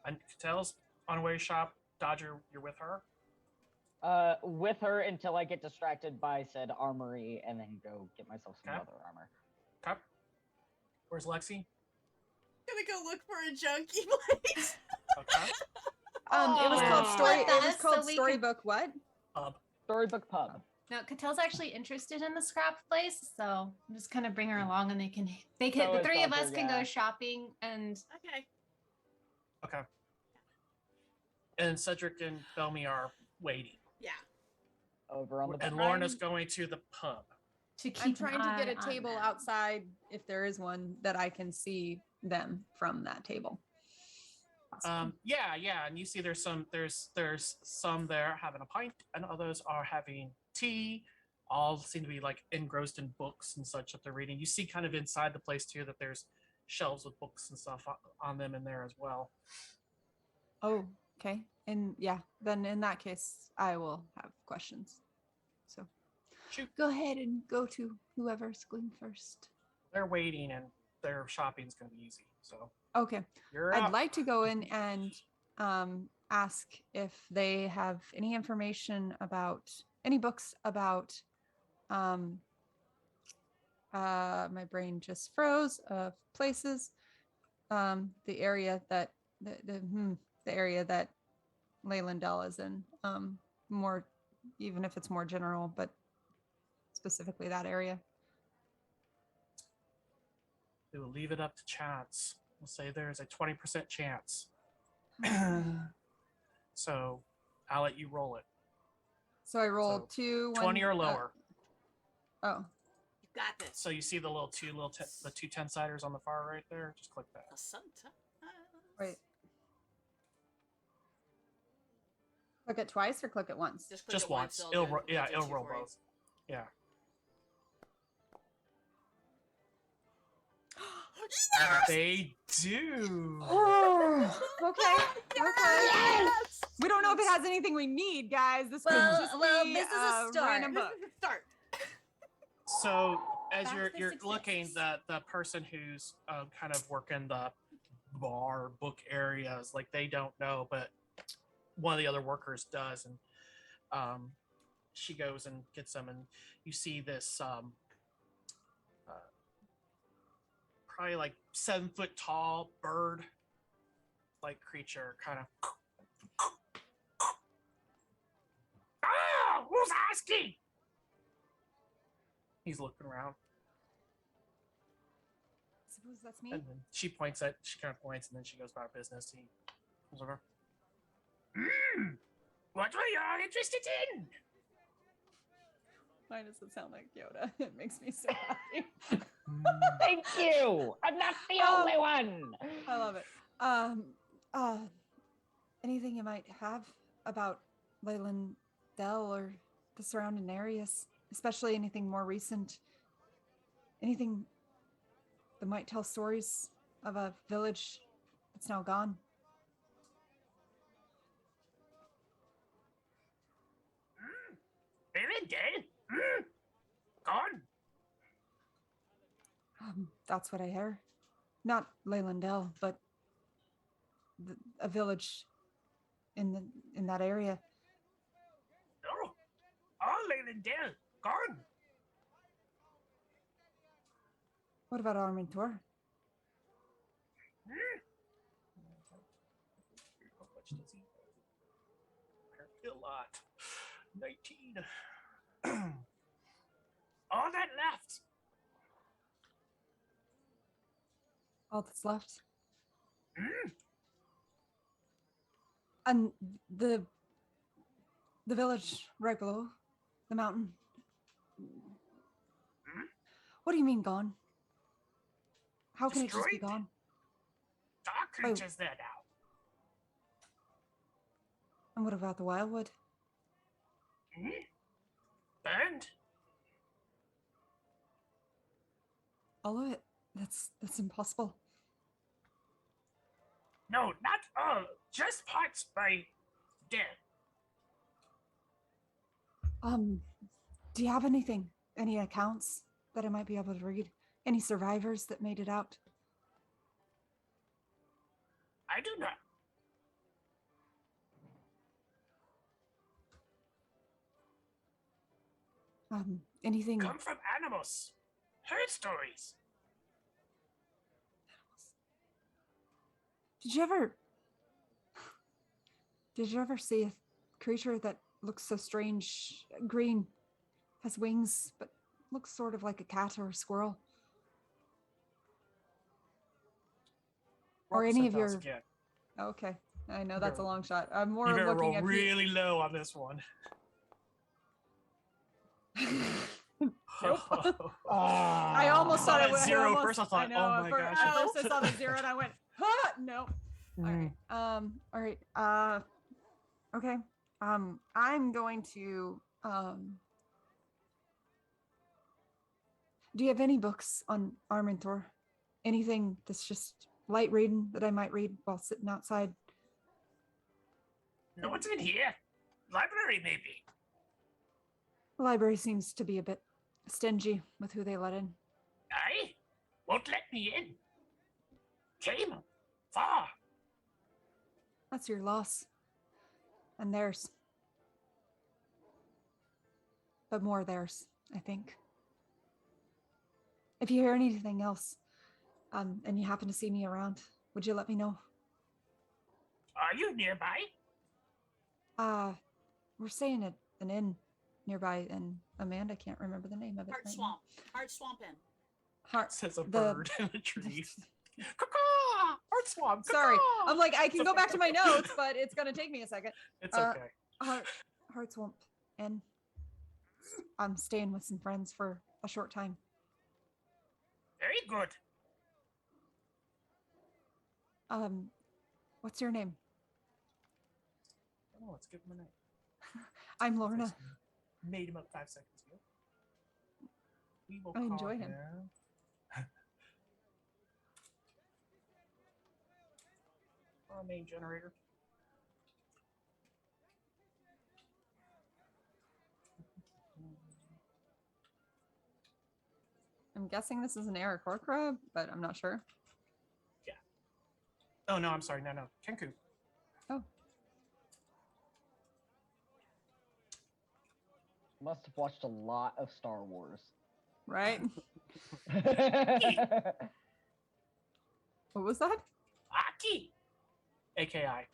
And Catel's on her way to shop. Dodger, you're with her. With her until I get distracted by said armory, and then go get myself some Okay. other armor. Okay. Where's Lexi? Gonna go look for a junkie place. Okay. It was called Oh. Story. Split It was that so called we can- Storybook. What? Storybook Pub. No, Catel's actually interested in the scrap place, so I'm just gonna bring her along, and they can So the is three of Dodger, us can yeah. go shopping, and Okay. Okay. And Cedric and Belmy are waiting. Yeah. Over on the And back. Lorna's going to the pub. to keep. I'm an trying to get eye a on table them. outside, if there is one, that I can see them from that table. Yeah, and you see there's some there having a pint, and others are having tea. All seem to be like engrossed in books and such that they're reading. You see kind of inside the place too that there's shelves with books and stuff on them in there as well. Oh, okay. And yeah, then in that case, I will have questions. So Shoot. go ahead and go to whoever's going first. They're waiting, and their shopping's going to be easy. So Okay. you're I'd up. like to go in and ask if they have any information about any books about my brain just froze of places, the area that the area that Leylandell is in, more, even if it's more general, but specifically that area. We will leave it up to chance. We'll say there's a 20% chance. So I'll let you roll it. So I rolled So, 2, 20 or lower. Oh, You got this. So you see the the two 10-siders on the far right there? Just click that. Sometimes. wait. Click it twice or click it once? Just, click Just it once. once, It'll do- roll, yeah, do it'll two roll for you. both. Yeah. They do. Oh, okay. Okay. Yes! We don't know if it has anything we need, guys. This could Well- just well, be this is a start. random This book. is a start. So as Back you're to you're success. looking, the person who's kind of working the bar book areas, like they don't know, but one of the other workers does, and she goes and gets them, and you see this probably like 7-foot tall bird like creature kind of who's asking? He's looking around. suppose that's me. And then she kind of points, and then she goes about her business. He pulls over. What were you interested in? Why does it sound like Yoda? It makes me so happy. Thank you. I'm not the only one. I love it. Anything you might have about Leyland Dell or the surrounding areas, especially anything more recent, anything that might tell stories of a village that's now gone. Very dead. Gone. That's what I hear. Not Leyland Dell, but a village in that area. No. All Leyland Dell. Gone. What about Armentor? How much does he? Apparently a lot. 19. All that left. All that's left. And the village right below the mountain. What do you mean gone? How can it just be Destroyed? gone? Dark creatures there now. And what about the Wyldwood? Burned. All of it? That's impossible. No, not all. Just parts by death. Do you have anything? Any accounts that I might be able to read? Any survivors that made it out? I do not. Anything? Come from Anemos. Heard stories. Did you ever see a creature that looks so strange? Green, has wings, but looks sort of like a cat or a squirrel. Or any of your... Again. Okay, I know that's a long shot. I'm more You better looking roll at really low on this one. I almost thought it was zero. First I thought, oh my gosh. At first I saw the zero and I went, huh, no. All right. Okay. I'm going to do you have any books on Armentor? Anything that's just light reading that I might read while sitting outside? No one's in here. Library, maybe. The library seems to be a bit stingy with who they let in. Aye? Won't let me in. Came far. That's your loss. And theirs. But more theirs, I think. If you hear anything else, and you happen to see me around, would you let me know? Are you nearby? We're staying at an inn nearby, and Amanda can't remember the name of it. Heart right Swamp. Heart Swamp Inn. Heart Says a bird in a tree. Caw-caw! Heart swamp. Sorry, caw-caw! I'm like, I can go back to my notes, but it's gonna take me a second. It's okay. Heart Swamp Inn. I'm staying with some friends for a short time. Very good. What's your name? Oh, let's give him a name. I'm Lorna. Made him up 5 seconds ago. We will I call enjoy him. Our main generator. I'm guessing this is an Aarakocra, but I'm not sure. Yeah. Oh no, I'm sorry. No. Kenku. Oh. Must have watched a lot of Star Wars. Right? What was that? Aki. AKI.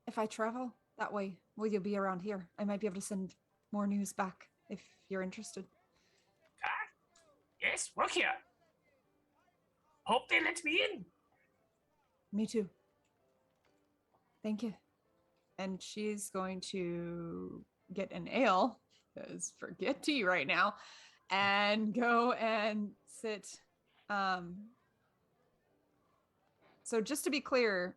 If I travel that way, will you be around here? I might be able to send more news back if you're interested. Yes, work here. Hope they let me in. Me too. Thank you. And she's going to get an ale, because forget tea right now, and go and sit. So just to be clear,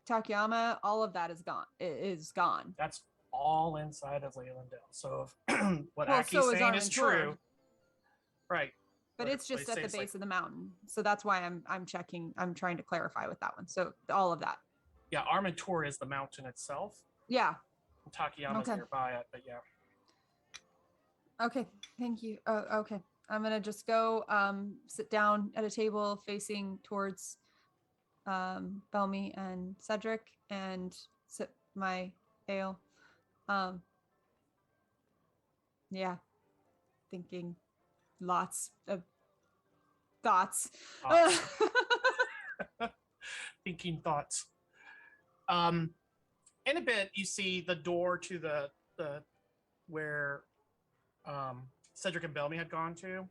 Takayama, all of that is gone. It is gone. That's all inside of Leylandale. So if what Well, Aki's so is saying is Armentor. true, right? But it's just they at say the it's base like- of the mountain. So that's why I'm checking. I'm trying to clarify with that one. So all of that. Yeah, Armentor is the mountain itself. Yeah. Takayama's Okay. nearby it, but yeah. Okay. Thank you. Okay. I'm gonna just go sit down at a table facing towards Belmy and Cedric and sip my ale. Yeah. Thinking lots of thoughts. Awesome. Thinking thoughts. In a bit, you see the door to the where Cedric and Belmy had gone to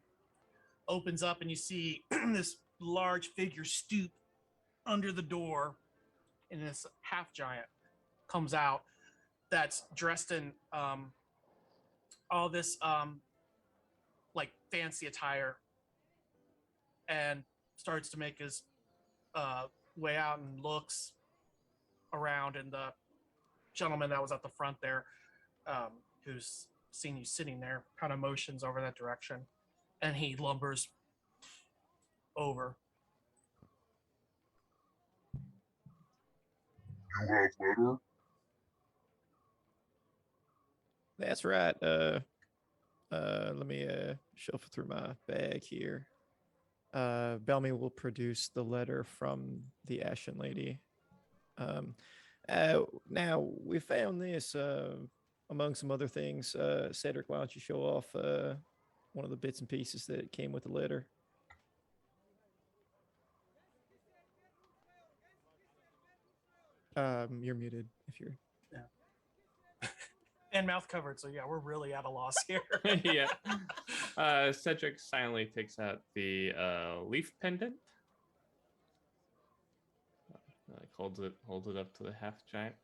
opens up, and you see this large figure stoop under the door, and this half giant comes out that's dressed in all this like fancy attire, and starts to make his way out and looks around, and the gentleman that was at the front there, who's seen you sitting there, kind of motions over that direction, and he lumbers over. You have letter? That's right. Let me shuffle through my bag here. Belmy will produce the letter from the Ashen Lady. Now we found this among some other things. Cedric, why don't you show off one of the bits and pieces that came with the letter? You're muted if you're. And mouth covered, so yeah, we're really at a loss here. Yeah. Cedric silently takes out the leaf pendant. Like holds it up to the half giant.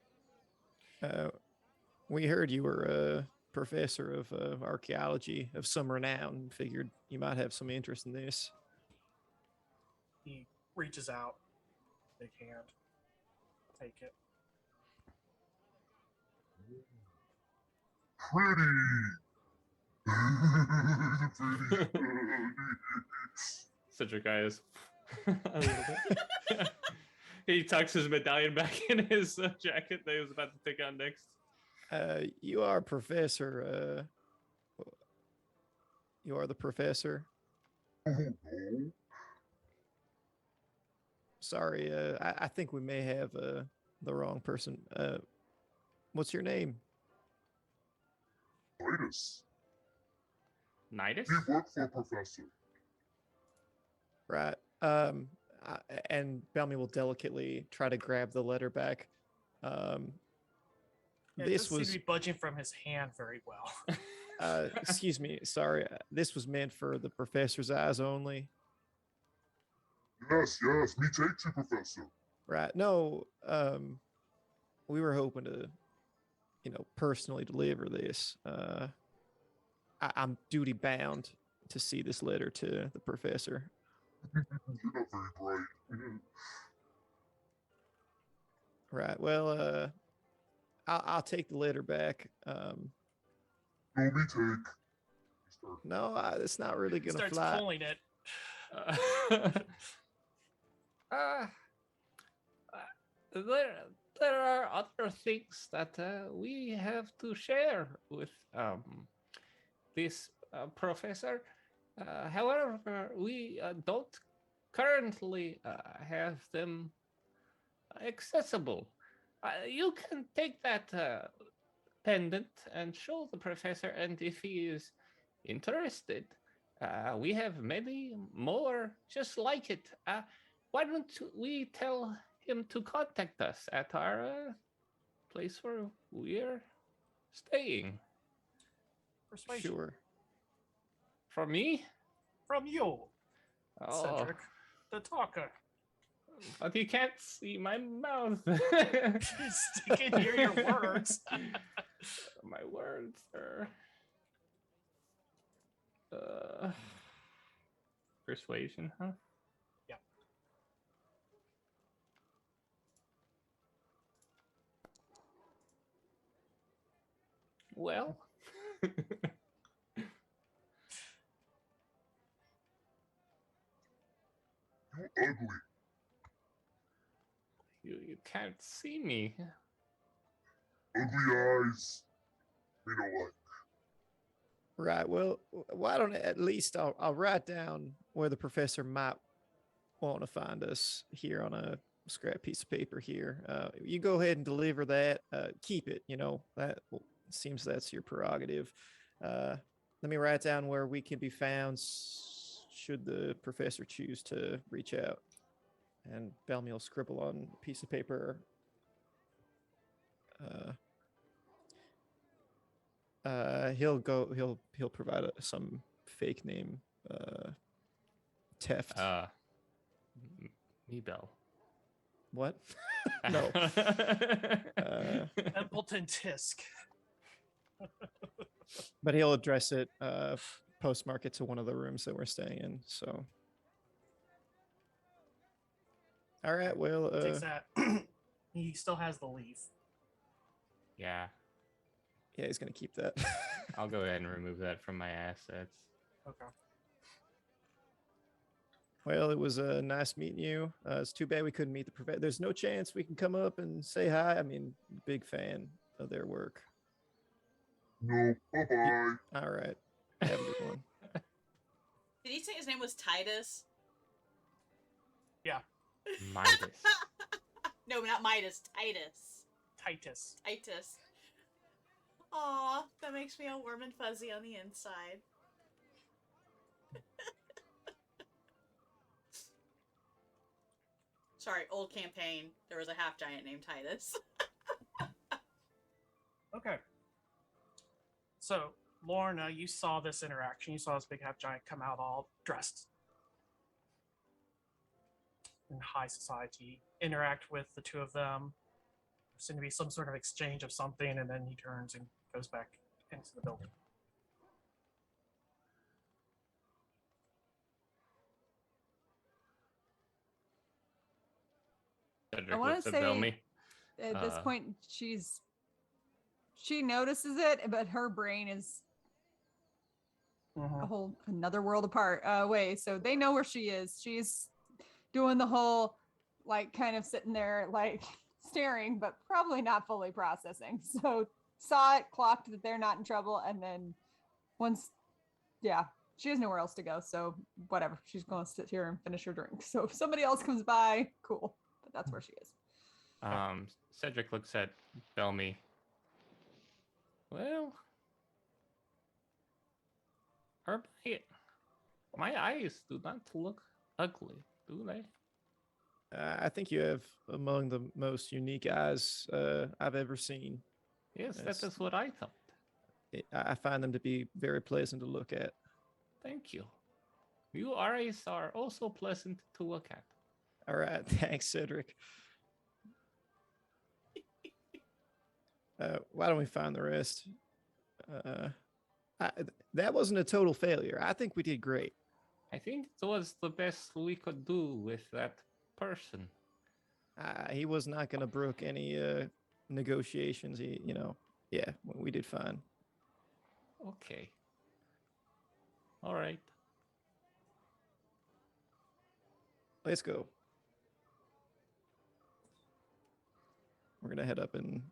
We heard you were a professor of archaeology of some renown. Figured you might have some interest in this. He reaches out, big hand. Take it. Pretty. Cedric eyes a little bit. He tucks his medallion back in his jacket that he was about to take out next. You are professor. You are the professor. Sorry, I think we may have the wrong person. What's your name? Nidus. Nidus? He worked for a professor. Right. And Belmy will delicately try to grab the letter back. Yeah, it This doesn't was. seem to be budging from his hand very well. Excuse me. Sorry. This was meant for the professor's eyes only. Yes, me take to professor. Right. No. We were hoping to, personally deliver this. I'm duty bound to see this letter to the professor. You're not very bright. Right. Well, I'll take the letter back. No, me take. No, it's not really He gonna starts fly. pulling it. There are other things that we have to share with this professor. However, we don't currently have them accessible. You can take that pendant and show the professor, and if he is interested, we have many more just like it. Why don't we tell him to contact us at our place where we're staying? Persuasion. Sure. For me? From you, Oh, Cedric, the talker. but you can't see my mouth. Stick in here your words. My words are. Persuasion, huh? Yeah. Well. You ugly. You can't see me. Ugly eyes. Me no like. Right. Well, why don't at least I'll write down where the professor might want to find us here on a scrap piece of paper here. You go ahead and deliver that. Keep it. That seems that's your prerogative. Let me write down where we can be found should the professor choose to reach out. And Bellamy will scribble on a piece of paper. He'll provide some fake name, Teft. Me Bell. What? No. Templeton Tisk. But he'll address it, postmark it to one of the rooms that we're staying in. So, all right. Well, Takes that. He still has the leaf. Yeah, yeah, he's gonna keep that. I'll go ahead and remove that from my assets. Okay. Well, it was nice meeting you. It's too bad we couldn't meet the professor. There's no chance we can come up and say hi. I mean, big fan of their work. No. Bye-bye. All right. Have a good one. Did he say his name was Titus? Yeah. Midas. No, not Midas. Titus. Titus. Titus. Aw, that makes me all warm and fuzzy on the inside. Sorry, old campaign. There was a half giant named Titus. Okay. So, Lorna, you saw this interaction. You saw this big half giant come out all dressed in high society, interact with the two of them. There seemed to be some sort of exchange of something, and then he turns and goes back into the building. Cedric wanna looks at say- Bellamy. At this point, she notices it, but her brain is a whole another world apart way. So they know where she is. She's doing the whole like kind of sitting there like staring, but probably not fully processing. So saw it, clocked that they're not in trouble, and then once, yeah, she has nowhere else to go. So whatever, she's going to sit here and finish her drink. So if somebody else comes by, cool. But that's where she is. Cedric looks at Bellamy. Well, my eyes do not look ugly, do they? I think you have among the most unique eyes I've ever seen. Yes, Yes. that is what I thought. I find them to be very pleasant to look at. Thank you. Your eyes are also pleasant to look at. All right. Thanks, Cedric. Why don't we find the rest? That wasn't a total failure. I think we did great. I think it was the best we could do with that person. He was not going to brook any negotiations. Yeah, we did fine. Okay. All right. Let's go. We're going to head up and...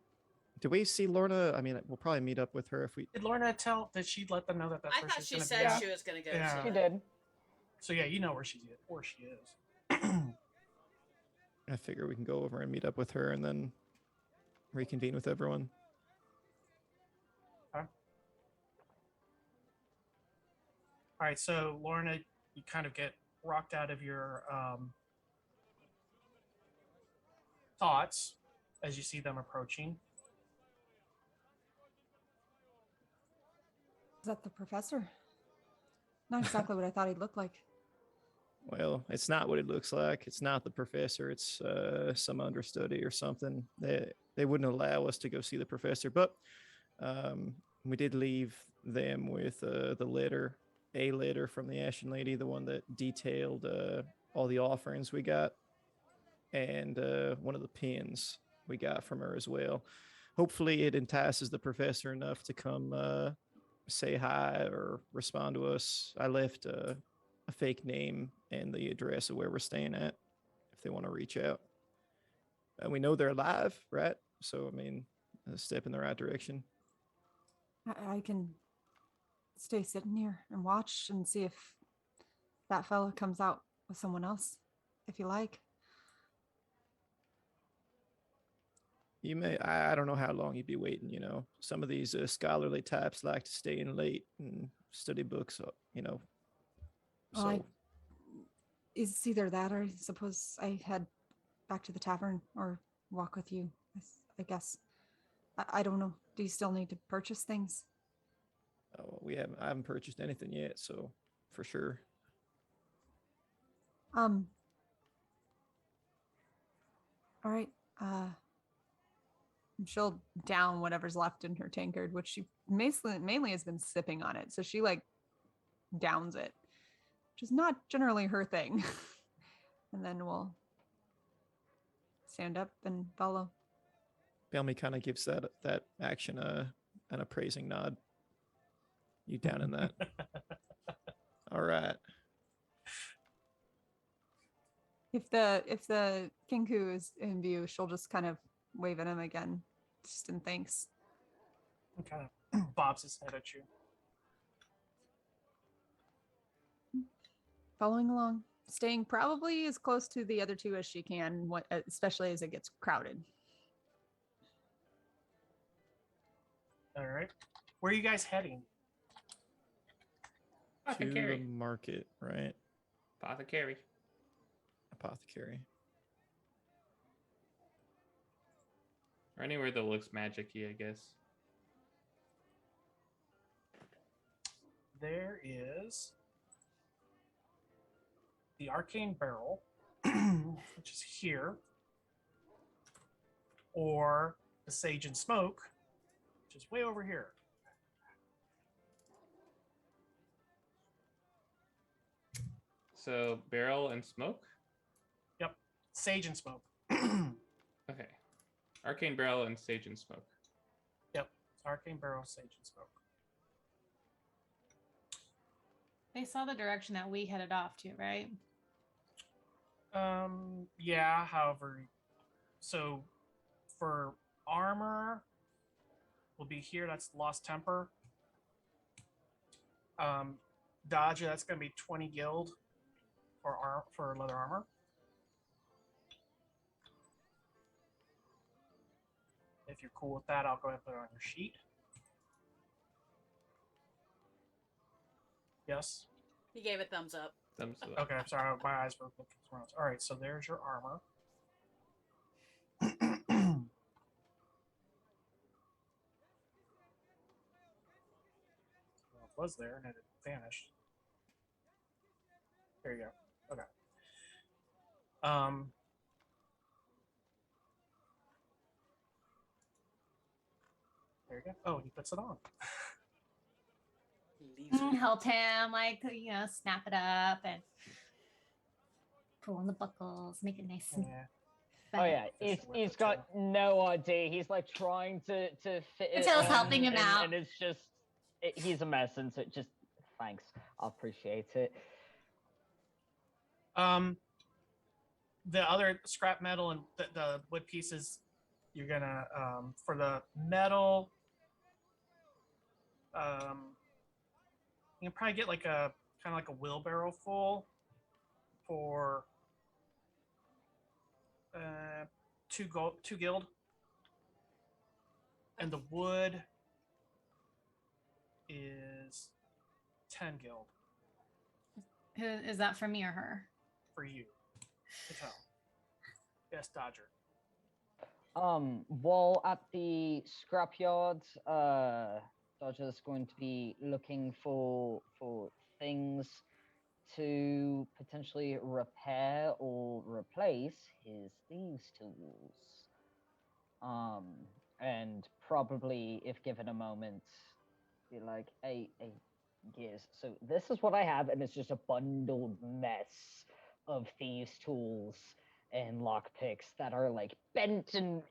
Did we see Lorna? I mean, we'll probably meet up with her if we... Did Lorna that she'd let them know that that's I where thought she's she gonna said be at? she was going to go Yeah. to She it. did. So yeah, you know where she is. I figure we can go over and meet up with her and then reconvene with everyone. Okay. All right, so Lorna, you kind of get rocked out of your thoughts as you see them approaching. Is that the professor? Not exactly what I thought he'd look like. Well, it's not what it looks like. It's not the professor. It's some understudy or something. They wouldn't allow us to go see the professor, but we did leave them with a letter from the Ashen Lady, the one that detailed all the offerings we got, and one of the pins we got from her as well. Hopefully, it entices the professor enough to come say hi or respond to us. I left a fake name and the address of where we're staying at if they want to reach out. And we know they're alive, right? So, I mean, a step in the right direction. I can stay sitting here and watch and see if that fella comes out with someone else, if you like. You may, I don't know how long you'd be waiting, you know. Some of these scholarly types like to stay in late and study books, you know. Well, it's either that or I suppose I head back to the tavern or walk with you, I guess. I don't know. Do you still need to purchase things? Oh, I haven't purchased anything yet, so for sure. All right. She'll down whatever's left in her tankard, which she mainly has been sipping on it. So she like downs it, which is not generally her thing. And then we'll stand up and follow. Belmy kind of gives that action an appraising nod. You down in that? All right. If the Kinku is in view, she'll just kind of wave at him again, just in thanks. And kind of bobs his head at you. Following along, staying probably as close to the other two as she can, especially as it gets crowded. All right. Where are you guys heading? To the Apothecary. market, right? Apothecary. Apothecary. Or anywhere that looks magic-y, I guess. There is the Arcane Barrel, which is here, or the Sage and Smoke, which is way over here. So barrel and smoke? Yep, Sage and Smoke. Okay. Arcane Barrel and Sage and Smoke. Yep, Arcane Barrel, Sage and Smoke. They saw the direction that we headed off to, right? Yeah, however, so for armor, will be here. That's Lost Temper. Dodge, that's going to be 20 guild for leather armor. If you're cool with that, I'll go ahead and put it on your sheet. Yes. He gave a thumbs up. Thumbs up. Okay, I'm sorry. My eyes were looking around. All right, so there's your armor. Well, it was there and it vanished. There you go. Okay. There you go. Oh, he puts it on. Help him, like, you know, snap it up and pull on the buckles, make it nice and Yeah. Oh yeah, Fish he's with it, got no idea. He's like trying to fit it. Patel's on, helping him out. and it's just he's a mess, and so it just thanks. I appreciate it. The other scrap metal and the wood pieces, you're gonna for the metal, you can probably get like a kind of like a wheelbarrow full for 2 guild, and the wood is 10 guild Who is that, for me or her? for you to tell. Yes, Dodger. While at the scrapyard, Dodger's going to be looking for things to potentially repair or replace his thieves' tools. And probably, if given a moment, be like, hey, Gears. So this is what I have, and it's just a bundled mess of thieves' tools and lockpicks that are like bent in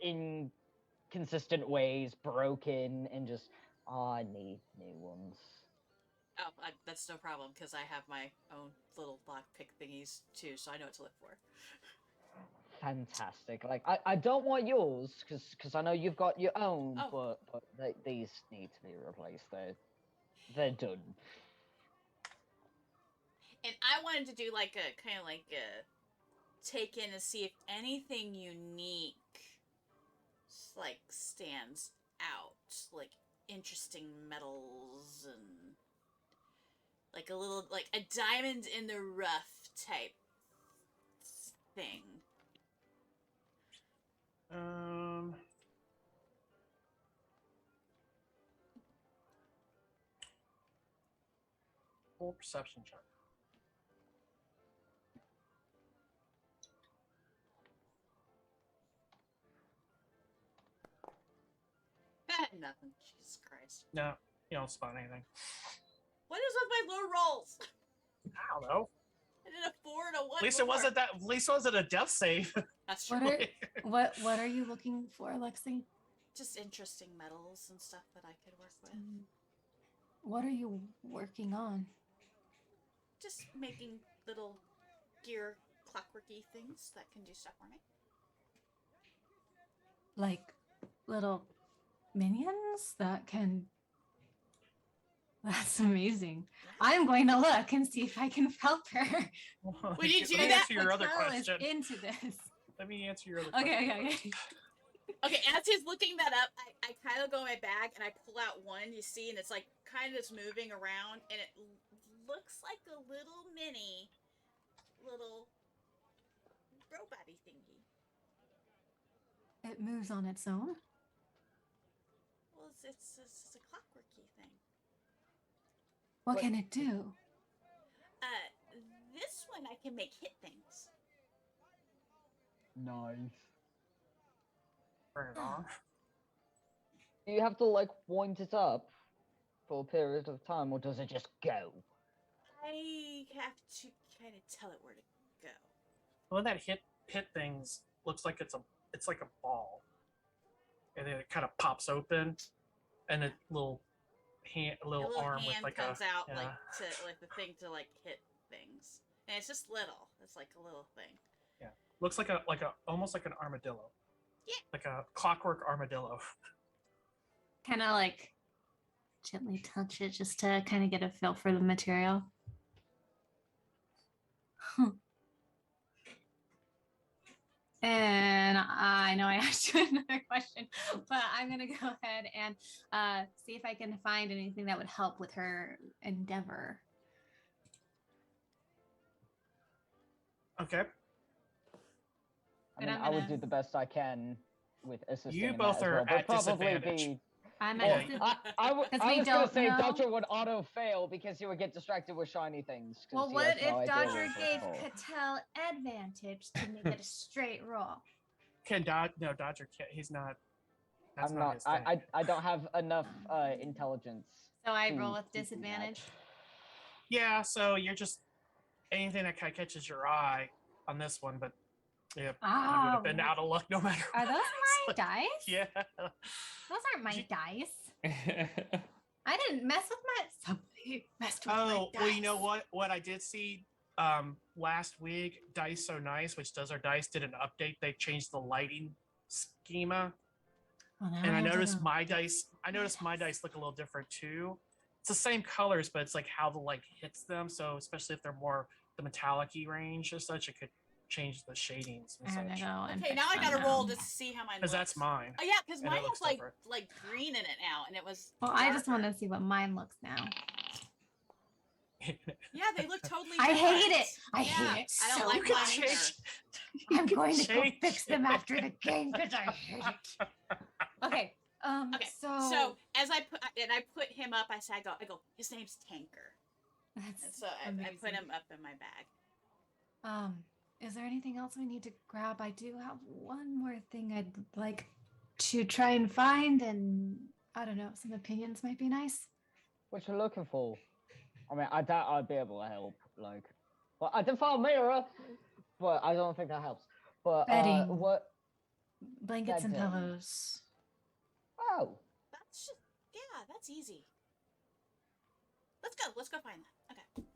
inconsistent ways, broken, and just I need new ones. Oh, that's no problem because I have my own little lockpick thingies too, so I know what to look for. Fantastic. Like I don't want yours because I know you've got your own, Oh. but these need to be replaced. They're done. And I wanted to do like a kind of like a take in and see if anything unique like stands out, like interesting metals and like a little like a diamond in the rough type thing. Full perception check. Nothing. Jesus Christ. No, you don't spot anything. What is with my low rolls? I don't know. I did a 4 and a 1. At least it wasn't that. At least it wasn't a death save. That's true. What are you looking for, Lexi? Just interesting metals and stuff that I could work with. What are you working on? Just making little gear clockworky things that can do stuff for me. Like little minions that can. That's amazing. I'm going to look and see if I can help her. Would you do Let me that? answer your other Patel is question. into this. Let me answer your other question. Okay. Okay, as he's looking that up, I kind of go in my bag and I pull out one, you see, and it's like kind of just moving around, and it looks like a little mini, little robot-y thingy. It moves on its own. Well, it's a clockworky thing. What can it do? This one I can make hit things. Nice. Turn it on. Do you have to like wind it up for a period of time, or does it just go? I have to kind of tell it where to go. When that hit things looks like it's like a ball, and then it kind of pops open, and a little A arm with hand like comes out yeah. like the thing to like hit things, and it's just little. It's like a little thing. Yeah, looks like a almost like an armadillo. Yeah. Like a clockwork armadillo. Kind of like gently touch it just to kind of get a feel for the material. And I know I asked you another question, but I'm going to go ahead and see if I can find anything that would help with her endeavor. Okay. I mean, I would do the best I can with assisting. You in both that as are well, but at probably disadvantage. be. I'm Well, at I was we going to don't say know. Dodger would auto fail because he would get distracted with shiny things. 'cause Well, he what has no if idea Dodger where it's gave for. Patel advantage to make it a straight roll? No, Dodger can't. He's not. That's I'm not. not. His thing. I don't have enough intelligence. So I to roll with do that. disadvantage. Yeah, so you're just anything that kind of catches your eye on this one, but yeah, you would have been out of luck no matter. Are those what. my dice? Yeah. Those aren't my dice. I didn't mess with my. Somebody messed with my Oh, dice. well, you know what? What I did see last week, Dice So Nice, which does our dice, did an update. They changed the lighting schema. Well, now And I have to noticed know. my dice. I noticed my dice look a little different too. It's the same colors, but it's like how the light hits them. So especially if they're more the metallic-y range or such, it could change the shadings and I had to such. go and Okay, fix now I them gotta now. roll just to see how mine Because looks. that's mine. Oh yeah, because And it mine looks has different. like green in it now, and it was. Well, I just darker. want to see what mine looks now. Yeah, they look totally. I different. hate it. I Yeah, hate it I don't so like You can mine much. change. I'm going to go Change fix them after the game because I hate it. Okay. Okay. So, So as I put him up, I say, I go. His name's Tanker. that's And so I put amazing. him up in my bag. Is there anything else we need to grab? I do have one more thing I'd like to try and find, and I don't know, some opinions might be nice. What you looking for? I mean, I doubt I'd be able to help. Like, well, I did find a mirror, but I don't think that helps. But Bedding. what? Blankets and Bedding. pillows. Oh, That's just that's easy. Let's go find that. Okay.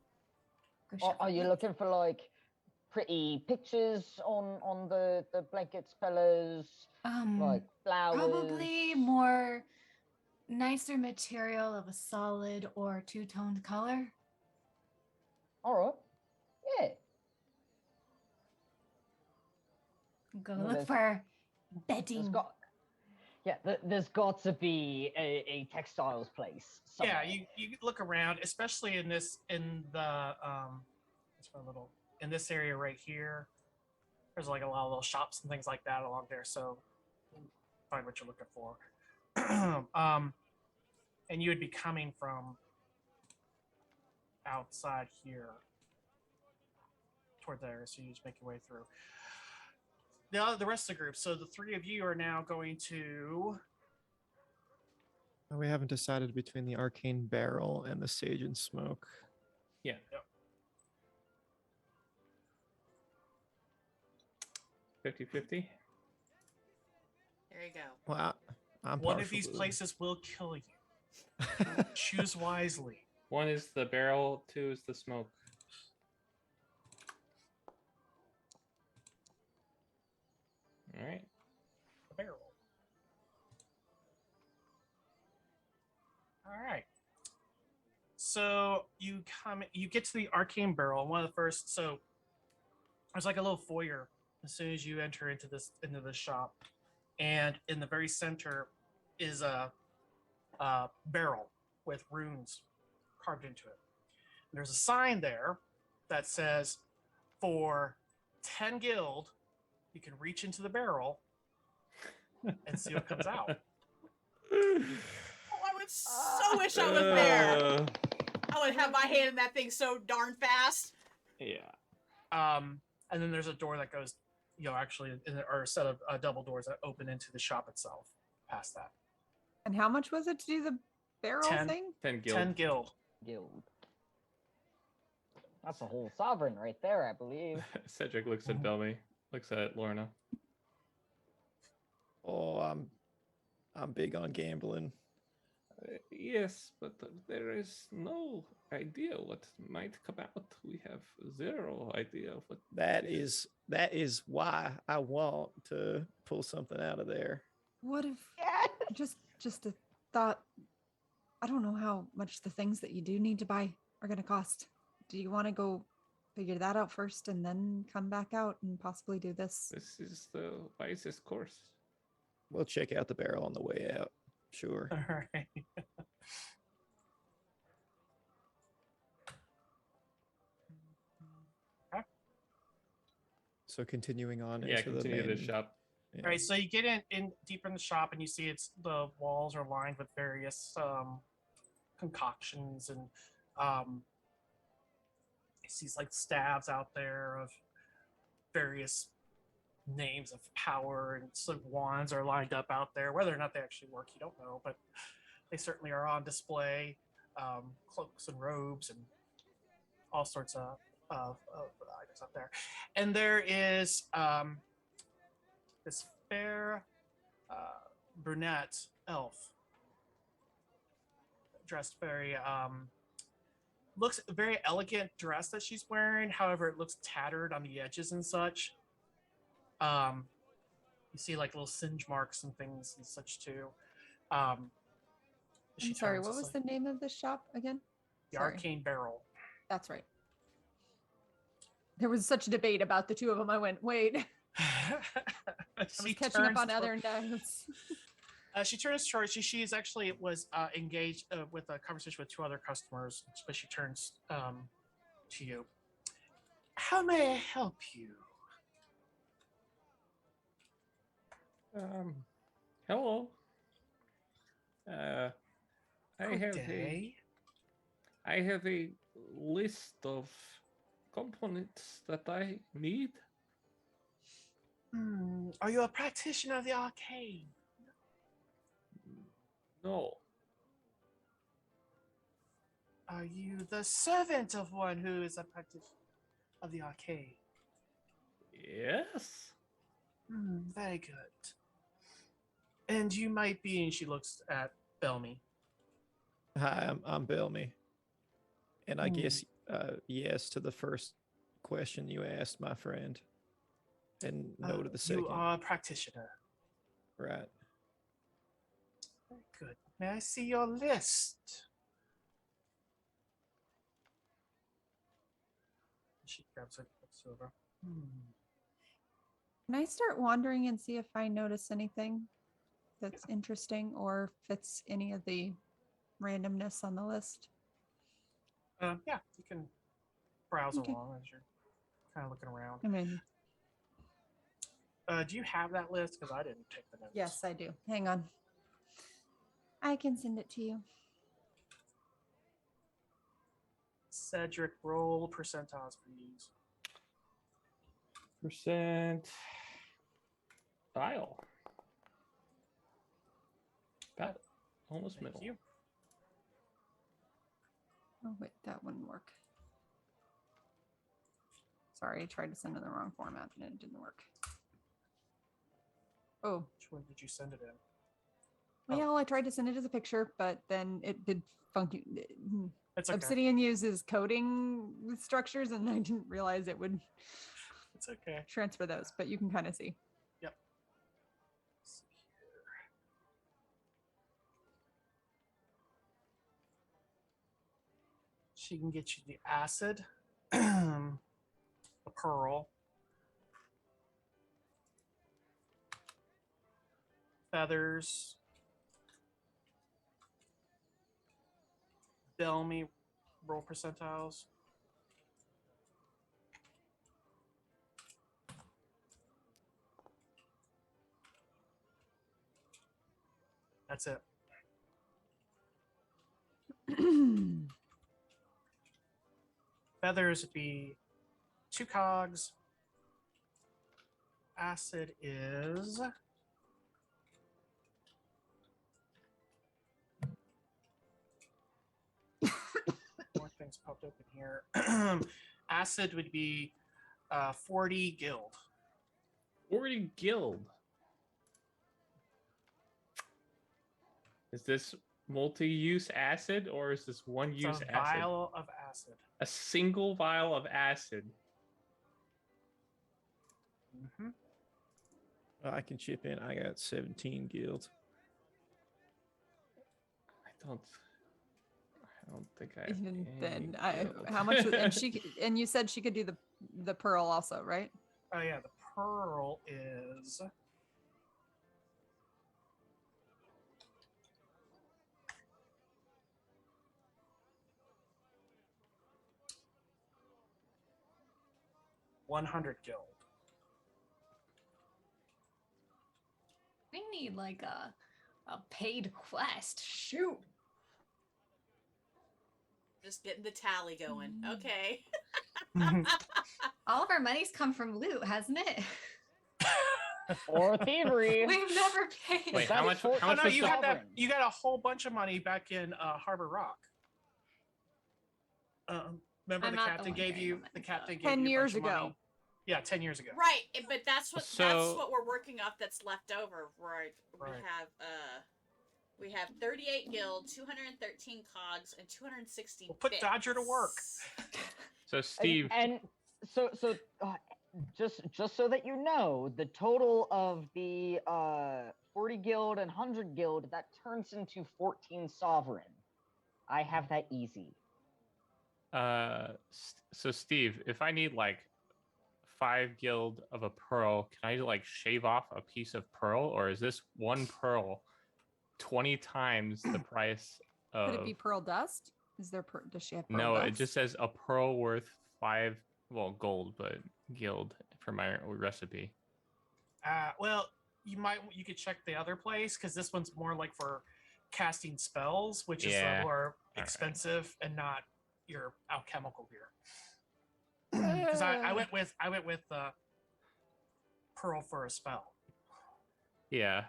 Go are shuffle. you looking for like pretty pictures on the blankets, pillows, like flowers? Probably more nicer material of a solid or two-toned color. All right. Yeah. Go No, look there's- for There's bedding. got. Yeah, there's got to be a textiles place somewhere. Yeah, you look around, especially in the it's my little in this area right here. There's like a lot of little shops and things like that along there, so find what you're looking for. And you would be coming from outside here toward there, so you just make your way through. The rest of the group. So the three of you are now going to. We haven't decided between the Arcane Barrel and the Sage and Smoke. Yeah. Yep. 50-50. There you go. Well, I'm One of partial these to them. places will kill you. Choose wisely. One is the barrel, two is the smoke. All right. The barrel. All right. So you get to the Arcane Barrel. One of the first. So there's like a little foyer as soon as you enter into the shop, and in the very center is a barrel with runes carved into it. And there's a sign there that says, "For 10 guild, you can reach into the barrel and see what comes out." Oh, I would so wish I was there. I would have my hand in that thing so darn fast. Yeah. And then there's a door that goes, actually, or a set of double doors that open into the shop itself. Past that, And how much was it to do the barrel 10. thing? 10 guild. 10 guild. Guild. That's a whole sovereign right there, I believe. Cedric looks at Belmy, looks at Lorna. Oh, I'm big on gambling. Yes, but there is no idea what might come out. We have zero idea of what. That is why I want to pull something out of there. What if just a thought? I don't know how much the things that you do need to buy are going to cost. Do you want to go figure that out first and then come back out and possibly do this? This is the wisest course. We'll check out the barrel on the way out. Sure. All right. So continuing on Yeah, into the continue main the shop. yeah. All right, so you get in deeper in the shop and you see the walls are lined with various concoctions and you see like staves out there of various names of power, and some wands are lined up out there. Whether or not they actually work, you don't know, but they certainly are on display. Cloaks and robes and all sorts of items out there. And there is this fair brunette elf dressed very looks very elegant dress that she's wearing. However, it looks tattered on the edges and such. You see like little singe marks and things and such too. I'm sorry, what was the name of the shop again? The Sorry. Arcane Barrel. That's right. There was such a debate about the two of them. I went, wait. I was catching up on other notes. She turns towards you. She is actually was engaged with a conversation with two other customers, but she turns to you. How may I help you? Hello. I Good have day. I have a list of components that I need. Are you a practitioner of the arcane? No, Are you the servant of one who is a practitioner of the arcane? yes. Very good. And you might be, and she looks at Belmy. Hi, I'm Belmy. And I Hmm. guess yes to the first question you asked, my friend. And no to the second. You are a practitioner. Right. Very good. May I see your list? She grabs a silver. Can I start wandering and see if I notice anything that's interesting or fits any of the randomness on the list? Yeah, you can browse Okay. along as you're kind of looking around. I mean, Do you have that list? Because I didn't take the notes. yes, I do. Hang on. I can send it to you. Cedric, roll percentiles, please. Percent. Dial. Got it. Almost Thank middle. you. Oh, wait, that wouldn't work. Sorry, I tried to send in the wrong format and it didn't work. Oh, Which one did you send it in? well, I tried to send it as a picture, but then it did funky. It's okay. Obsidian uses coding structures, and I didn't realize it would It's okay. transfer those, but you can kind of see. Yep. Let's see here. She can get you the acid, the pearl, feathers, Belmy, roll percentiles. That's it. Feathers would be 2 cogs. Acid is more things popped open here. Acid would be 40 guild. 40 guild. Is this multi-use acid or is this one-use It's a acid? vial of acid. A single vial of acid. Mm-hmm. I can chip in. I got 17 guild. I don't think I have Even any then, guild. how much? And you said she could do the pearl also, right? Oh yeah, the pearl is $100 guild. We need like a paid quest. Shoot. Just getting the tally going. Okay. All of our money's come from loot, hasn't it? Or thievery. We've never paid. Wait, That how is much? for- How Oh much no, was you the had that. sovereign. You got a whole bunch of money back in Harbor Rock. Remember I'm the not the captain one gave carrying you the money, the so. captain gave 10 you a years bunch of money. ago. Yeah, 10 years ago. Right, but that's what So- we're working off that's left over. Right. Right. We have 38 guild, 213 cogs, and 260 We'll put Dodger to work. bits. So Steve, And so just so that you know, the total of the 40 guild and 100 guild, that turns into 14 sovereign. I have that easy. so Steve, if I need like 5 guild of a pearl, can I like shave off a piece of pearl, or is this one pearl 20 times the price of? Could it be pearl dust? Is there? Does she have pearl No, dust? it just says a pearl worth 5, well, gold, but guild for my recipe. Well, you could check the other place because this one's more like for casting spells, which is Yeah. more right. expensive and not your alchemical gear. Because I went with pearl for a spell. Yeah.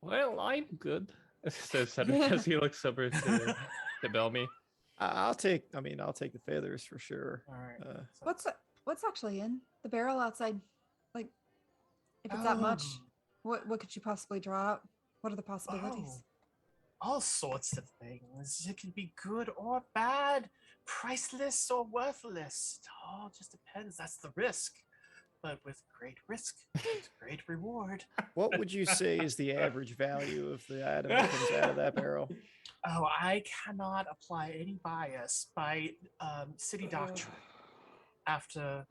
Well, I'm good. Says Cedric as he looks over to Bellamy. I'll take the feathers for sure. All right. What's actually in the barrel outside? Like, if it's that much, what could you possibly draw out? What are the possibilities? All sorts of things. It can be good or bad, priceless or worthless. It all just depends. That's the risk. But with great risk, it's great reward. What would you say is the average value of the item that comes out of that barrel? Oh, I cannot apply any bias by city doctrine after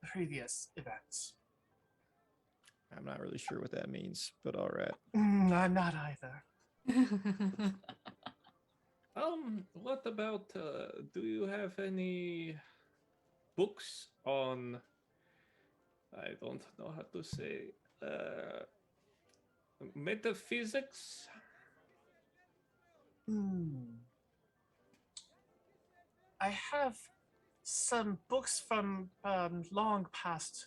previous events. I'm not really sure what that means, but all right. I'm not either. What about, do you have any books on, I don't know how to say, metaphysics? I have some books from long past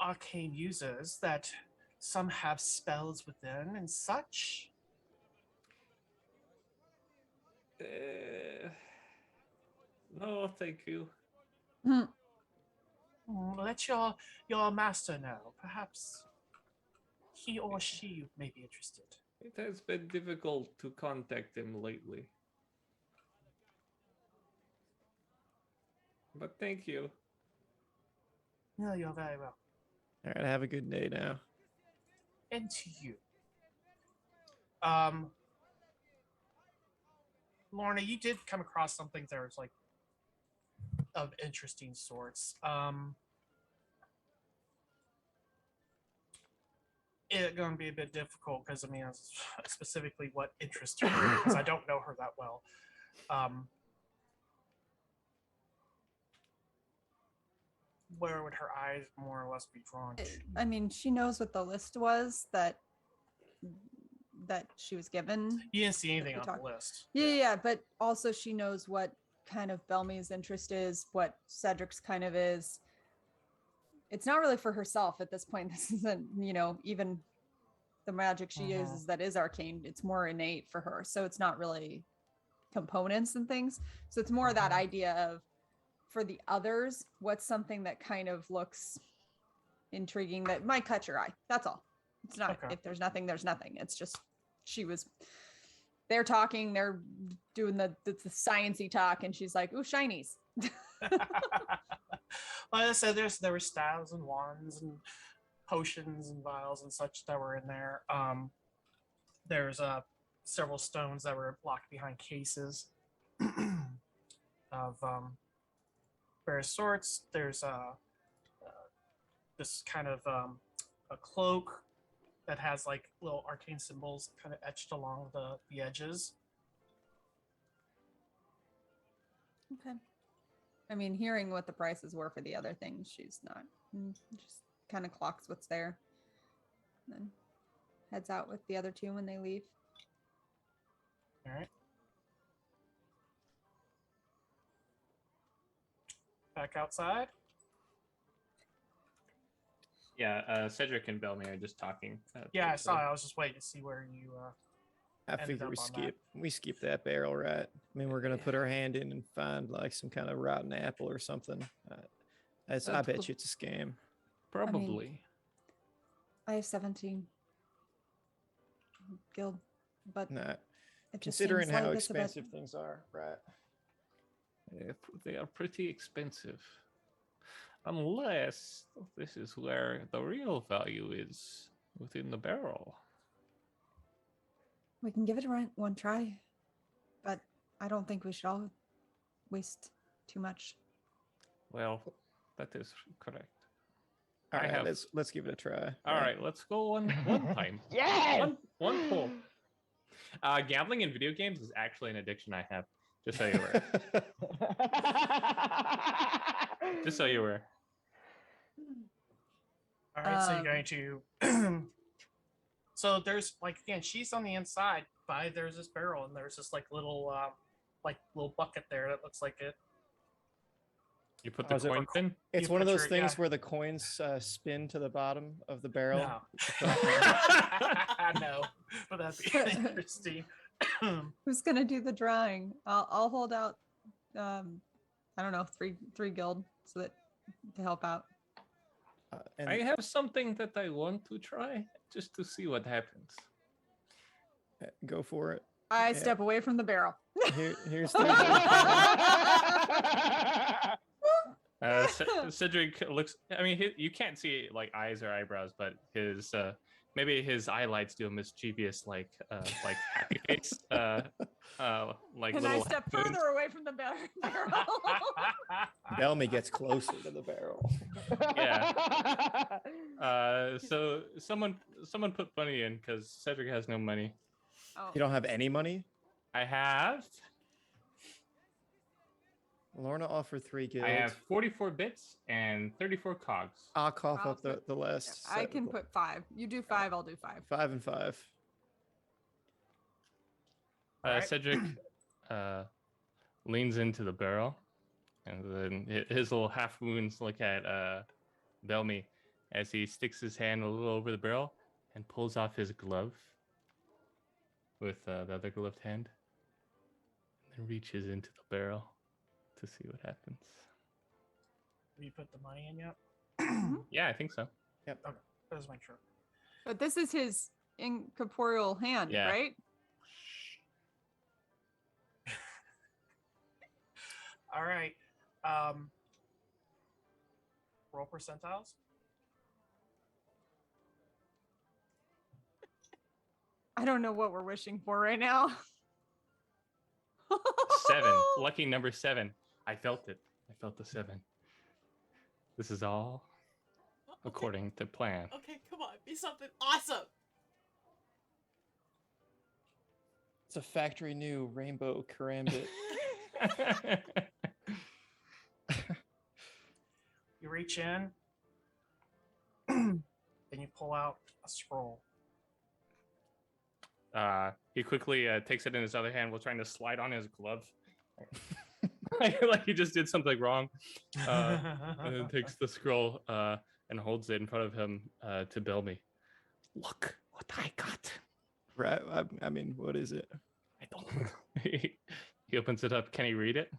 arcane users that some have spells within and such. No, thank you. Let your master know. Perhaps he or she may be interested. It has been difficult to contact him lately. But thank you. No, you're very welcome. All right, have a good day now. And to you. Lorna, you did come across something that was like of interesting sorts. It's going to be a bit difficult because, I mean, specifically what interests her, because I don't know her that well. Where would her eyes more or less be drawn to? I mean, she knows what the list was that she was given. You didn't see anything we on talked- the list. Yeah, but also she knows what kind of Bellamy's interest is, what Cedric's kind of is. It's not really for herself at this point. This isn't, even the magic she uses that is arcane. It's more innate for her. So it's not really components and things. So it's more that idea of, for the others, what's something that kind of looks intriguing that might catch your eye. That's all. It's not, if there's nothing, there's nothing. It's just, they're talking, they're doing the sciencey talk, and she's like, ooh, shinies. Like I said, there were staves and wands and potions and vials and such that were in there. There's several stones that were locked behind cases of various sorts. There's this kind of a cloak that has like little arcane symbols kind of etched along the edges. Okay. I mean, hearing what the prices were for the other things, she's not, just kind of clocks what's there. And then heads out with the other two when they leave. All right. Back outside. Yeah, Cedric and Bellamy are just talking. Yeah, I saw it. I was just waiting to see where you I ended figure up on that. we skip that barrel, right? I mean, we're gonna put our hand in and find like some kind of rotten apple or something. I bet you it's a scam. Probably. I have 17 guild, but Nah, it just considering seems how like it's a bit- expensive things are, right? They are pretty expensive. Unless this is where the real value is, within the barrel. We can give it one try, but I don't think we should all waste too much. Well, that is correct. All I right, have- let's give it a try. All right, let's go one time. Yes! One pull. Gambling in video games is actually an addiction I have. Just so you were. Just so you were. All right, so you're going to. So there's like again, she's on the inside. There's this barrel, and there's this like little bucket there that looks like it. You put the is it- coins in. It's You one of those picture it, things yeah. where the coins spin to the bottom of the barrel. No. No, but that'd be interesting. Who's gonna do the drawing? I'll hold out. I don't know, three guild so that to help out. And I have something that I want to try just to see what happens. go for it. I Yeah. step away from the barrel. Here's the. Cedric looks. I mean, you can't see like eyes or eyebrows, but his maybe his highlights do a mischievous like happy face. Like And little I step half moons. further away from the barrel. Bellamy gets closer to the barrel. Yeah. So someone put money in because Cedric has no money. Oh. You don't have any money? I have. Lorna offered 3 guild. I have 44 bits and 34 cogs. I'll cough I'll up the put- last. I can put 5. You do 5, I'll do 5. 5 and 5. Alright. Cedric leans into the barrel, and then his little half moons look at Bellamy as he sticks his hand a little over the barrel and pulls off his glove with the other gloved hand, and then reaches into the barrel to see what happens. Have you put the money in yet? Yeah, I think so. Let's make sure. But this is his incorporeal hand, Yeah. right? All right. Roll percentiles. I don't know what we're wishing for right now. 7. Lucky number 7. I felt it. I felt the 7. This is all according to plan. Okay, come on, be something awesome. It's a factory new rainbow karambit. You reach in, and you pull out a scroll. He quickly takes it in his other hand while trying to slide on his glove. like he just did something wrong. And then takes the scroll and holds it in front of him to Bellamy. Look what I got. Right? I mean, what is it? I don't know. He opens it up. Can he read it?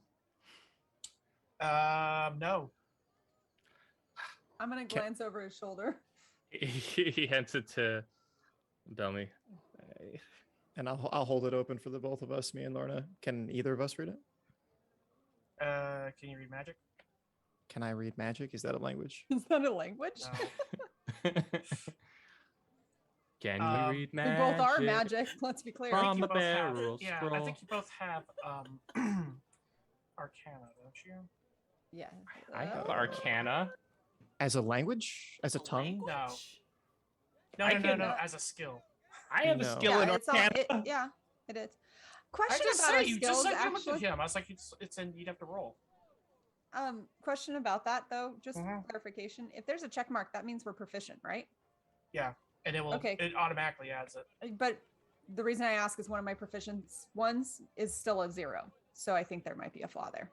No. I'm gonna glance over his shoulder. He hands it to Bellamy. And I'll hold it open for the both of us, me and Lorna. Can either of us read it? Can you read magic? Can I read magic? Is that a language? Is that a language? No. Can Um, you read We magic? both are magic. Let's be clear. From You a both have- barrel yeah, I scroll. think you both have Arcana, don't you? Yeah. I have Arcana. As a language? As a tongue? No. Language? No, I no, no, can- no. As a skill. I have a No. skill in Yeah, it's all, Arcana. yeah, it is. I Question just about say our you skills, just said you looked at actually. him. I was like, it's in. You'd have to roll. Question about that though, just Mhm. clarification. If there's a check mark, that means we're proficient, right? And it will. Okay. It automatically adds it. But the reason I ask is one of my proficient ones is still a 0, so I think there might be a flaw there.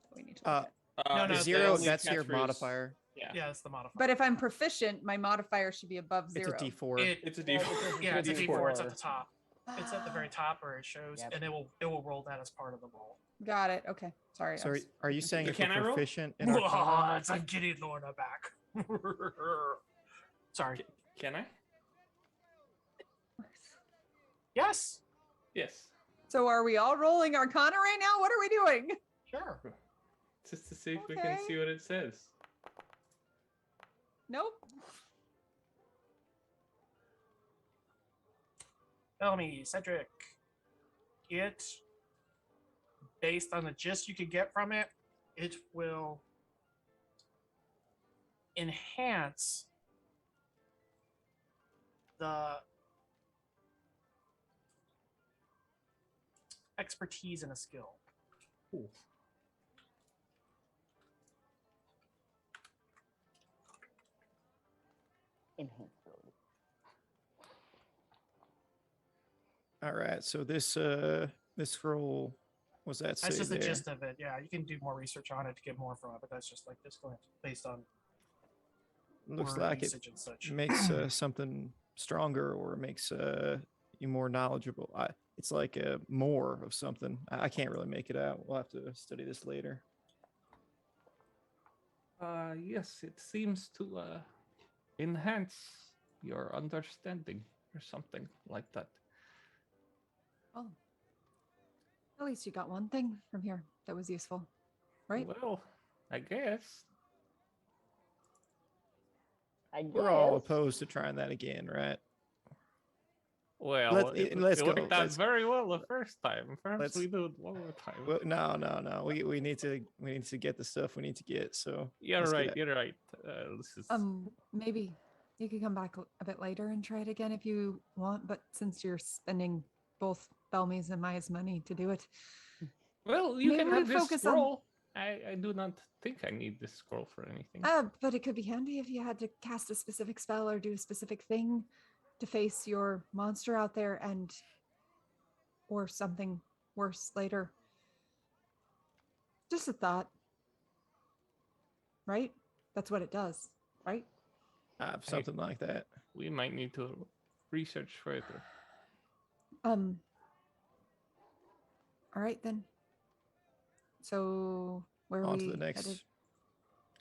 that we need to look at. No, no, the 0, only that's your catchphrase- modifier. Yeah. Yeah, it's the modifier. But if I'm proficient, my modifier should be above 0. It's a D4. It's a D4. Yeah, it's a D4. It's at D4. the top. It's at the very top where it shows, Yep. and it will roll that as part of the roll. Got it. Okay. Sorry. So are you saying So if can I we're roll? proficient in Whoa, Arcana? it's like getting Lorna back. Sorry. Can I? Yes. Yes. So are we all rolling Arcana right now? What are we doing? Sure. Just to see if we can Okay. see what it says. Nope. Bellamy, Cedric. It, based on the gist you can get from it, it will enhance the expertise in a skill. Ooh. All right. So this scroll was that That's say just the there? gist of it. Yeah, you can do more research on it to get more from it, but that's just like this glance based on Looks word like it usage and such. makes something stronger or makes you more knowledgeable. It's like more of something. I can't really make it out. We'll have to study this later. Yes, it seems to enhance your understanding or something like that. Oh. At least you got one thing from here that was useful, right? Well, I guess. I guess. We're all opposed to trying that again, right? Well, let's it go. worked out very well the first time. Perhaps let's- we do it one more time. Well, no. We need to get the stuff we need to get. So You're let's get right. it. You're right. This is Maybe you could come back a bit later and try it again if you want, but since you're spending both Belmy's and Maya's money to do it. well. You maybe can we have this focus on- scroll. I do not think I need this scroll for anything. But it could be handy if you had to cast a specific spell or do a specific thing to face your monster out there or something worse later. Just a thought. Right? That's what it does, right? Something like that. We might need to research further. All right then. So where are On we to the next headed?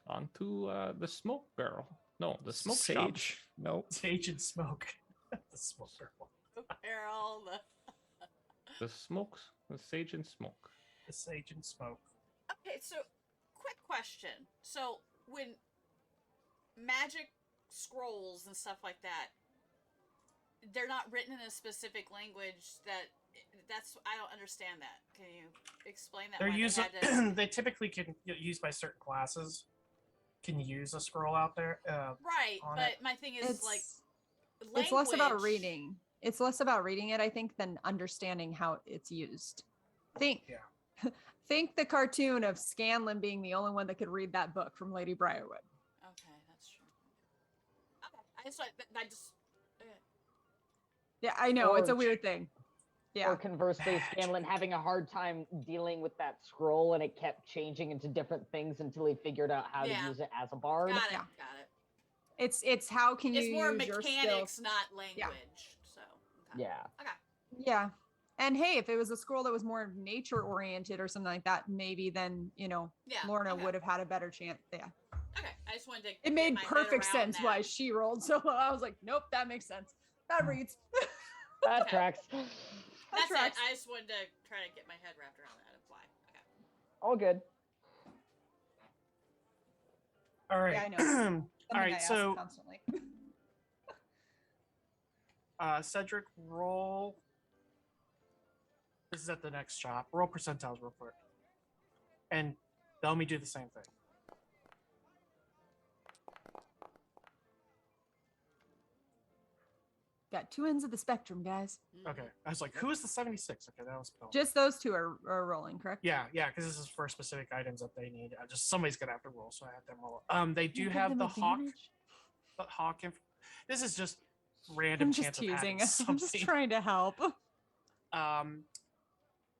Onto the smoke barrel. No, the smoke shop. sage. Nope. Sage and smoke. The smoke barrel. Barrel. The smokes, the sage and smoke. The sage and smoke. Okay, so quick question. So when magic scrolls and stuff like that, they're not written in a specific language that's I don't understand that. Can you explain that? They're why they used. had to- They typically can get used by certain classes. Can use a scroll out there. right, on but it. my thing is like It's less about language- reading. It's less about reading it, I think, than understanding how it's used. Think the cartoon of Scanlan being the only one that could read that book from Lady Briarwood. Okay, that's true. Okay, I just Yeah, I know, it's a Or- weird thing. Yeah. Or conversely, Scanlan having a hard time dealing with that scroll and it kept changing into different things until he figured out how Yeah. to use it as a bard. got it. Yeah. Got it. It's how can you It's more use your mechanics, skills. not language. So okay. Yeah. Okay. Yeah. And hey, if it was a scroll that was more nature oriented or something like that, maybe then, Yeah. Lorna okay. would have had a better chance. Yeah. Okay. I just wanted to. It get made my head perfect around sense why that. she rolled so low. I was like, nope, that makes sense. That reads. That Okay. tracks. That's tracks. it. I just wanted to try to get my head wrapped around that and why. Okay. All good. All right. Yeah, I know. All Something I right. ask So, constantly. Cedric, roll. This is at the next shop. Roll percentiles real quick, and Belmy do the same thing. Got two ends of the spectrum, guys. Mhm. Okay. I was like, who is the 76? Okay, that was Belmy. Just those two are rolling, correct? Yeah, because this is for specific items that they need. Just somebody's gonna have to roll, so I have them roll. They do Give have them the hawk. advantage? The hawk. This is just random I'm just chance of having teasing. I'm just something. trying to help.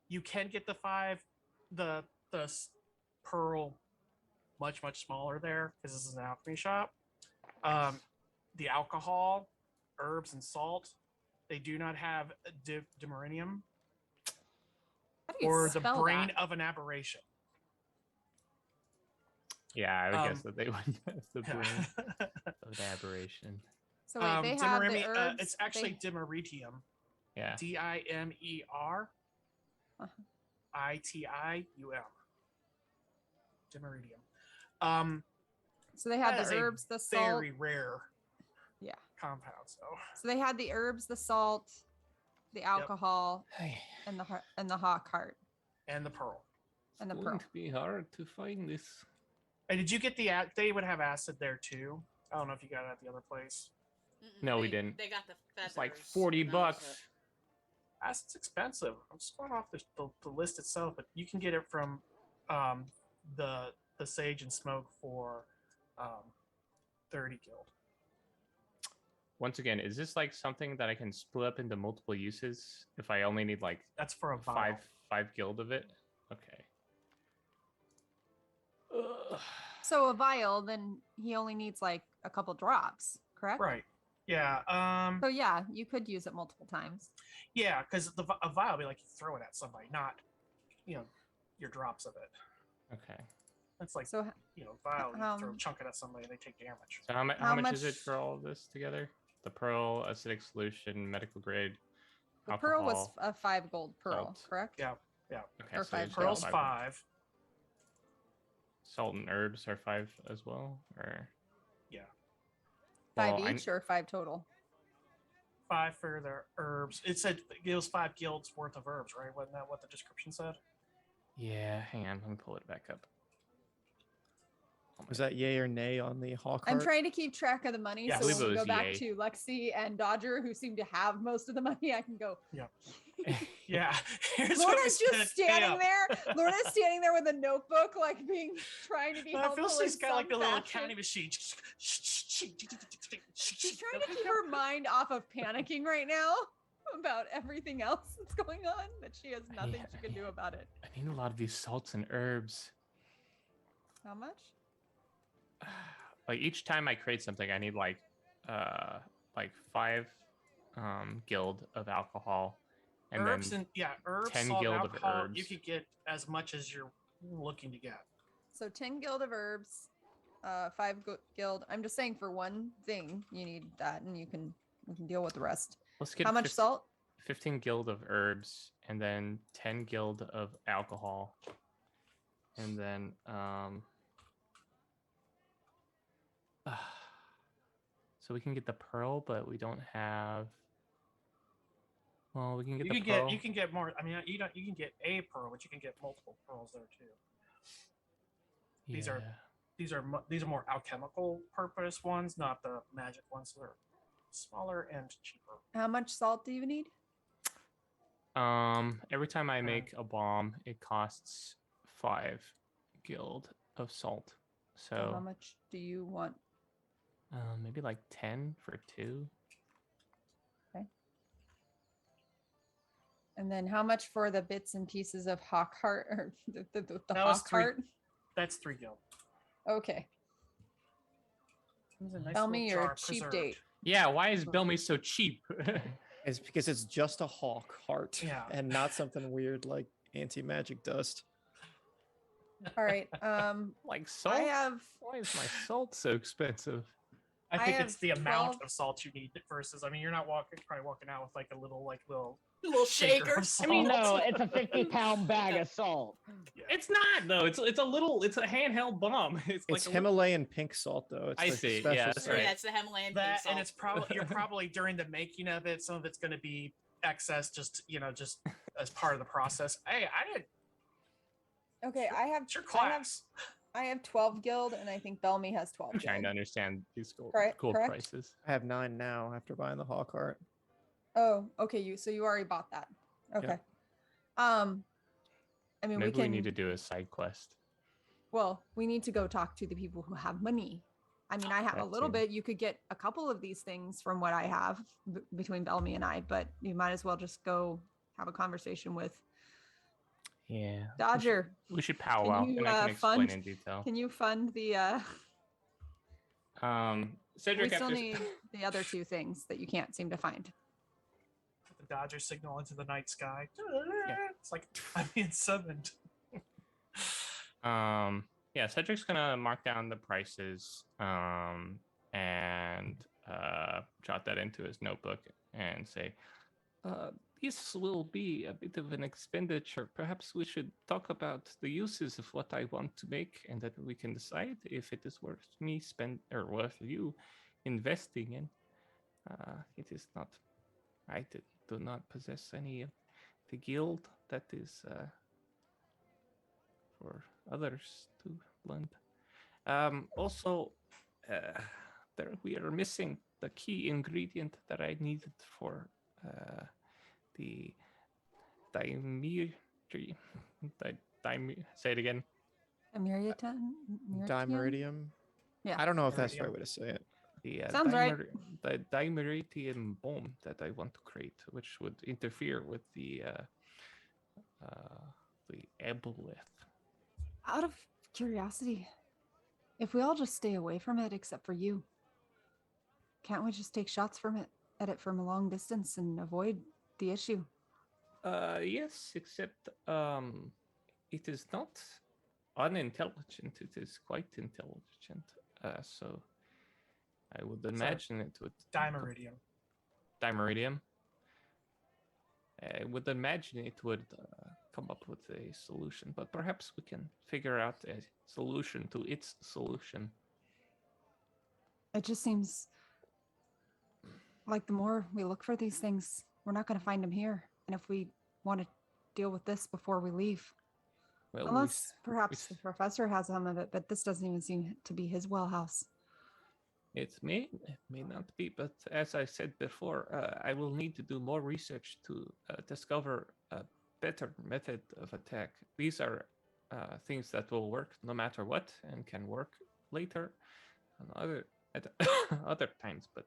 You can get the pearl much smaller there because this is an alchemy shop. The alcohol, herbs, and salt. They do not have dimerinium How do you or the spell brain that? of an aberration. Yeah, I would Um, guess that they wouldn't have the brain of the aberration. So wait, they have the dimerimi- herbs. it's actually they- dimeritium. Yeah. Dimer. Uh-huh. Itium. Dimeritium. so they had that is the a herbs, the salt. Very rare Yeah. compound. So they had the herbs, the salt, the alcohol, and the hawk heart And the pearl. and the It's pearl. going to be hard to find this. And did you get they would have acid there too? I don't know if you got it at the other place. Mm-mm, No, we they- didn't. They got the feathers. It's like 40 and that was bucks. it. Acid's expensive. I'm just going off the list itself, but you can get it from the sage and smoke for 30 guild. once again, is this like something that I can split up into multiple uses if I only need like That's for a vial. five guild of it? Okay. Ugh. So a vial, then he only needs like a couple drops, correct? Right. Yeah. So yeah, you could use it multiple times. Yeah, because a vial would be like you throw it at somebody, not your drops of it. Okay. That's like So vial. You throw chunk it at somebody, and they take damage. So how How much is it much- for all of this together? The pearl, acidic solution, medical grade. the pearl was alcohol, a 5 gold pearl, salt. correct? Yeah. Okay, or so five it's Pearl's five. 5. Salt and herbs are 5 as well, or 5 well, I- each or 5 total? 5 for their herbs. It said it gives 5 guilds worth of herbs, right? Wasn't that what the description said? Yeah, hang on, let me pull it back up. Was that yay or nay on the hawk I'm heart? trying to keep track of the money, Yes. I so believe when it we go was back EA. to Lexi and Dodger, who seem to have most of the money, I can go. Yeah. Here's what we Lorna's spent. just standing Damn. there. Lorna's standing there with a notebook, like trying to be I helpful. feel she's in got like a some little fashion. counting machine. She's trying to keep her mind off of panicking right now about everything else that's going on, that she has nothing she can do about it. I need a lot of these salts and herbs. How much? Like each time I create something, I need like 5 guild of alcohol, and herbs then and herbs, 10 salt, guild of alcohol. You herbs. could get as much as you're looking to get. So 10 guild of herbs, 5 guild. I'm just saying for one thing, you need that, and we can deal with the rest. let's get How much salt? 15 guild of herbs, and then 10 guild of alcohol, and then so we can get the pearl, but we don't have. Well, we can get the pearl. You can get more. I mean, you can get a pearl, but you can get multiple pearls there too. These are these are more alchemical purpose ones, not the magic ones. So they're smaller and cheaper. How much salt do you need? Every time I make a bomb, it costs 5 guild of salt. So how So much do you want? maybe like 10 for 2. And then how much for the bits and pieces of hawk heart or the That was hawk 3. heart? That's 3 guild. Okay. It's a nice Tell little me your jar cheap preserved. date. Yeah, why is Belmy so cheap? It's because it's just a hawk heart Yeah. and not something weird like anti-magic dust. All right. Like salt? I have Why is my salt so expensive? I I think it's have the amount 12 of salt you need versus. I mean, you're not probably walking out with like a little Little shaker shaker. of salt. I mean, no, it's a 50-pound bag of salt. It's not though. It's a little. It's a handheld bomb. It's like It's a Himalayan pink salt though. It's I the see, special yeah, that's salt. right. Yeah, it's the Himalayan pink that, salt. and it's probably you're probably during the making of it. Some of it's going to be excess, just as part of the process. Hey, I didn't. okay. I have It's your I have class. I have 12 guild, and I think Belmy has 12 I'm trying to guild. understand these gold Correct- correct? prices. I have 9 now after buying the hawk heart. Oh, okay. You already bought that. Okay. I mean, Maybe we can. we need to do a side quest. Well, we need to go talk to the people who have money. I mean, I have a That little too. bit. You could get a couple of these things from what I have between Belmy and I, but you might as well just go have a conversation with Yeah. Dodger. We should powwow, Can you, and I can explain fund- in detail. Can you fund the? We Cedric, still after need the other 2 things that you can't seem to find. The Dodger signal into the night sky. It's like I'm being summoned. yeah, Cedric's gonna mark down the prices and jot that into his notebook and say, this will be a bit of an expenditure. Perhaps we should talk about the uses of what I want to make, and that we can decide if it is worth me worth you investing in. It is not. I do not possess any of the guild that is for others to lend. Also, we are missing the key ingredient that I needed for the say it again. Amiriaton? Dimeridium. Yeah. I don't know if that's the Meridium. right way to say it. The Sounds right. the dimeritium bomb that I want to create, which would interfere with the aboleth. Out of curiosity, if we all just stay away from it except for you, can't we just take shots at it from a long distance and avoid the issue? Yes, except it is not unintelligent. It is quite intelligent. So I would imagine it would Dimeridium. Dimeridium. I would imagine it would come up with a solution, but perhaps we can figure out a solution to its solution. It just seems like the more we look for these things, we're not going to find them here. And if we want to deal with this before we leave, Well, unless perhaps the professor has some of it, but this doesn't even seem to be his wellhouse. it may not be, but as I said before, I will need to do more research to discover a better method of attack. These are things that will work no matter what and can work later on at other times. But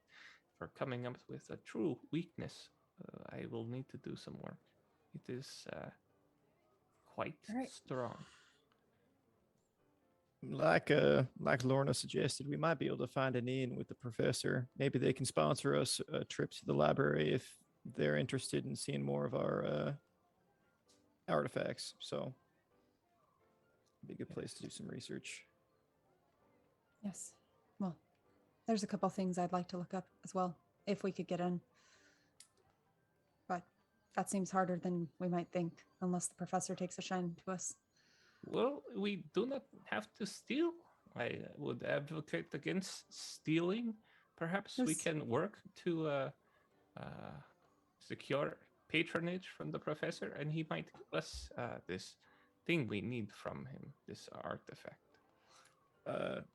for coming up with a true weakness, I will need to do some work. It is quite strong. Like Lorna suggested, we might be able to find an in with the professor. Maybe they can sponsor us a trip to the library if they're interested in seeing more of our artifacts. So it'd be a good place to do some research. Yes. Well, there's a couple things I'd like to look up as well, if we could get in. But that seems harder than we might think, unless the professor takes a shine to us. Well, we do not have to steal. I would advocate against stealing. Perhaps we can work to secure patronage from the professor, and he might give us this thing we need from him, this artifact.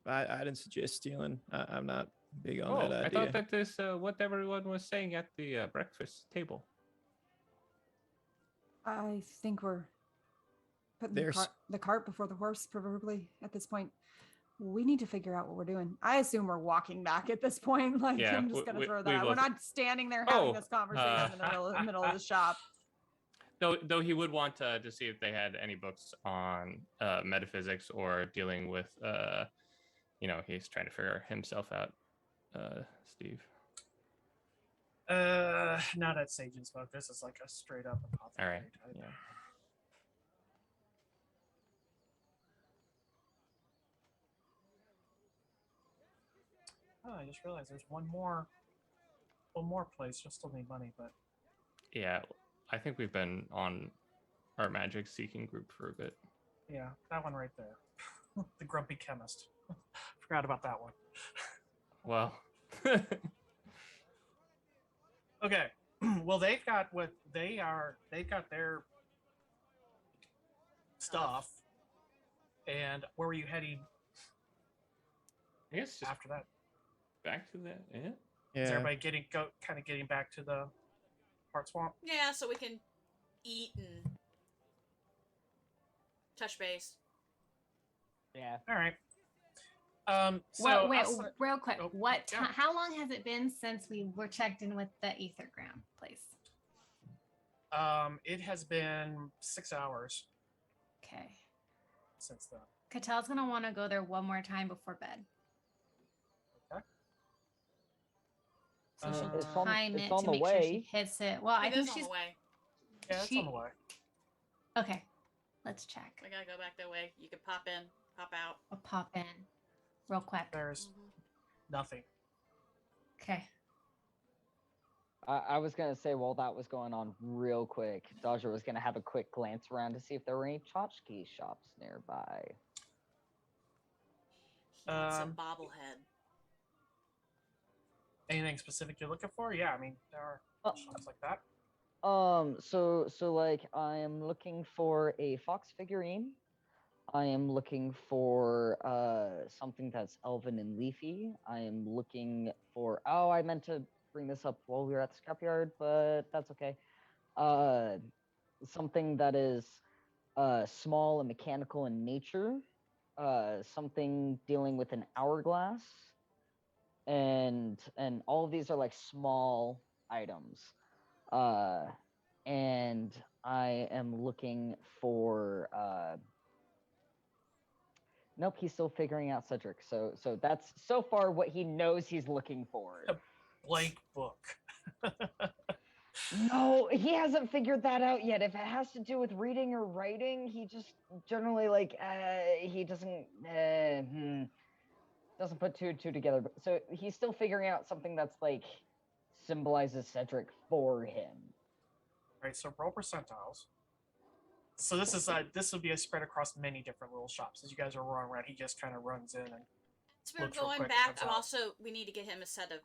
I didn't suggest stealing. I'm not big on that idea. I thought that is what everyone was saying at the breakfast table. I think we're putting the cart before the horse, probably, at this point. We need to figure out what we're doing. I assume we're walking back at this point. Like, Yeah, I'm just going to throw that we out. will. We're not standing there having this conversation in the middle of the shop. Though he would want to see if they had any books on metaphysics or dealing with, he's trying to figure himself out, Steve. Not at Sage's book. This is like a straight up apothecary. All right. Type. Yeah. Oh, I just realized there's one more place. You'll still need money, but Yeah, I think we've been on our magic seeking group for a bit. yeah, that one right there. The grumpy chemist. Forgot about that one. Well, Okay. Well, they've got their stuff. And where were you heading I guess just after that? back to that. Yeah. Is Yeah. everybody getting back to the Heart Swamp? Yeah, so we can eat and touch base. Yeah. All right. Well, So wait, us- real quick. oh, What? yeah. How long has it been since we were checked in with the Ætherealms place? It has been 6 hours Okay. since then. Catel's gonna want to go there one more time before bed. Okay. So she'll It's on- time it's it on to the make sure she way. hits it. Well, I It think is on she's the way. Yeah, it's on the way. okay. Let's check. We gotta go back that way. You can pop in, pop out. I'll pop in real quick. There's nothing. Okay. I was gonna say while that was going on real quick, Dodger was gonna have a quick glance around to see if there were any tchotchke shops nearby. He wants a Um, bobblehead. Anything specific you're looking for? Yeah, I mean there are shops like that. So like I am looking for a fox figurine. I am looking for something that's elven and leafy. I am looking for I meant to bring this up while we were at the scrapyard, but that's okay. Something that is small and mechanical in nature. Something dealing with an hourglass. and all of these are like small items. And I am looking for nope, he's still figuring out Cedric. So that's so far what he knows he's looking for. Blank book. No, he hasn't figured that out yet. If it has to do with reading or writing, he just generally like he doesn't doesn't put two and two together. So he's still figuring out something that's like symbolizes Cedric for him. Right, so roll percentiles. So this would be a spread across many different little shops. As you guys are running around, he just kind of runs in and So we're looks real going quick, back. comes I'm out. also we need to get him a set of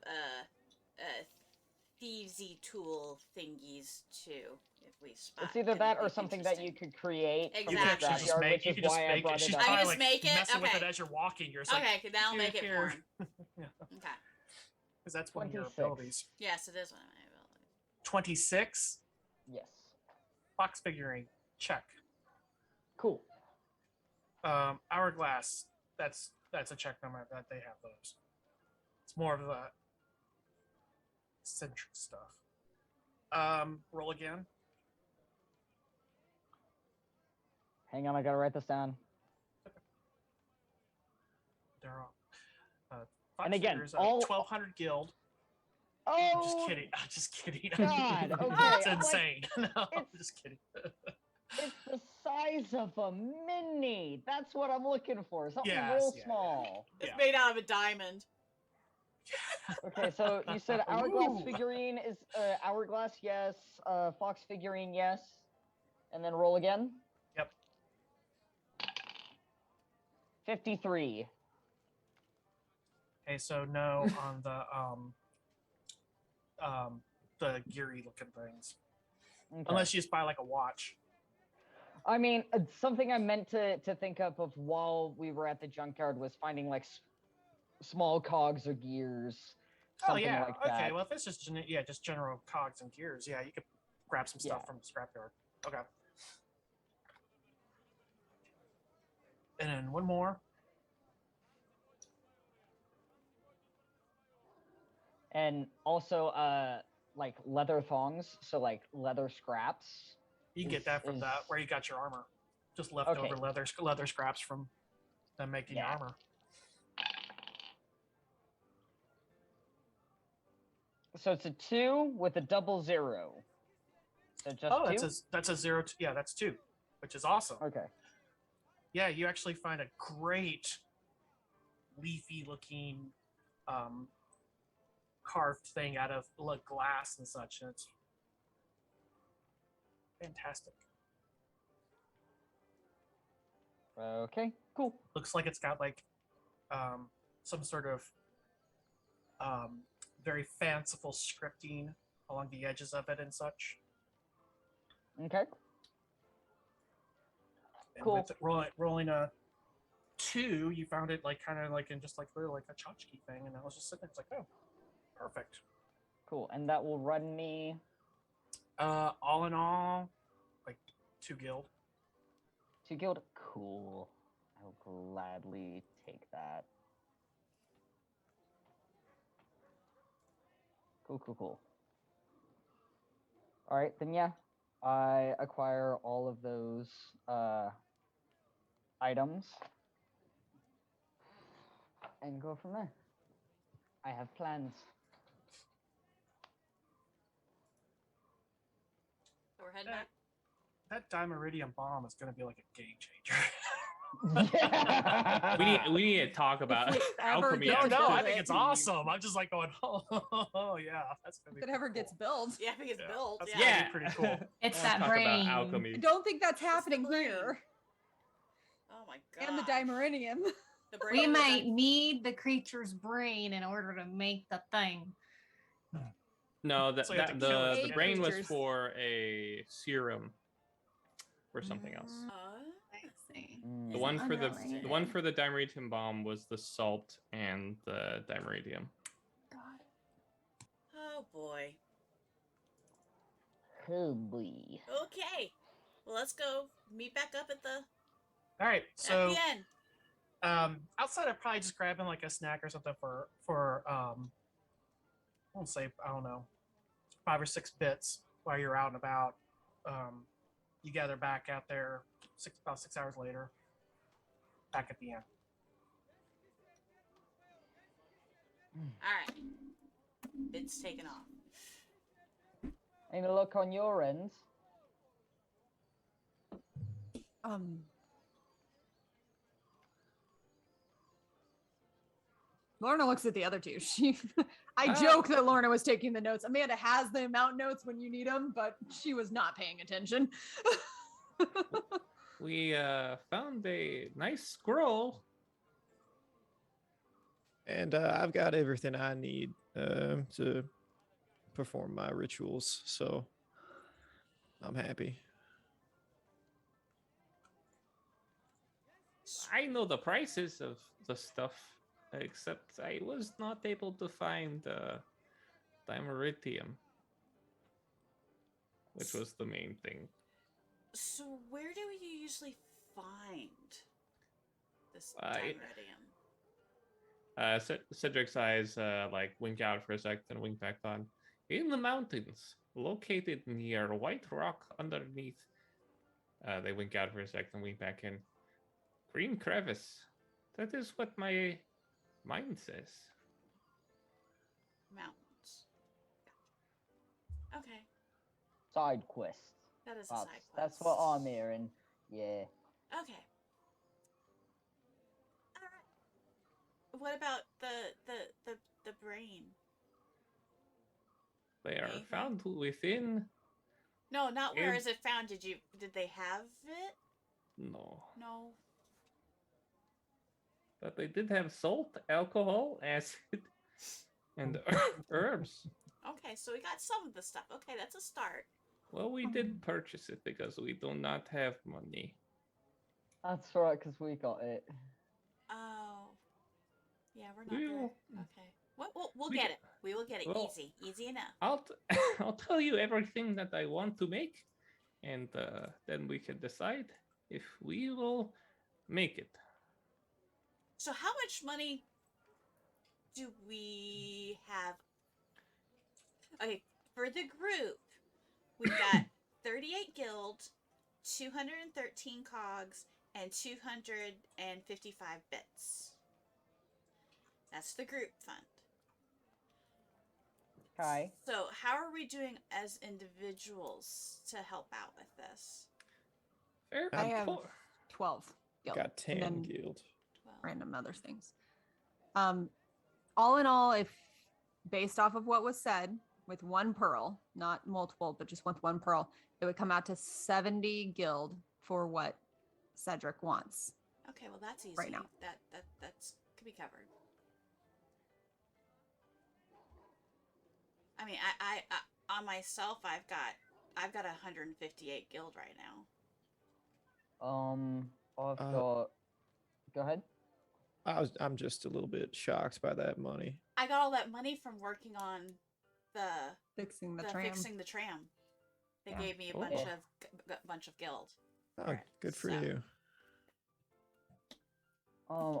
thievesy tool thingies too. If we spot It's either that or anything something that you interesting. could create You from can the actually just scrapyard, make- which you is can just why I make it. brought She's it I up. can probably just like make it? messing with it Okay. as you're walking. You're just like, Okay, then I'll make it for him. Yeah, Okay. because that's one of your 26. abilities. Yes, it is one of my abilities. 26 Yes. box figurine check. Cool. Hourglass. That's a check number that they have those. It's more of the centric stuff. Roll again. Hang on, I gotta write this down. They're all. And again, 1,200 guild. Oh, I'm just kidding. I'm just kidding. God, okay, It's I'm like, insane. No, I'm it's- just kidding. it's the size of a mini. That's what I'm looking for. Something Yes, real yeah. small. It's Yeah. made out of a diamond. Okay, so you said hourglass Ooh. figurine is hourglass, yes. Fox figurine, yes. And then roll again. Yep. 53. Okay, so no on the geary looking things. Okay. Unless you just buy like a watch. I mean, something I meant to think of while we were at the junkyard was finding like small cogs or gears, something oh yeah. like that. Okay, well if it's just just general cogs and gears, yeah, you could grab some stuff Yeah. from the scrapyard. Okay. And then one more. And also, like leather thongs, so like leather scraps. You can get that from is- that where you got your armor. Just leftover Okay. leather scraps from them making Yeah. armor. So it's a 2 with a double 0. So just Oh, 2? that's a 0. Yeah, that's 2, which is awesome. Okay. Yeah, you actually find a great leafy looking carved thing out of like glass and such, and it's fantastic. Okay, cool. Looks like it's got like some sort of very fanciful scripting along the edges of it and such. Okay. And Cool. with it rolling a 2, you found it like kind of like in just like literally like a tchotchke thing, and I was just sitting there, it's like, oh, perfect. Cool. And that will run me. All in all, like 2 guild. 2 guild. Cool. I'll gladly take that. Cool. All right, then yeah, I acquire all of those items and go from there. I have plans. So we're heading back. That dimeridium bomb is going to be like a game changer. We need to talk about we ever alchemy. get No, to I do think it. it's awesome. I'm just like going, oh yeah, that's going to If be it ever cool. gets built. Yeah, because Yeah, built. that's Yeah. gonna be pretty cool. It's Let's that talk brain. about alchemy. I don't think that's It's the happening brain. here. Oh my god. And the dimeridium. The brain We of the might need the creature's brain in order to make the thing. No, So you have to kill the eight brain was creatures. for a serum or something else. I see. The Is one it for the unrelated? one for the dimeridium bomb was the salt and the dimeridium. Got it. Oh boy. Oh boy. Okay. Well, let's go meet back up at the All right, so end. Outside of probably just grabbing like a snack or something for I won't say, I don't know, 5 or 6 bits while you're out and about. You gather back out there about 6 hours later, back at the inn. All right. Bits taken off. Any luck on your end? Lorna looks at the other two. I joke that Lorna was taking the notes. Amanda has the amount notes when you need them, but she was not paying attention. We found a nice scroll. And I've got everything I need to perform my rituals, so I'm happy. I know the prices of the stuff, except I was not able to find Dimeritium, which was the main thing. So where do you usually find this I- Dimeritium? Cedric's eyes like wink out for a second and wink back on. In the mountains, located near White Rock underneath. They wink out for a second and wink back in. Green crevice. That is what my mind says. Mountains. Okay, Side quest. that is a side quest. That's what I'm hearing. Yeah. Okay. All right. What about the brain? They are Anything? found within. No, not where In- is it found? Did they have it? No. No. But they did have salt, alcohol, acid, and herbs. Okay, so we got some of the stuff. Okay, that's a start. Well, we did purchase it because we do not have money. That's right, because we got it. Oh. Yeah, we're not there. We'll- Okay. We'll we get ca- it. We will get it. well, Easy enough. I'll tell you everything that I want to make, and then we can decide if we will make it. So how much money do we have? Okay, for the group, we've got 38 guild, 213 cogs, and 255 bits. That's the group fund. Okay. So how are we doing as individuals to help out with this? Fair I have point. 12 guild. Got and 10 then guild. 12. random other things. All in all, if based off of what was said, with 1 pearl, not multiple, but just with 1 pearl, it would come out to 70 guild for what Cedric wants. Okay, well that's easy. Right now. That's could be covered. I mean, I on myself, I've got 158 guild right now. I've Uh, got. Go ahead. I'm just a little bit shocked by that money. I got all that money from working on the Fixing the tram. fixing the tram. They Yeah. gave me a Cool. bunch of guild. Oh, it, good for so- you.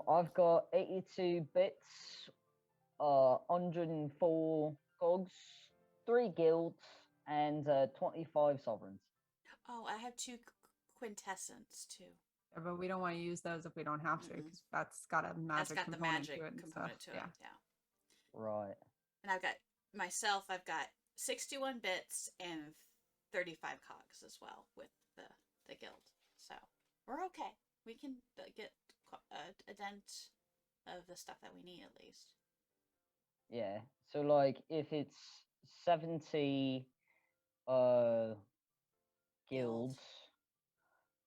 I've got 82 bits, 104 cogs, 3 guilds, and 25 sovereigns. Oh, I have 2 quintessence too. Yeah, but we don't want to use those if we don't have to, Mm-mm. because that's got a magic That's got the component magic to it. And component stuff. to it. Yeah. Yeah. Right. And I've got myself. I've got 61 bits and 35 cogs as well with the guild. So we're okay. We can get a dent of the stuff that we need at least. Yeah. So like if it's 70 guilds,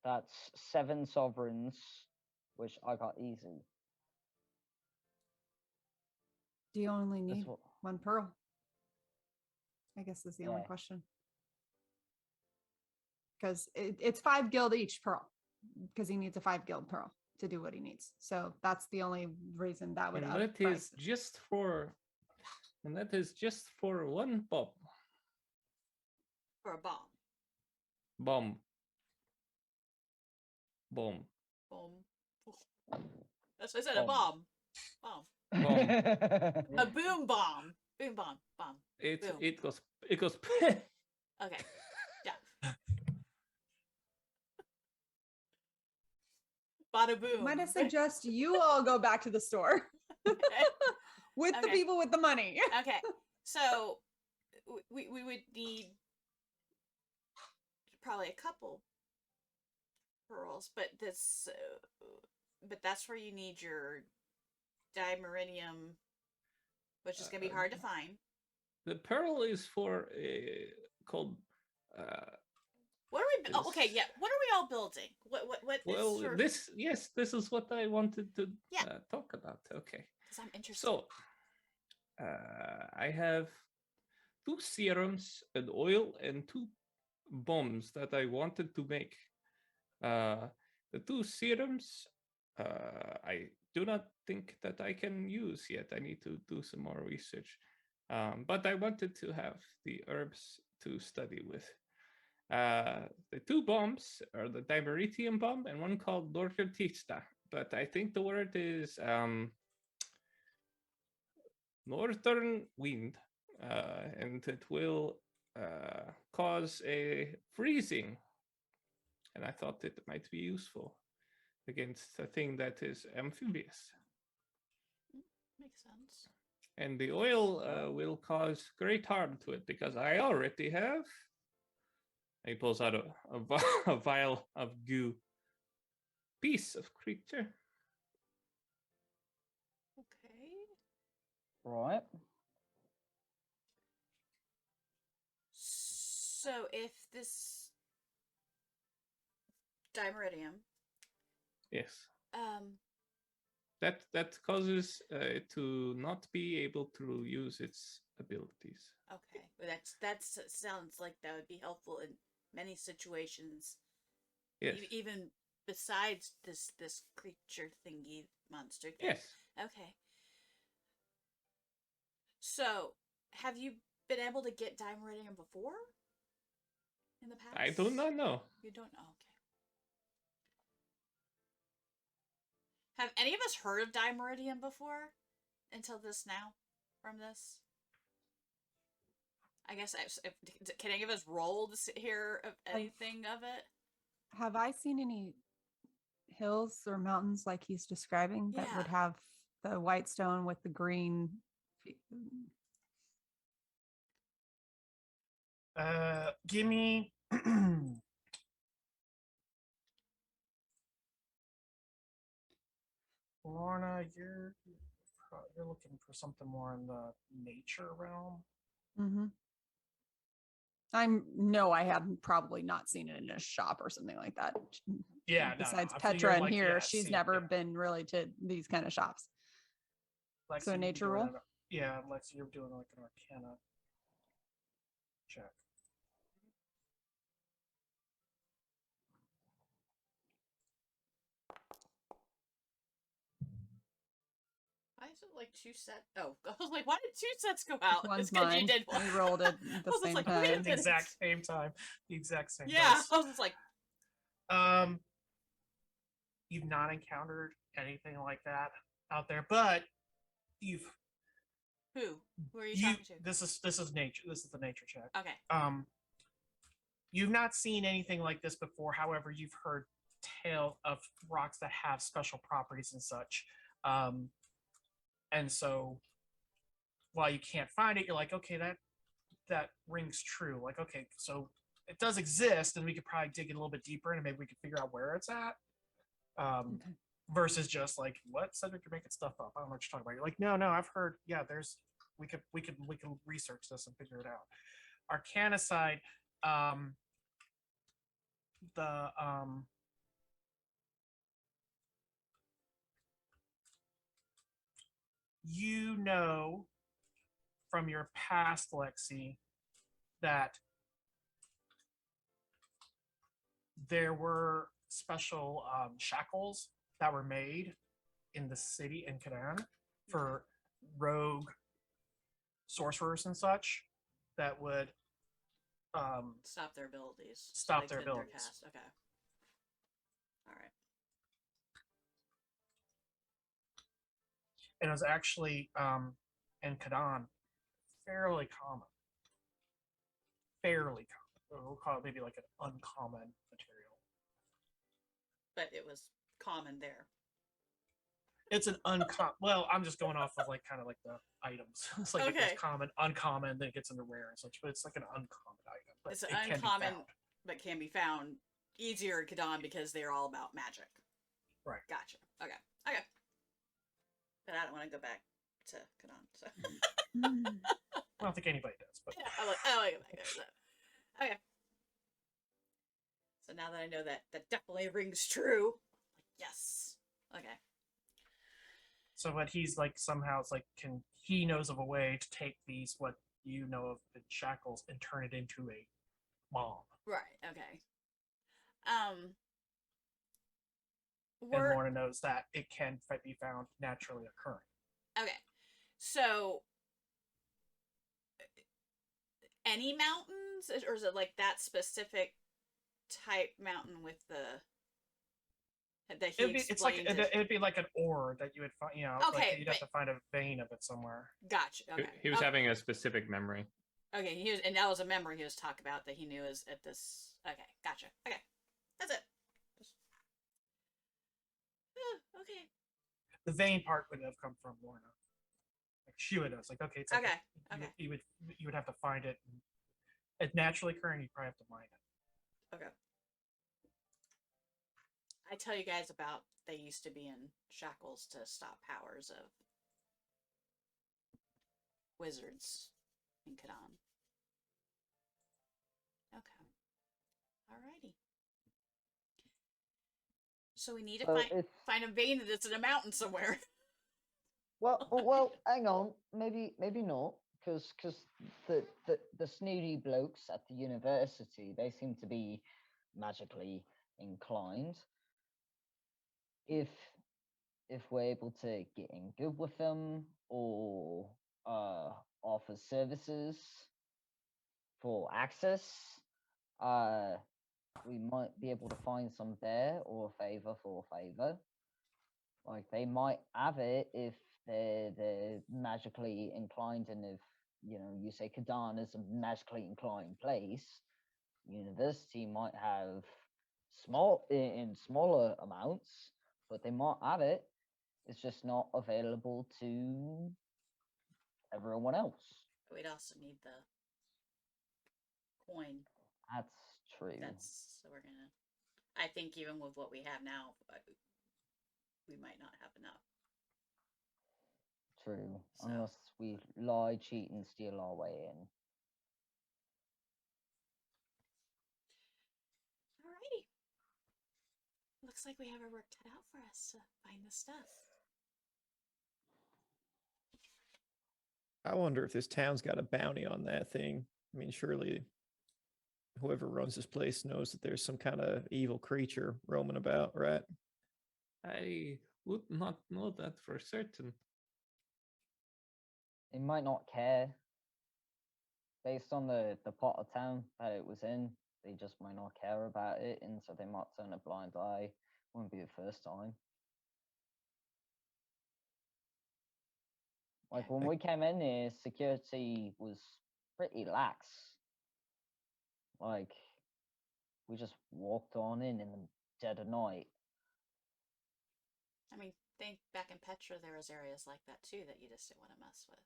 that's 7 sovereigns, which I got easy. Do you only That's need what 1 pearl? I guess that's the only Yeah. question. Because it's 5 guild each pearl, because he needs a 5 guild pearl to do what he needs. So that's the only reason that would And up that is prices. just for. And that is just for 1 bomb. For a bomb. Bomb. Bomb. Boom. That's what I said. A bomb. Bomb. Bomb. A boom bomb. Boom bomb. Bomb. It Boom. it goes it goes. Okay. Yeah. Bada boom. Might I suggest you all go back to the store with the Okay. people with the money? Okay. So we would need probably a couple pearls, but that's where you need your dimeridium, which is gonna be hard to find. The pearl is for called. What are we? Oh, okay, yeah. What are we all building? What? Well, sort of- this is what I wanted to Yeah. talk about. Okay. 'Cause I'm interested. So, I have 2 serums, an oil, and 2 bombs that I wanted to make. The 2 serums, I do not think that I can use yet. I need to do some more research. But I wanted to have the herbs to study with. The 2 bombs are the Dimeritium bomb and one called Northern but I think the word is northern wind, and it will cause a freezing. And I thought it might be useful against a thing that is amphibious. Makes sense. And the oil will cause great harm to it because I already have. He pulls out a vial of goo. Piece of creature. Okay. Right. So if this dimeridium, Yes. That That causes it to not be able to use its abilities. okay, but that sounds like that would be helpful in many situations. Yes. Even besides this creature thingy monster thing. Yes. Okay. So, have you been able to get dimeridium before? In the past? I do not know. You don't know. Okay. Have any of us heard of dimeridium before? Until this now? From this? I guess, can any of us roll to hear of anything of it? Have I seen any hills or mountains like he's describing that would Yeah. have the white stone with the green? Give me. Lorna, you're looking for something more in the nature realm. Mm-hmm. I have probably not seen it in a shop or something like that. Yeah, no, Besides I figured, Petra and like, here, yeah, she's see, never yeah. been really to these kind of shops. Lexi, So a you'd be nature doing roll? Yeah, Lexi, you're doing like an arcana check. Why is it like 2 sets? Oh, I was like, why did 2 sets go out? One's It's 'cause you mine. did one. We rolled it at I the was just same like, wait a time. At the minute. exact same time. The exact same Yeah, dice. I was just like, You've not encountered anything like that out there, but you've who? Who are you talking to? this is nature. This is the nature check. Okay. You've not seen anything like this before. However, you've heard tale of rocks that have special properties and such. And so while you can't find it, you're like, okay, that rings true. Like, okay, so it does exist, and we could probably dig in a little bit deeper, and maybe we could figure out where it's at. Versus just like, what, Cedric, you're making stuff up. I don't know what you're talking about. You're like, no, I've heard. Yeah, we can research this and figure it out. Arcana side, you know from your past, Lexi, that there were special shackles that were made in the city in Qadan for rogue sorcerers and such that would Stop their abilities. Stop they their couldn't abilities. cast. Okay. All right. and it was actually in Qadan fairly common. Fairly common. We'll call it maybe like an uncommon material. But it was common there. It's an uncommon. Well, I'm just going off of like kind of like the items. It's like it Okay. goes common, uncommon, then it gets into rare and such. But it's like an uncommon item. But It's an it can be uncommon, found. but can be found easier in Qadan because they're all about magic. Right. Gotcha. Okay. Okay. But I don't want to go back to Qadan. So. I don't think anybody does. But Yeah, I like it back there. So. Okay. So now that I know that definitely rings true. Yes. Okay. so, but he's like somehow it's like he knows of a way to take these what you know of the shackles and turn it into a bomb. Right. Okay. And We're Lorna knows that it can be found naturally occurring. okay. So any mountains, or is it like that specific type mountain with the that he explained? It'd be like an ore that you would find. You know, Okay, like you'd have to find a vein of it somewhere. Gotcha. Okay. He was okay. having a specific memory. Okay, and that was a memory he was talking about that he knew is at this. Okay, gotcha. Okay, that's it. Okay. The vein part would have come from Lorna. Like she would have. It's like okay, it's like Okay. you, Okay. you would have to find it. And it's naturally occurring. You probably have to mine it. Okay. I tell you guys about they used to be in shackles to stop powers of wizards in Qadan. Okay. Alrighty. So we need to So find a vein that's in a mountain somewhere. well, hang on. Maybe not, because the snooty blokes at the university, they seem to be magically inclined. If we're able to get in good with them or offer services for access, we might be able to find some there, or a favor for a favor. Like they might have it if they're magically inclined, and if you say Qadan is a magically inclined place, university might have in smaller amounts, but they might have it. It's just not available to everyone else. We'd also need the coin. That's true. So we're gonna. I think even with what we have now, we might not have enough. True. So- Unless we lie, cheat, and steal our way in. Alrighty. Looks like we have our work cut out for us to find the stuff. I wonder if this town's got a bounty on that thing. I mean, surely whoever runs this place knows that there's some kind of evil creature roaming about, right? I would not know that for certain. They might not care. Based on the part of town that it was in, they just might not care about it, and so they might turn a blind eye. Wouldn't be the first time. Like when we came in here, security was pretty lax. Like we just walked on in the dead of night. I mean, think back in Petra, there was areas like that too that you just didn't want to mess with.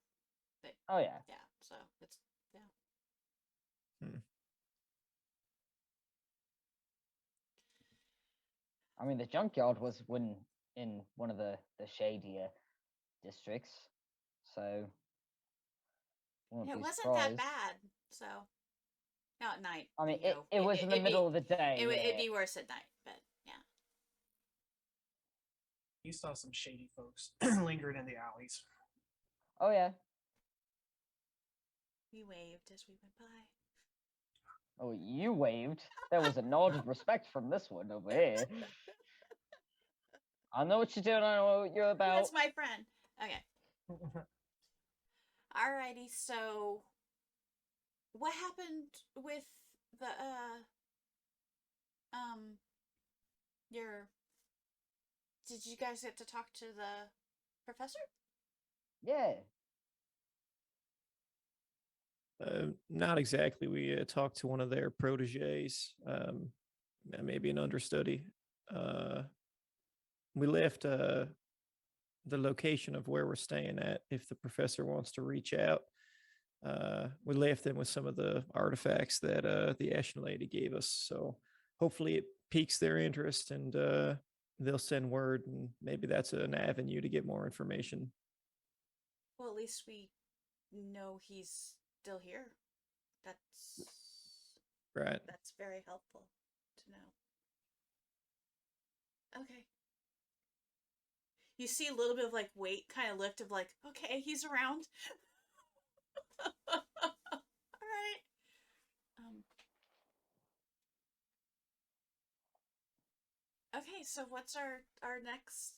But, Oh yeah. yeah, so it's I mean, the junkyard was in one of the shadier districts, so wouldn't it be wasn't that surprised. bad. So not at night. I mean, you know, it was in the it'd middle be, of the day. It'd yeah. be worse at night, but yeah. You saw some shady folks lingering in the alleys. Oh yeah. We waved as we went by. Oh, you waved. There was a nod of respect from this one over here. I know what you're doing. I know what you're about. That's my friend. Okay. Alrighty, so what happened with the did you guys get to talk to the professor? Yeah. Not exactly. We talked to one of their proteges, maybe an understudy. We left the location of where we're staying at if the professor wants to reach out. We left them with some of the artifacts that the Ashen Lady gave us. So hopefully it piques their interest and they'll send word, and maybe that's an avenue to get more information. Well, at least we know he's still here. That's Right. That's very helpful to know. Okay. You see a little bit of like weight kind of lift of like, okay, he's around. All right. Okay, so what's our next?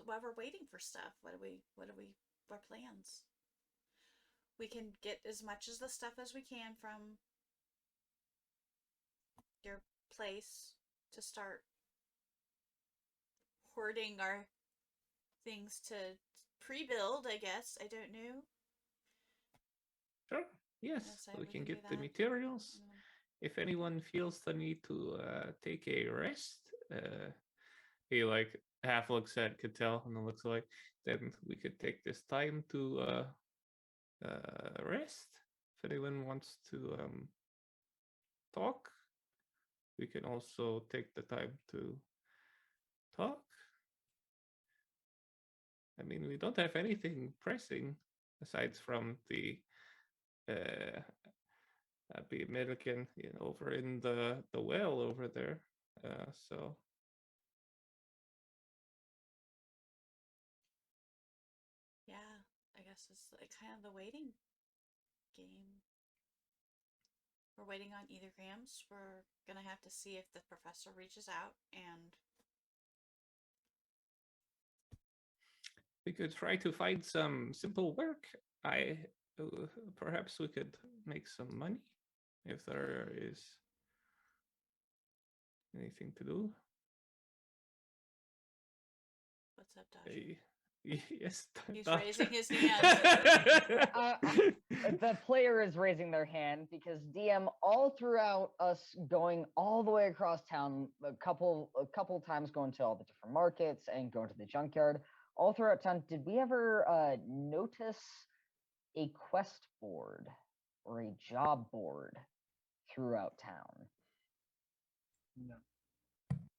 While we're waiting for stuff, what plans? We can get as much as the stuff as we can from your place to start hoarding our things to pre-build, I guess. I don't know. Sure. Yes, Yes, we we can can do get the that. materials. If anyone feels the need to take a rest, he like half looks at Cattell and then looks like, then we could take this time to rest. If anyone wants to talk, we can also take the time to talk. I mean, we don't have anything pressing aside from the American, over in the well over there. So Yeah, I guess it's like kind of the waiting game. We're waiting on Ætherealms. We're gonna have to see if the professor reaches out, and we could try to find some simple work. Perhaps we could make some money if there is anything to do. what's up, Dodger? Yes, He's Dodger. raising his hand. The player is raising their hand because DM, all throughout us going all the way across town, a couple times going to all the different markets and going to the junkyard, all throughout town, did we ever notice a quest board or a job board throughout town?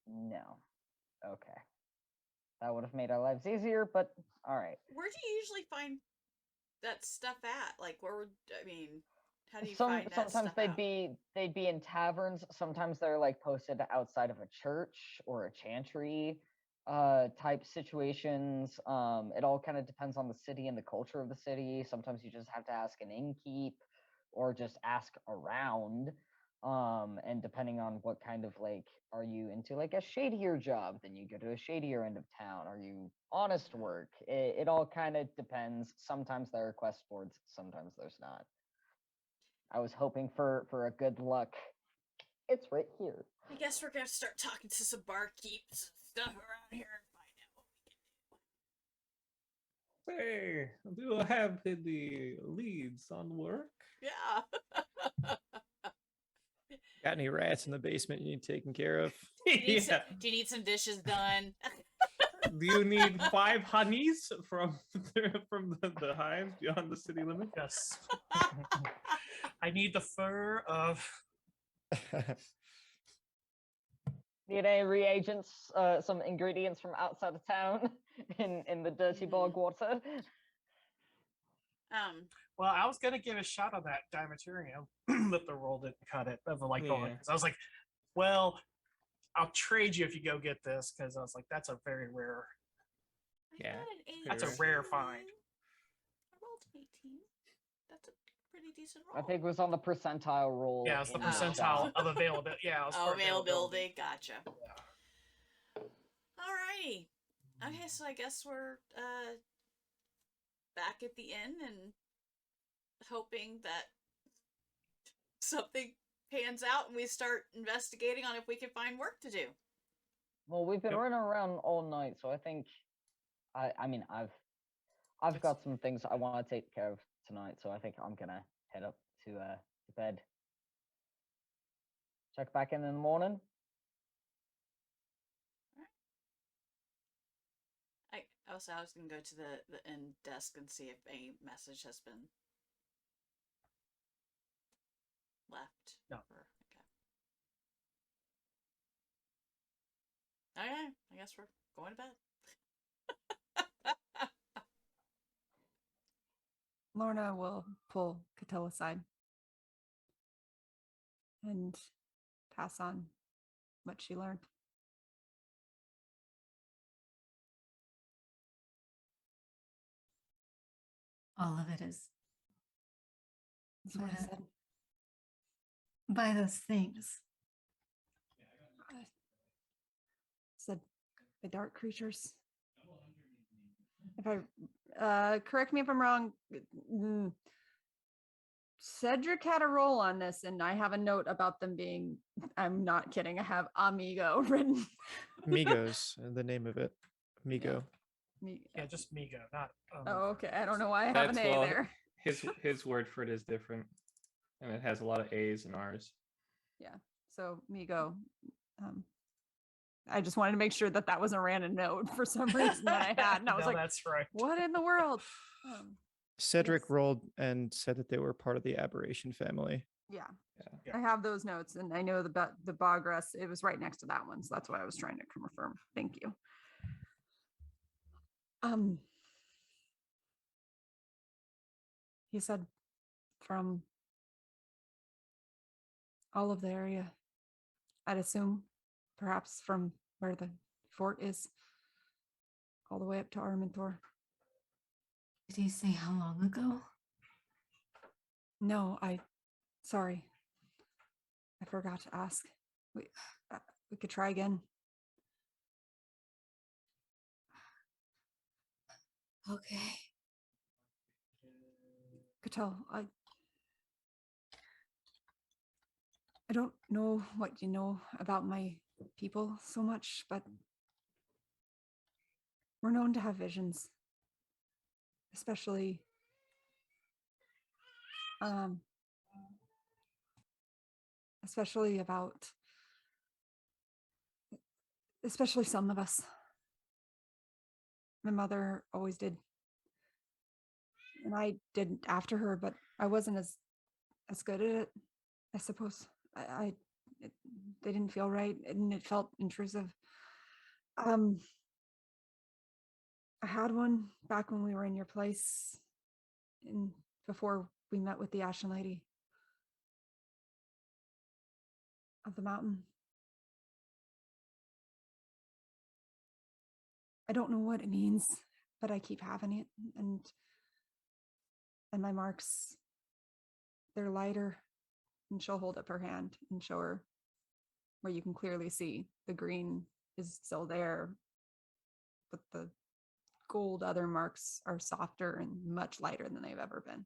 No. Okay. That would have made our lives easier, but all right. Where do you usually find that stuff at? Like, where would, I mean, how do you find that Sometimes stuff out? they'd be in taverns. Sometimes they're like posted outside of a church or a chantry type situations. It all kind of depends on the city and the culture of the city. Sometimes you just have to ask an innkeep or just ask around. And depending on what kind of, like, are you into like a shadier job, then you go to a shadier end of town. Are you honest work? It all kind of depends. Sometimes there are quest boards, sometimes there's not. I was hoping for a good luck. It's right here. I guess we're gonna start talking to some barkeeps and stuff around here and find out what we can do. Hey, do you have any leads on work? Yeah. Got any rats in the basement you need taken care of? Do you need some dishes done? Do you need 5 honeys from the hive beyond the city limit? Yes. I need the fur of. Need any reagents, some ingredients from outside of town in the dirty bog water? Well, I was gonna give a shot on that Dimetarium, but the roll didn't cut it. Of like, Yeah. I was like, well, I'll trade you if you go get this, because I was like, that's a very rare. Yeah, got an That's a 18. rare find. I rolled an 18. That's a pretty decent roll. I think it was on the percentile roll. Yeah, it's the in percentile shop. of availability. Yeah, it was Oh, for availability. Gotcha. Yeah. Alrighty. Okay, so I guess we're back at the inn and hoping that something pans out and we start investigating on if we can find work to do. Well, we've been Yep. running around all night, so I think, I mean, I've got some things I want to take care of tonight, so I think I'm gonna head up to bed. Check back in the morning. I was gonna go to the end desk and see if a message has been left. No. Okay, I guess we're going to bed. Lorna will pull Cattell aside and pass on what she learned. All of it is That's what I Yeah. said. by those things. Said the dark creatures. If I correct me if I'm wrong, Cedric had a role on this, and I have a note about them being. I'm not kidding. I have amigo written. Migos, the name of it. Migo. Yeah, just Migo, not. Oh, okay. I don't know why I have an A there. His word for it is different, and it has a lot of A's and R's. Yeah. So Migo. I just wanted to make sure that that was a random note for some reason that I had, and I was No, like, that's right. "What in the world?" Cedric Yes. rolled and said that they were part of the aberration family. Yeah. Yeah. I have those notes, and I know the Bogress. It was right next to that one, so that's what I was trying to confirm. Thank you. He said from all of the area. I'd assume perhaps from where the fort is, all the way up to Armentor. Did he say how long ago? No, sorry. I forgot to ask. We could try again. Okay. Could tell. I don't know what you know about my people so much, but we're known to have visions, especially especially some of us. My mother always did, and I did after her, but I wasn't as good at it, I suppose. They didn't feel right, and it felt intrusive. I had one back when we were in your place, and before we met with the Ashen Lady of the mountain. I don't know what it means, but I keep having it, and my marks, they're lighter. And she'll hold up her hand and show her where you can clearly see the green is still there, but the gold other marks are softer and much lighter than they've ever been.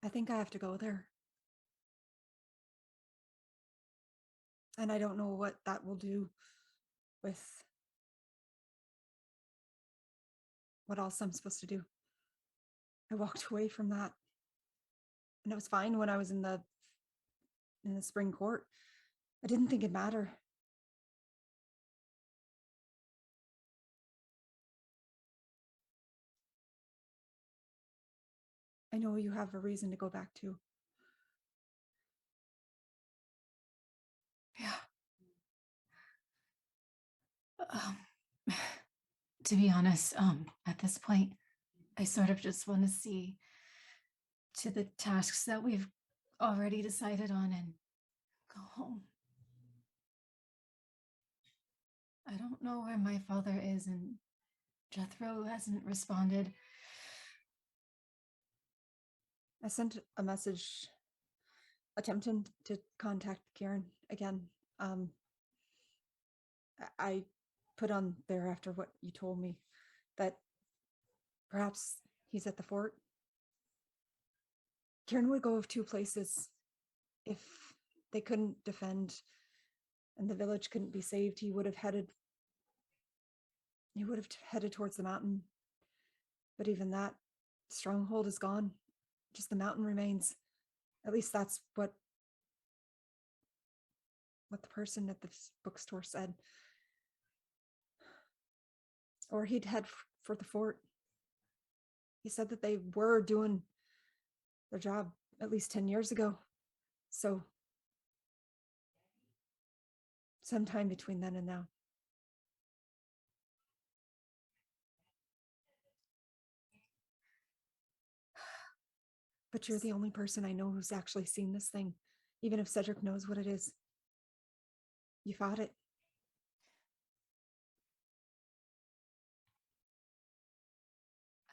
I think I have to go there. And I don't know what that will do with what else I'm supposed to do. I walked away from that, and it was fine when I was in the spring court. I didn't think it'd matter. I know you have a reason to go back to. Yeah. To be honest, at this point, I sort of just want to see to the tasks that we've already decided on and go home. I don't know where my father is, and Jethro hasn't responded. I sent a message attempting to contact Kieran again. I put on there after what you told me that perhaps he's at the fort. Kieran would go of two places if they couldn't defend and the village couldn't be saved, he would have headed towards the mountain. But even that stronghold is gone. Just the mountain remains. At least that's what the person at the bookstore said. Or he'd head for the fort. He said that they were doing their job at least 10 years ago. So sometime between then and now. But you're the only person I know who's actually seen this thing, even if Cedric knows what it is. You fought it.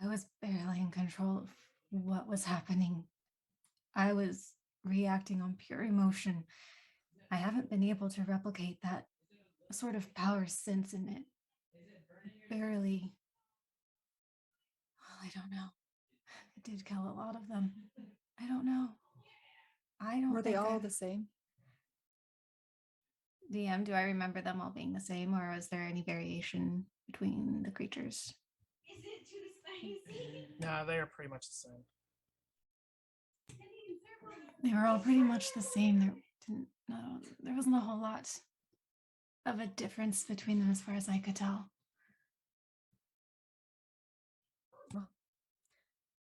I was barely in control of what was happening. I was reacting on pure emotion. I haven't been able to replicate that sort of power since, and it barely. I don't know. It did kill a lot of them. I don't know. I don't. Were they all the same? DM, do I remember them all being the same, or was there any variation between the creatures? Is it too spicy? No, they are pretty much the same. They were all pretty much the same. There wasn't a whole lot of a difference between them as far as I could tell. Well,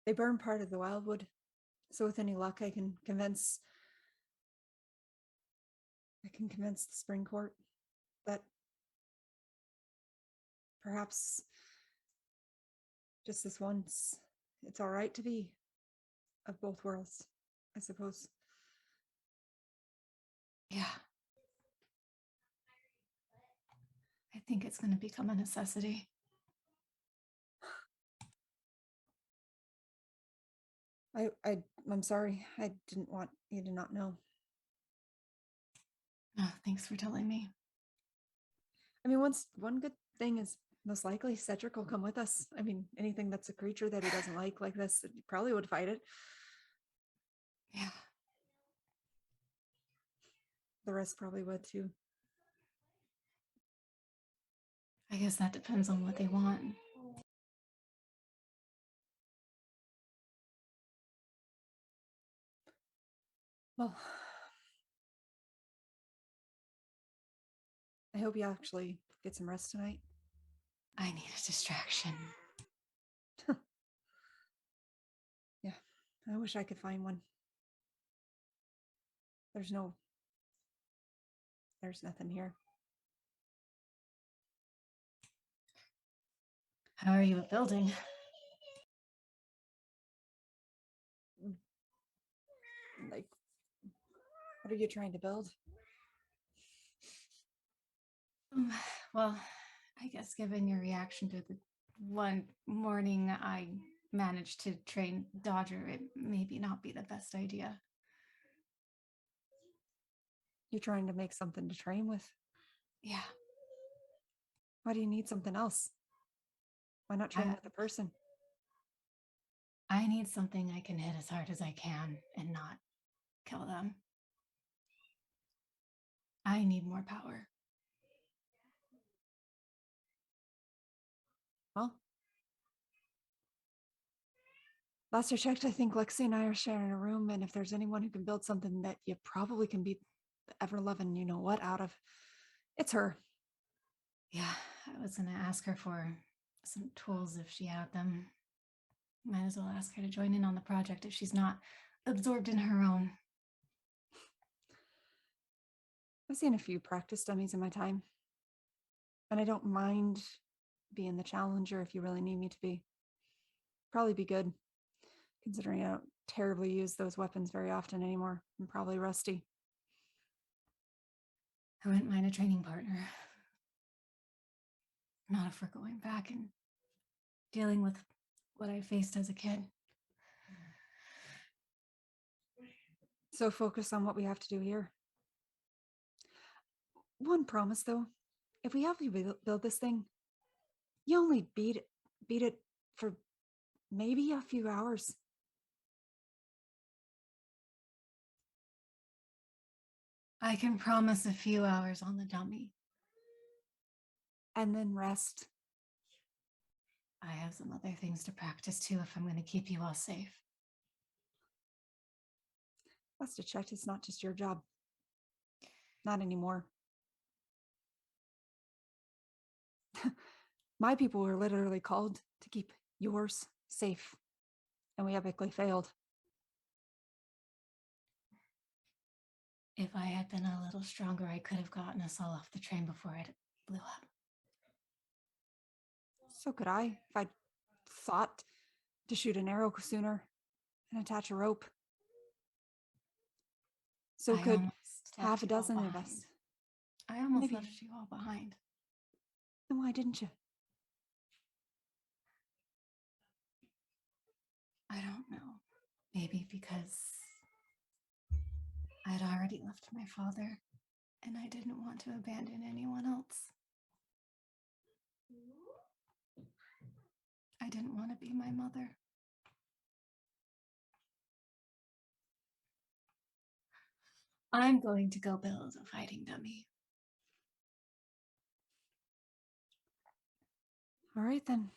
they burn part of the Wyldwood, so with any luck, I can convince the Spring Court that perhaps just this once, it's all right to be of both worlds, I suppose. Yeah. I think it's going to become a necessity. I'm sorry. I didn't want you to not know. Oh, thanks for telling me. I mean, one good thing is most likely Cedric will come with us. I mean, anything that's a creature that he doesn't like this, he probably would fight it. Yeah. The rest probably would too. I guess that depends on what they want. Well, I hope you actually get some rest tonight. I need a distraction. Yeah, I wish I could find one. There's nothing here. How are you at building? Like, what are you trying to build? Well, I guess given your reaction to the one morning I managed to train Dodger, it maybe not be the best idea. You're trying to make something to train with? Yeah. Why do you need something else? Why not train with a person? I need something I can hit as hard as I can and not kill them. I need more power. Well, last I checked, I think Lexi and I are sharing a room, and if there's anyone who can build something that you probably can beat the ever-loving you-know-what out of, it's her. Yeah, I was going to ask her for some tools if she had them. Might as well ask her to join in on the project if she's not absorbed in her own. I've seen a few practice dummies in my time, and I don't mind being the challenger if you really need me to be. Probably be good, considering I don't terribly use those weapons very often anymore. I'm probably rusty. I wouldn't mind a training partner. Not if we're going back and dealing with what I faced as a kid. So focus on what we have to do here. One promise, though. If we have you build this thing, you only beat it for maybe a few hours. I can promise a few hours on the dummy. And then rest. I have some other things to practice too if I'm going to keep you all safe. Must have checked. It's not just your job. Not anymore. My people were literally called to keep yours safe, and we epically failed. If I had been a little stronger, I could have gotten us all off the train before it blew up. So could I, if I'd thought to shoot an arrow sooner and attach a rope. So I could almost half a left you all dozen of behind. us. I almost Maybe. left you all behind. Then why didn't you? I don't know. Maybe because I'd already left my father and I didn't want to abandon anyone else. I didn't want to be my mother. I'm going to go build a fighting dummy. All right, then.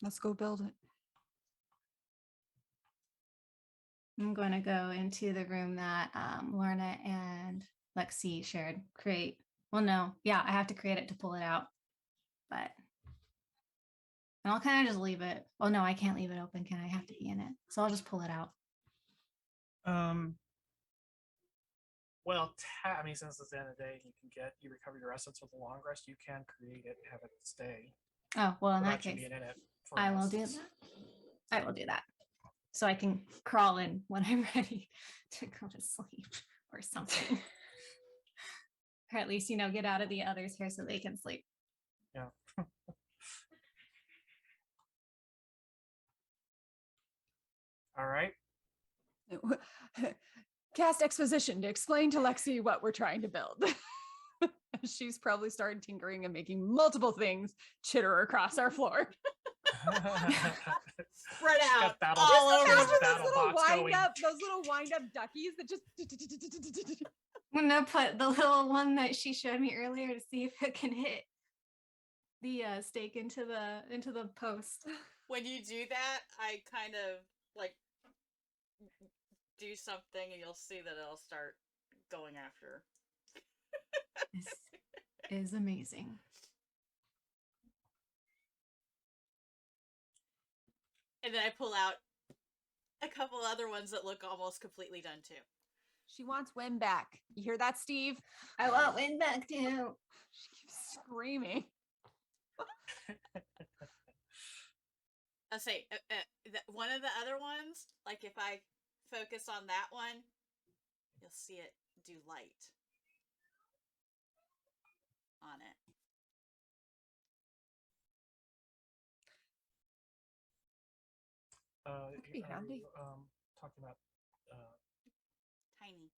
Let's go build it. I'm going to go into the room that Lorna and Lexi shared. Well, no. Yeah, I have to create it to pull it out. But... And I'll kind of just leave it. Well, no, I can't leave it open, can I? Have to be in it. So I'll just pull it out. Well, I mean, since it's the end of the day, you recover your essence with a long rest. You can create it, have it stay. Oh, well, in that without you case, being in it for I will do essence. that. I will do that. So I can crawl in when I'm ready to go to sleep or something. Or at least, get out of the others here so they can sleep. Yeah. All right. Cast exposition to explain to Lexi what we're trying to build. She's probably started tinkering and making multiple things chitter across our floor. Spread out battle- all Just over. imagine the- Those little wind up duckies that just. I'm gonna put the little one that she showed me earlier to see if it can hit the stake into the post. When you do that, I kind of like do something, and you'll see that it'll start going after. This is amazing. And then I pull out a couple other ones that look almost completely done too. She wants Win back. You hear that, Steve? I want Win back too. She keeps screaming. I'll say one of the other ones, like if I focus on that one, you'll see it do light on it. That could be are handy. you, talking about Tiny.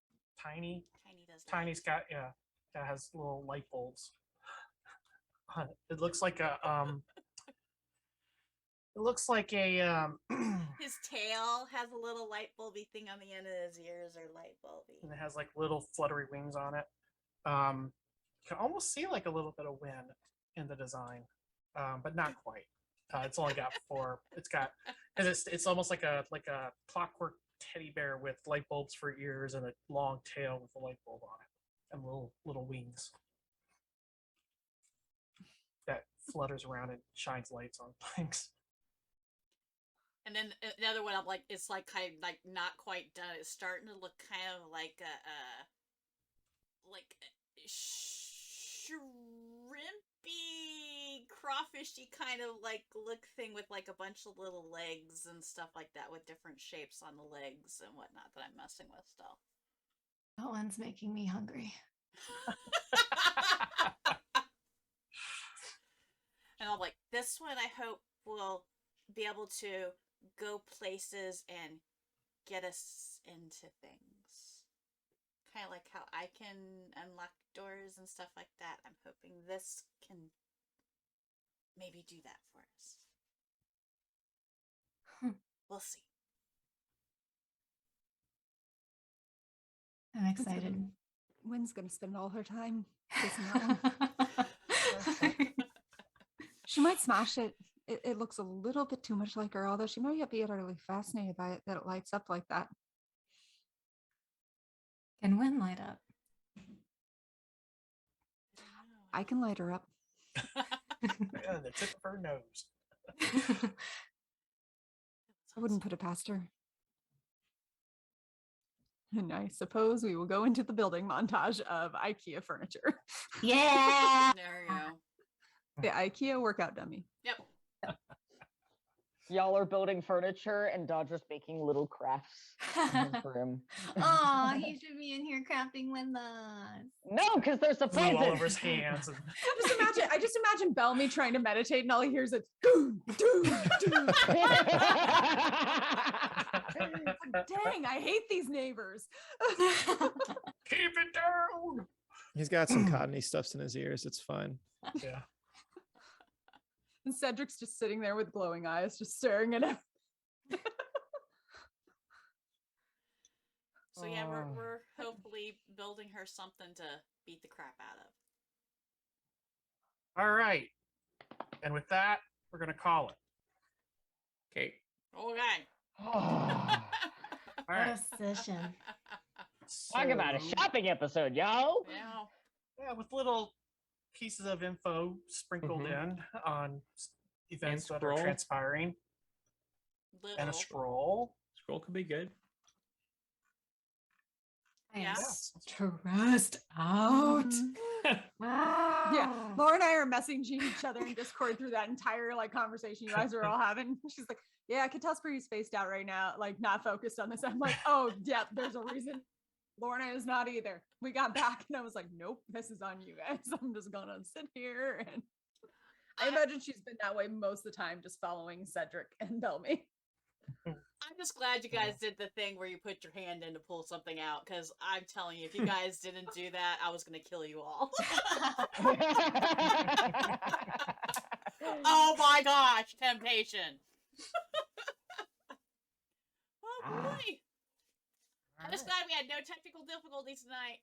Tiny. Tiny does light. Tiny's got that has little light bulbs. It looks like a It looks like a His tail has a little light bulby thing on the end of his ears are light bulby. and it has like little fluttery wings on it. You can almost see like a little bit of wind in the design, but not quite. It's only got four. It's got because it's almost like a clockwork teddy bear with light bulbs for ears and a long tail with a light bulb on it and little wings that flutters around and shines lights on things. And then the other one, I'm like, it's like kind of like not quite done. It's starting to look kind of like a shrimpy, crawfishy kind of like look thing with like a bunch of little legs and stuff like that with different shapes on the legs and whatnot that I'm messing with still. That one's making me hungry. And I'm like, this one I hope will be able to go places and get us into things. Kind of like how I can unlock doors and stuff like that. I'm hoping this can maybe do that for us. We'll see. I'm excited. Wynn's gonna spend all her time chasing that one. She might smash it. It looks a little bit too much like her, although she might be utterly fascinated by it that it lights up like that. Can Win light up? I can light her up. Yeah, the tip of her nose. I wouldn't put it past her. And I suppose we will go into the building montage of IKEA furniture. Yeah. There you go. The IKEA workout dummy. Yep. Y'all are building furniture and Dodger's making little crafts in his room. Oh, he should be in here crafting with us. No, because there's a Blew all present. over his hands. And I just imagine Bellamy trying to meditate and all he hears is doom, doom, doom. Dang, I hate these neighbors. keep it down. He's got some cottony stuffs in his ears. It's fine. Yeah. And Cedric's just sitting there with glowing eyes, just staring at him. So yeah, we're hopefully building her something to beat the crap out of. All right. And with that, we're gonna call it. Okay. Okay. All What right. a session. Talk about a So- shopping episode, yo. Yeah. Yeah, with little pieces of info sprinkled in on events that are scroll. transpiring, and a Little. scroll. Scroll could be good. I am Yeah. stressed out. Yeah, Laura and I are messaging each other in Discord through that entire like conversation you guys are all having. She's like, "Yeah, I could tell Spree's spaced out right now, like not focused on this." I'm like, "Oh, yeah, there's a reason." Lorna is not either. We got back and I was like, "Nope, this is on you guys. I'm just gonna sit here." And I imagine she's been that way most of the time, just following Cedric and Bellamy. I'm just glad you guys did the thing where you put your hand in to pull something out, because I'm telling you, if you guys didn't do that, I was gonna kill you all. Oh my gosh, temptation. Oh boy. I'm just glad we had no technical difficulties tonight.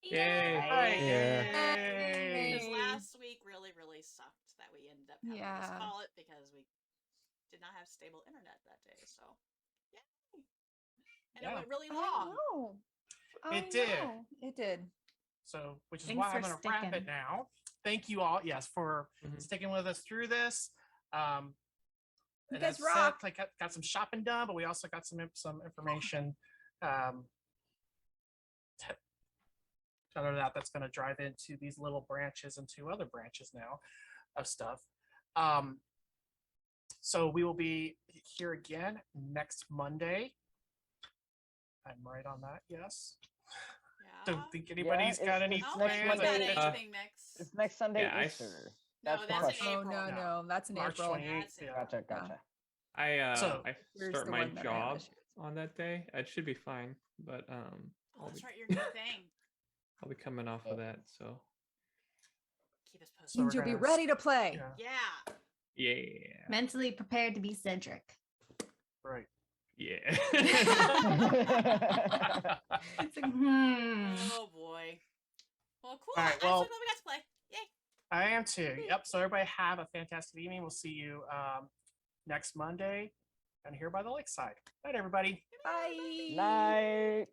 Yay. Yay. Because last week really, really sucked that we ended up having to Yeah. call it because we did not have stable internet that day. So, yay. And Yeah. it went really long. It did. It did. So, which is Thanks why I'm for going to wrap sticking. it now. Thank you all, yes, for Mhm. sticking with us through this. You and guys as said, rock. like, got some shopping done, but we also got some information. Other than that, that's going to drive into these little branches and two other branches now of stuff. So we will be here again next Monday. I'm right on that, yes. Yeah. Don't think anybody's Yeah, got any it's I don't next think plans. we got Monday. anything next. It's next Sunday, Yeah, Easter. No, the that's in question. Oh April. no, that's in March April. 28th. That's it. Yeah. Gotcha, gotcha. So, Here's start the my one that I have job issues. on that day. It should be fine, but Oh, I'll that's be, right, your new thing. I'll be coming off of that. So Keep us So posted. Means we're you'll be gonna- ready to play. Yeah, Yeah. yeah, Mentally prepared to be Cedric. right. yeah. It's like, Oh boy. Well, cool. All right, I'm so well- glad we got to play. Yay. I am too. Yep. So everybody have a fantastic evening. We'll see you next Monday and here by the lakeside. Night, everybody. Bye. Night.